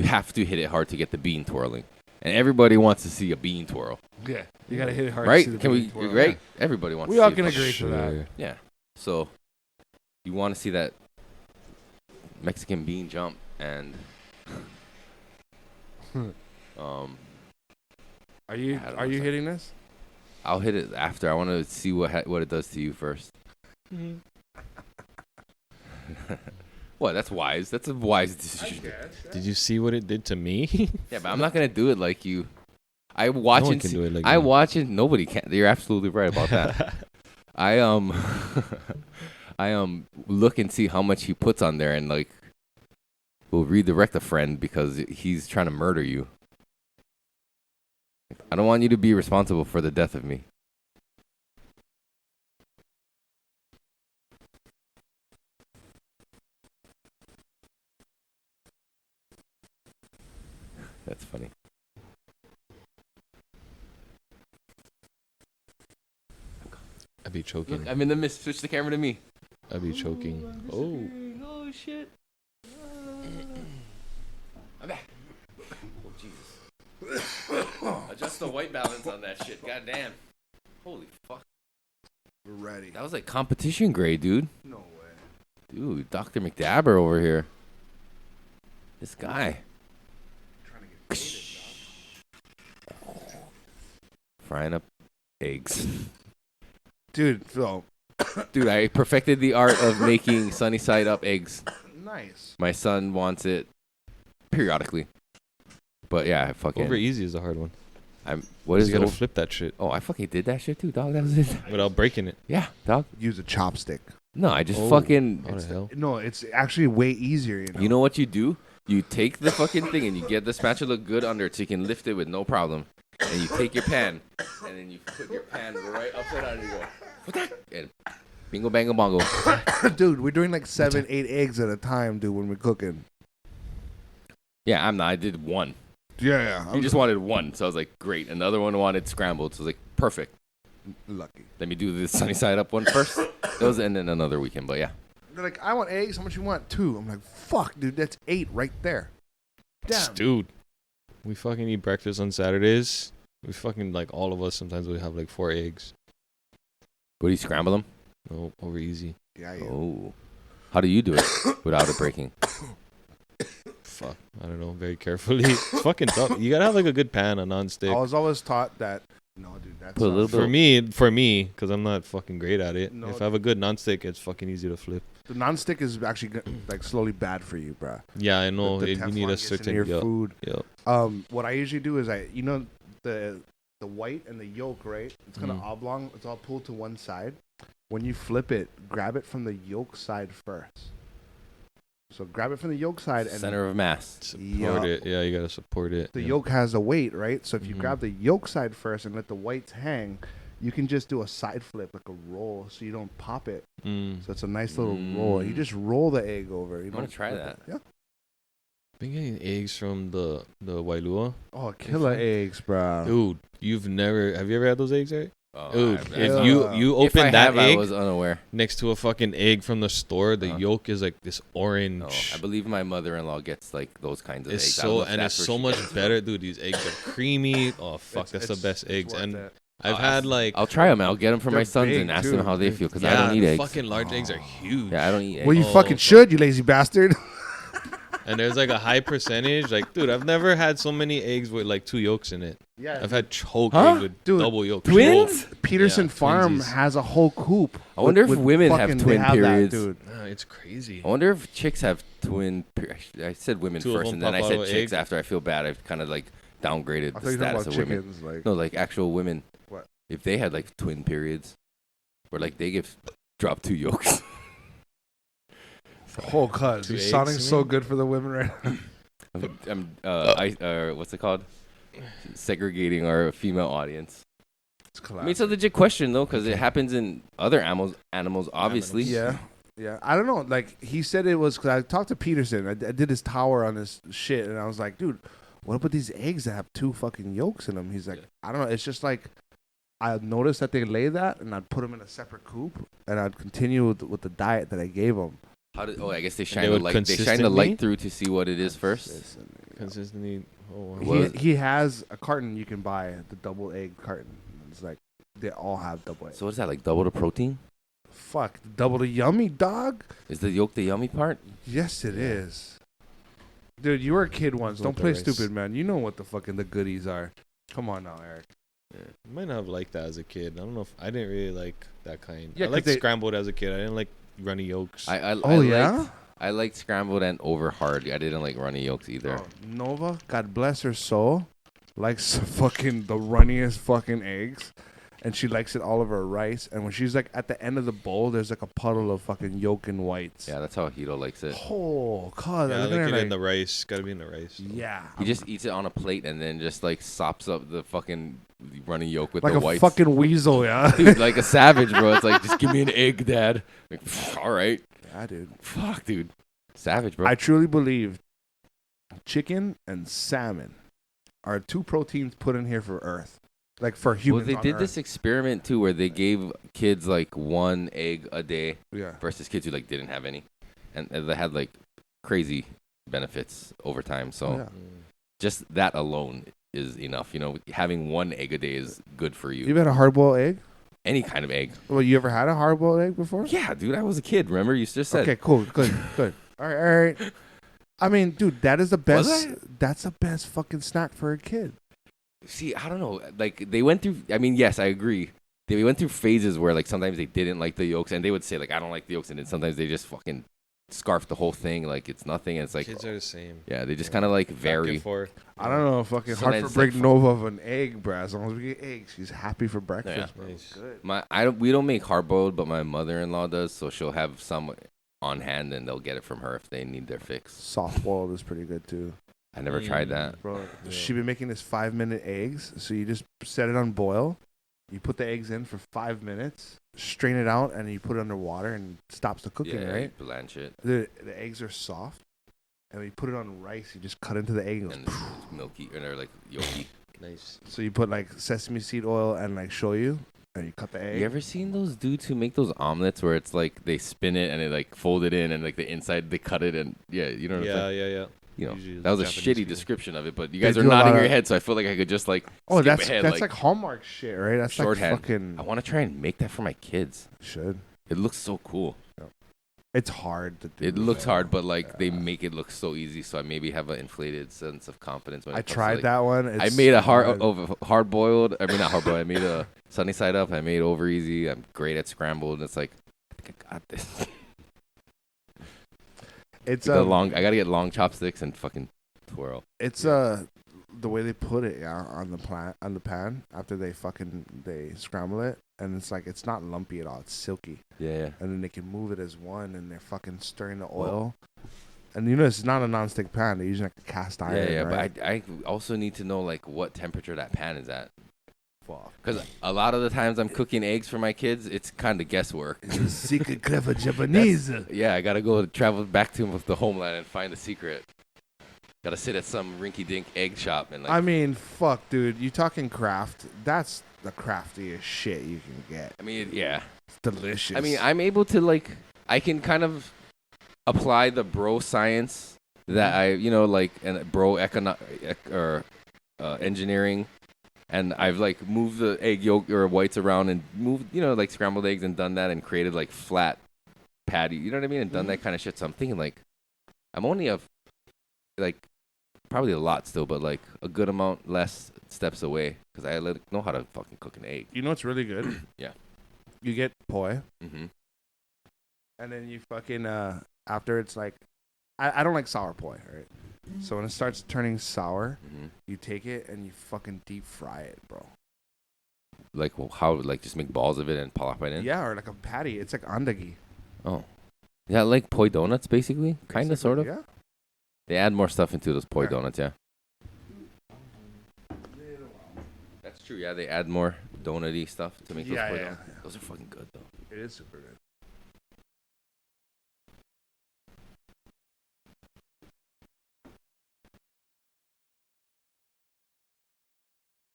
have to hit it hard to get the bean twirling. And everybody wants to see a bean twirl. Yeah, you got to hit it hard. Right? To see the Can we, bean twirl. right? Everybody wants We to see all it. can agree to that. Yeah. So you want to see that Mexican bean jump and Are you hitting this? I'll hit it after. I want to see what it does to you first. What? That's wise. That's a wise decision. Did you see what it did to me? Yeah, but I'm not gonna do it like you. I watch No one and can see. do it like I you. watch it. Nobody can. You're absolutely right about that. I look and see how much he puts on there, and like, will redirect a friend because he's trying to murder you. I don't want you to be responsible for the death of me. That's funny. I'd be choking. Look, I'm in the mist. Switch the camera to me. I'd be choking. Oh shit. I'm back. Oh Jesus. Adjust the white balance on that shit. God damn. Holy fuck. We're ready. That was like competition grade, dude. No way. Dude, Dr. McDabber over here. This guy. Trying to get faded, Frying up eggs. dude. So Dude, I perfected the art of making sunny side up eggs. nice. My son wants it periodically. But yeah, I fucking. Over easy is a hard one. What is You it? gotta flip that shit Oh, I fucking did that shit too, dog. That was it. without breaking it. Yeah, dog. Use a chopstick. No, I just Oh. fucking. What the hell? No, it's actually way easier. You know what you do? You take the fucking thing and you get the spatula good under it so you can lift it with no problem. And you take your pan and then you put your pan right upside down and you go, what that? And bingo, bango, bongo. dude, we're doing like 7, 8 eggs at a time, dude, when we're cooking. Yeah, I'm not. I did one. Yeah. He just wanted one. So I was like, great. Another one wanted scrambled. So I was like, perfect. lucky. Let me do the sunny side up one first. Those and then another weekend. But yeah. They're like, I want eggs. How much you want? 2. I'm like, fuck, dude, that's 8 right there. Damn. Dude, we fucking eat breakfast on Saturdays. We fucking, like, all of us, sometimes we have, like, 4 eggs. What do you scramble them? No, over easy. Yeah. Oh. How do you do it without it breaking? Fuck. I don't know. Very carefully. It's fucking tough. You gotta have, like, a good pan, a non-stick. I was always taught that. No, dude, that's Put a little For me, because I'm not fucking great at it. No, if I have a good non-stick, it's fucking easy to flip. the non-stick is actually like slowly bad for you, bro. Yeah, I know. The You need Teflon a gets into certain... your food. Yep. What I usually do is the white and the yolk, right? It's kind of oblong. It's all pulled to one side. When you flip it, grab it from the yolk side first. So grab it from the yolk side and Center of mass. Support it. Yeah, you gotta support it. the yeah. yolk has a weight, right? So if you Mhm. grab the yolk side first and let the whites hang, you can just do a side flip like a roll, so you don't pop it. Mm. So it's a nice little roll. You just roll the egg over. You I wanna don't try flip that. it. Yeah. Been getting eggs from the Wailua. Oh, killer eggs, bro. Dude, have you ever had those eggs, right? Dude, if if you I open that have, I egg was unaware. next to a fucking egg from the store, the yolk is like this orange. No, I believe my mother-in-law gets like those kinds of It's eggs. I don't know so if and that's it's where so she much gets it better, from. dude. These eggs are creamy. Oh fuck, that's the best eggs. And I've I'll had ask- like I'll try them. I'll get them for my They're sons and big, ask too. them how they feel because I yeah, don't eat the eggs. fucking large eggs are huge. Yeah, I don't eat eggs. Well, you Oh, fucking fuck. should, you lazy bastard. And there's like a high percentage. Like, dude, I've never had so many eggs with like 2 yolks in it. Yeah, I've had choke Huh? eggs with Dude, double yolk. twins? Peterson Yeah, Farm twinsies. has a whole coop. I wonder if with women have fucking- they twin that, periods. dude. Nah, it's crazy. I wonder if chicks have twin. I said women Two of first, them and then I pop said out of chicks egg? after. I feel bad. I've kind of like downgraded I the thought you were talking status about of women. chickens. Like, No, like actual women. What? If they had like twin periods, or like they give drop 2 yolks. whole cuz. Two You're eggs, sounding you so mean? good for the women right now. What's it called? Segregating our female audience. It's I mean, it's a legit question though, because it happens in other animals, obviously. Yeah. Yeah. I don't know. Like, he said it was because I talked to Peterson. I did his tower on this shit, and I was like, dude, what about these eggs that have 2 fucking yolks in them? He's like, I don't know. It's just like, I noticed that they lay that, and I'd put them in a separate coop, and I'd continue with the diet that I gave them. I guess they they shine the would light. They shine the consistently? light through to see what it is first. Consistently. Oh, Well, He has a carton you can buy, the double egg carton. It's like, they all have double egg. So what is that, like double the protein? Fuck, double the yummy, dog. Is the yolk the yummy part? Yes, it is. Dude, you were a kid once. Don't With the play rice. stupid, man. You know what the fucking the goodies are. Come on now, Eric. I might not have liked that as a kid. I don't know if I didn't really like that kind. Yeah, I 'cause liked they- scrambled as a kid. I didn't like runny yolks. Oh, yeah? I liked scrambled and over hard. I didn't like runny yolks either. Oh, Nova, God bless her soul, likes fucking the runniest fucking eggs. And she likes it all over her rice. And when she's like at the end of the bowl, there's like a puddle of fucking yolk and whites. Yeah, that's how Hito likes it. Oh, God. yeah, I look like at it her in the rice. Gotta be in the rice. yeah. He just eats it on a plate and then just like sops up the fucking runny yolk with like the a whites. fucking weasel, yeah. Dude, like a savage, bro. It's like, just give me an egg, Dad. Like, all right. Yeah, dude. Fuck, dude. Savage, bro. I truly believe chicken and salmon are 2 proteins put in here for Earth. Like for humans. Well, they on did Earth. this experiment too, where they gave kids like 1 egg a day Yeah. versus kids who like didn't have any, and they had like crazy benefits over time. So Oh, yeah. just that alone is enough. You know, having 1 egg a day is good for you. You've had a hard-boiled egg? Any kind of egg. Well, you ever had a hard-boiled egg before? Yeah, dude. I was a kid. Remember, you just said. Okay, cool. Good, good. All right. I mean, dude, that is the Was best. I? That's the best fucking snack for a kid. See, I don't know. Like they went through. I mean, yes, I agree. They went through phases where like sometimes they didn't like the yolks, and they would say like I don't like the yolks, and then sometimes they just fucking scarf the whole thing like it's nothing. And it's like Kids are the same. yeah, they just kind of like vary. I don't know. Fucking hard Sometimes for break it's like Nova of an egg, bro. As long as we get eggs, she's happy for breakfast. Bro. Nice. Good. We don't make hard boiled, but my mother-in-law does, so she'll have some on hand, and they'll get it from her if they need their fix. Soft boiled is pretty good too, I never tried that. bro. Yeah. She been making this 5-minute eggs. So you just set it on boil. You put the eggs in for 5 minutes, strain it out, and you put it under water and it stops the cooking. Yeah, Right. blanch it, The eggs are soft, and when you put it on rice, you just cut into the egg. And it and goes, it's milky or they're like yolky. Nice. so you put like sesame seed oil and like shoyu, and you cut the egg. You ever seen those dudes who make those omelets where it's like they spin it and they like fold it in and like the inside they cut it and yeah, you know what I'm saying? Yeah. You know, Usually that was a Japanese shitty people. description of it, but you They guys are do a lot nodding your of- head, so I feel like I could just like Oh, skip that's ahead, like Hallmark shit, right? That's shorthand. like fucking. I want to try and make that for my kids. Should. It looks so cool. It's hard to do. It looks man. hard, but like they make it look so easy, so I maybe have an inflated sense of confidence. When it I comes to, tried like- that one. I It's made a hard. hard boiled. I mean, not hard boiled. I made a sunny side up. I made over easy. I'm great at scrambled. And it's like, I think I got this. It's The long. I gotta get long chopsticks and fucking twirl. It's the way they put it on the pan after they scramble it, and it's like it's not lumpy at all. It's silky, Yeah. and then they can move it as one, and they're fucking stirring the oil. And you know it's not a non-stick pan. They're using like a cast iron. Yeah. right? But I also need to know like what temperature that pan is at. Fuck. Because a lot of the times I'm cooking eggs for my kids, it's kind of guesswork. It's a secret clever Japanese. Yeah, I gotta go travel back to the homeland and find the secret. Gotta sit at some rinky-dink egg shop and like. I mean, fuck, dude. You talking craft? That's the craftiest shit you can get. I mean, yeah. It's delicious. I mean, I'm able to like, I can kind of apply the bro science that I, and bro engineering, and I've like moved the egg yolk or whites around and moved, like scrambled eggs and done that and created like flat patty, you know what I mean, and done that kind of shit. So I'm thinking like, I'm only like probably a lot still, but like a good amount less steps away because I know how to fucking cook an egg. You know what's really good? Yeah. You get poi, Mm-hmm. and then you fucking after it's like, I don't like sour poi, right? So when it starts turning sour, you take it and you fucking deep fry it, bro. Like how? Like just make balls of it and pop it in? Yeah, or like a patty. It's like andagi. Oh. Yeah, like poi donuts, basically. Kind of, sort of. Yeah. They add more stuff into those poi donuts, yeah. That's true, yeah. They add more donut-y stuff to make those poi donuts. Yeah. Those are fucking good, though. It is super good.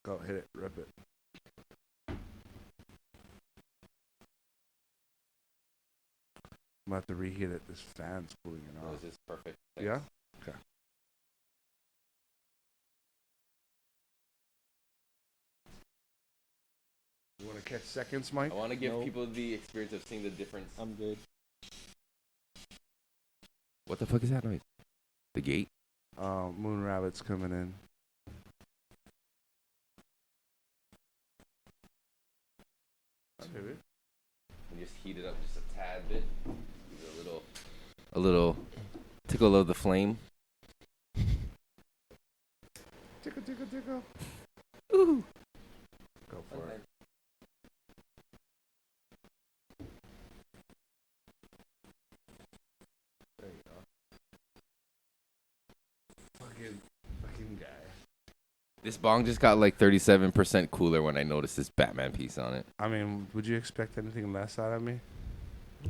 Go, hit it, rip it. I'm about to reheat it. This fan's cooling it off. This is perfect. Yeah? Okay. You want to catch seconds, Mike? I want to give people the experience of seeing the difference. I'm good. What the fuck is that noise? The gate? Moon rabbit's coming in. And just heat it up just a tad bit. Give it a little tickle of the flame. Tickle, tickle, tickle. Ooh. Go for it. There you go. Fucking guy. This bong just got like 37% cooler when I noticed this Batman piece on it. I mean, would you expect anything less out of me?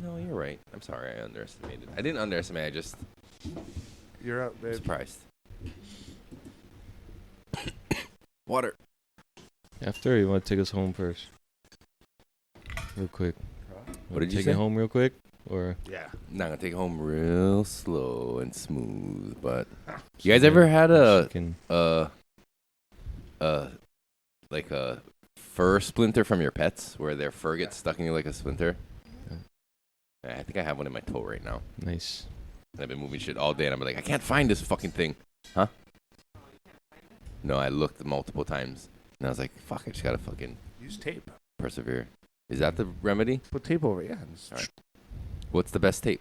No, you're right. I'm sorry, I underestimated. I didn't underestimate. I just You're up, babe. surprised. Water. After, you want to take us home first? Real quick. What did you take say? it home real quick? Or Yeah. Not gonna take it home real slow and smooth, but you guys ever had like a fur splinter from your pets where their fur gets stuck in you like a splinter? I think I have one in my toe right now. Nice. And I've been moving shit all day, and I'm like, I can't find this fucking thing. Huh? No, I looked multiple times, and I was like, fuck, I just gotta fucking Use tape. persevere. Is that the remedy? Put tape over it, yeah. All right. What's the best tape?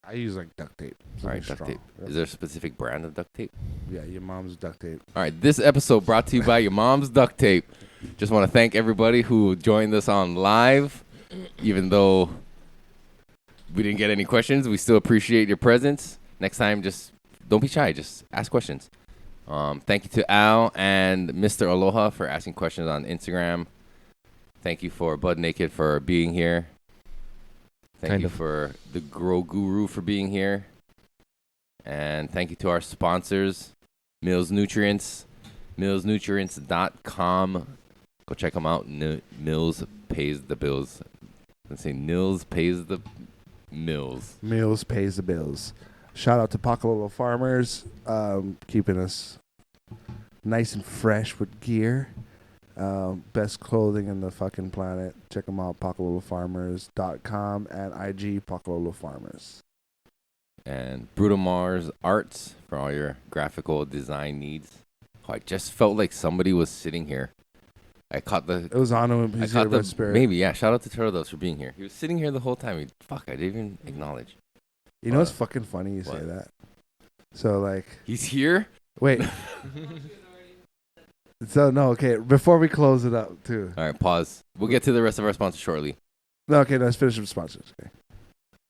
I use like duct tape. All right, duct tape. Is there a specific brand of duct tape? Yeah, your mom's duct tape. All right, this episode brought to you by your mom's duct tape. Just want to thank everybody who joined us on live. Even though we didn't get any questions, we still appreciate your presence. Next time, just don't be shy. Just ask questions. Thank you to Al and Mr. Aloha for asking questions on Instagram. Thank you for Bud Naked for being here. Thank you for the Grow Guru for being here. And thank you to our sponsors, Mills Nutrients, millsnutrients.com. Go check them out. Mills pays the bills. Let's say Mills pays the mills. Mills pays the bills. Shout out to Pakalolo Farmers, keeping us nice and fresh with gear. Best clothing in the fucking planet. Check them out, pakalolofarmers.com and IG Pakalolo Farmers. And Bruto Mars Arts for all your graphical design needs. Oh, I just felt like somebody was sitting here. It was on him. He's here by spirit. Maybe, yeah. Shout out to Turtle Dose for being here. He was sitting here the whole time. I didn't even acknowledge. You know, it's fucking funny you say that. So, like... He's here? Wait. So, no, okay. Before we close it up, too. All right, pause. We'll get to the rest of our sponsors shortly. No, okay, let's finish with sponsors. Okay.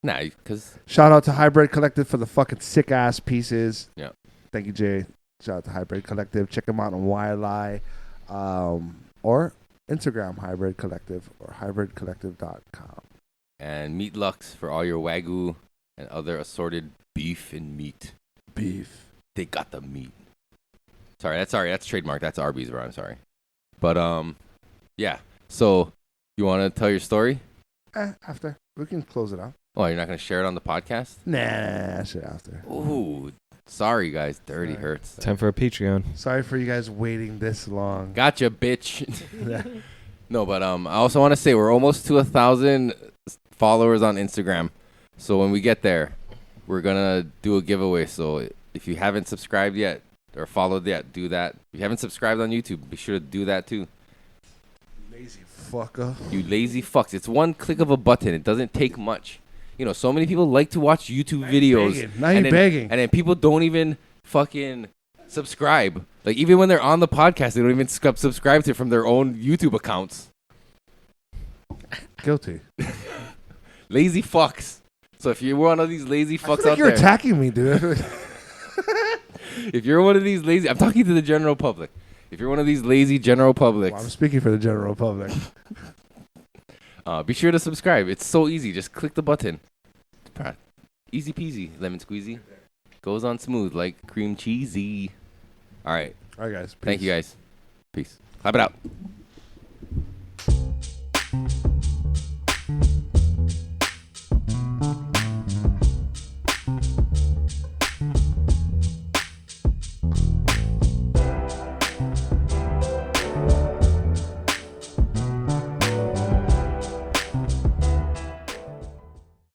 Nah, because... Shout out to Hybrid Collective for the fucking sick-ass pieces. Yeah. Thank you, Jay. Shout out to Hybrid Collective. Check them out on YLI. Or Instagram, Hybrid Collective, or hybridcollective.com. And Meat Lux for all your Wagyu and other assorted beef and meat. Beef. They got the meat. Sorry, that's trademark. That's Arby's, bro. I'm sorry. But, Yeah. So, you want to tell your story? After. We can close it out. Oh, you're not going to share it on the podcast? Nah, shit after. Ooh, sorry, guys. Dirty hurts. Time for a Patreon. Sorry for you guys waiting this long. Gotcha, bitch. No, but I also want to say we're almost to 1,000 followers on Instagram. So when we get there, we're going to do a giveaway. So if you haven't subscribed yet or followed yet, do that. If you haven't subscribed on YouTube, be sure to do that too. Lazy fucker. You lazy fucks. It's one click of a button. It doesn't take much. You know, so many people like to watch YouTube videos. Now you're begging. And then people don't even fucking subscribe. Like, even when they're on the podcast, they don't even subscribe to it from their own YouTube accounts. Guilty. Lazy fucks. So if you're one of these lazy fucks I feel like out you're there, attacking me, dude. if you're one of these lazy, I'm talking to the general public. If you're one of these lazy general publics, Well, I'm speaking for the general public. be sure to subscribe. It's so easy. Just click the button. Easy peasy, lemon squeezy. Goes on smooth like cream cheesy. All right. All right, guys. Thank Peace. you, guys. Peace. Clap it out.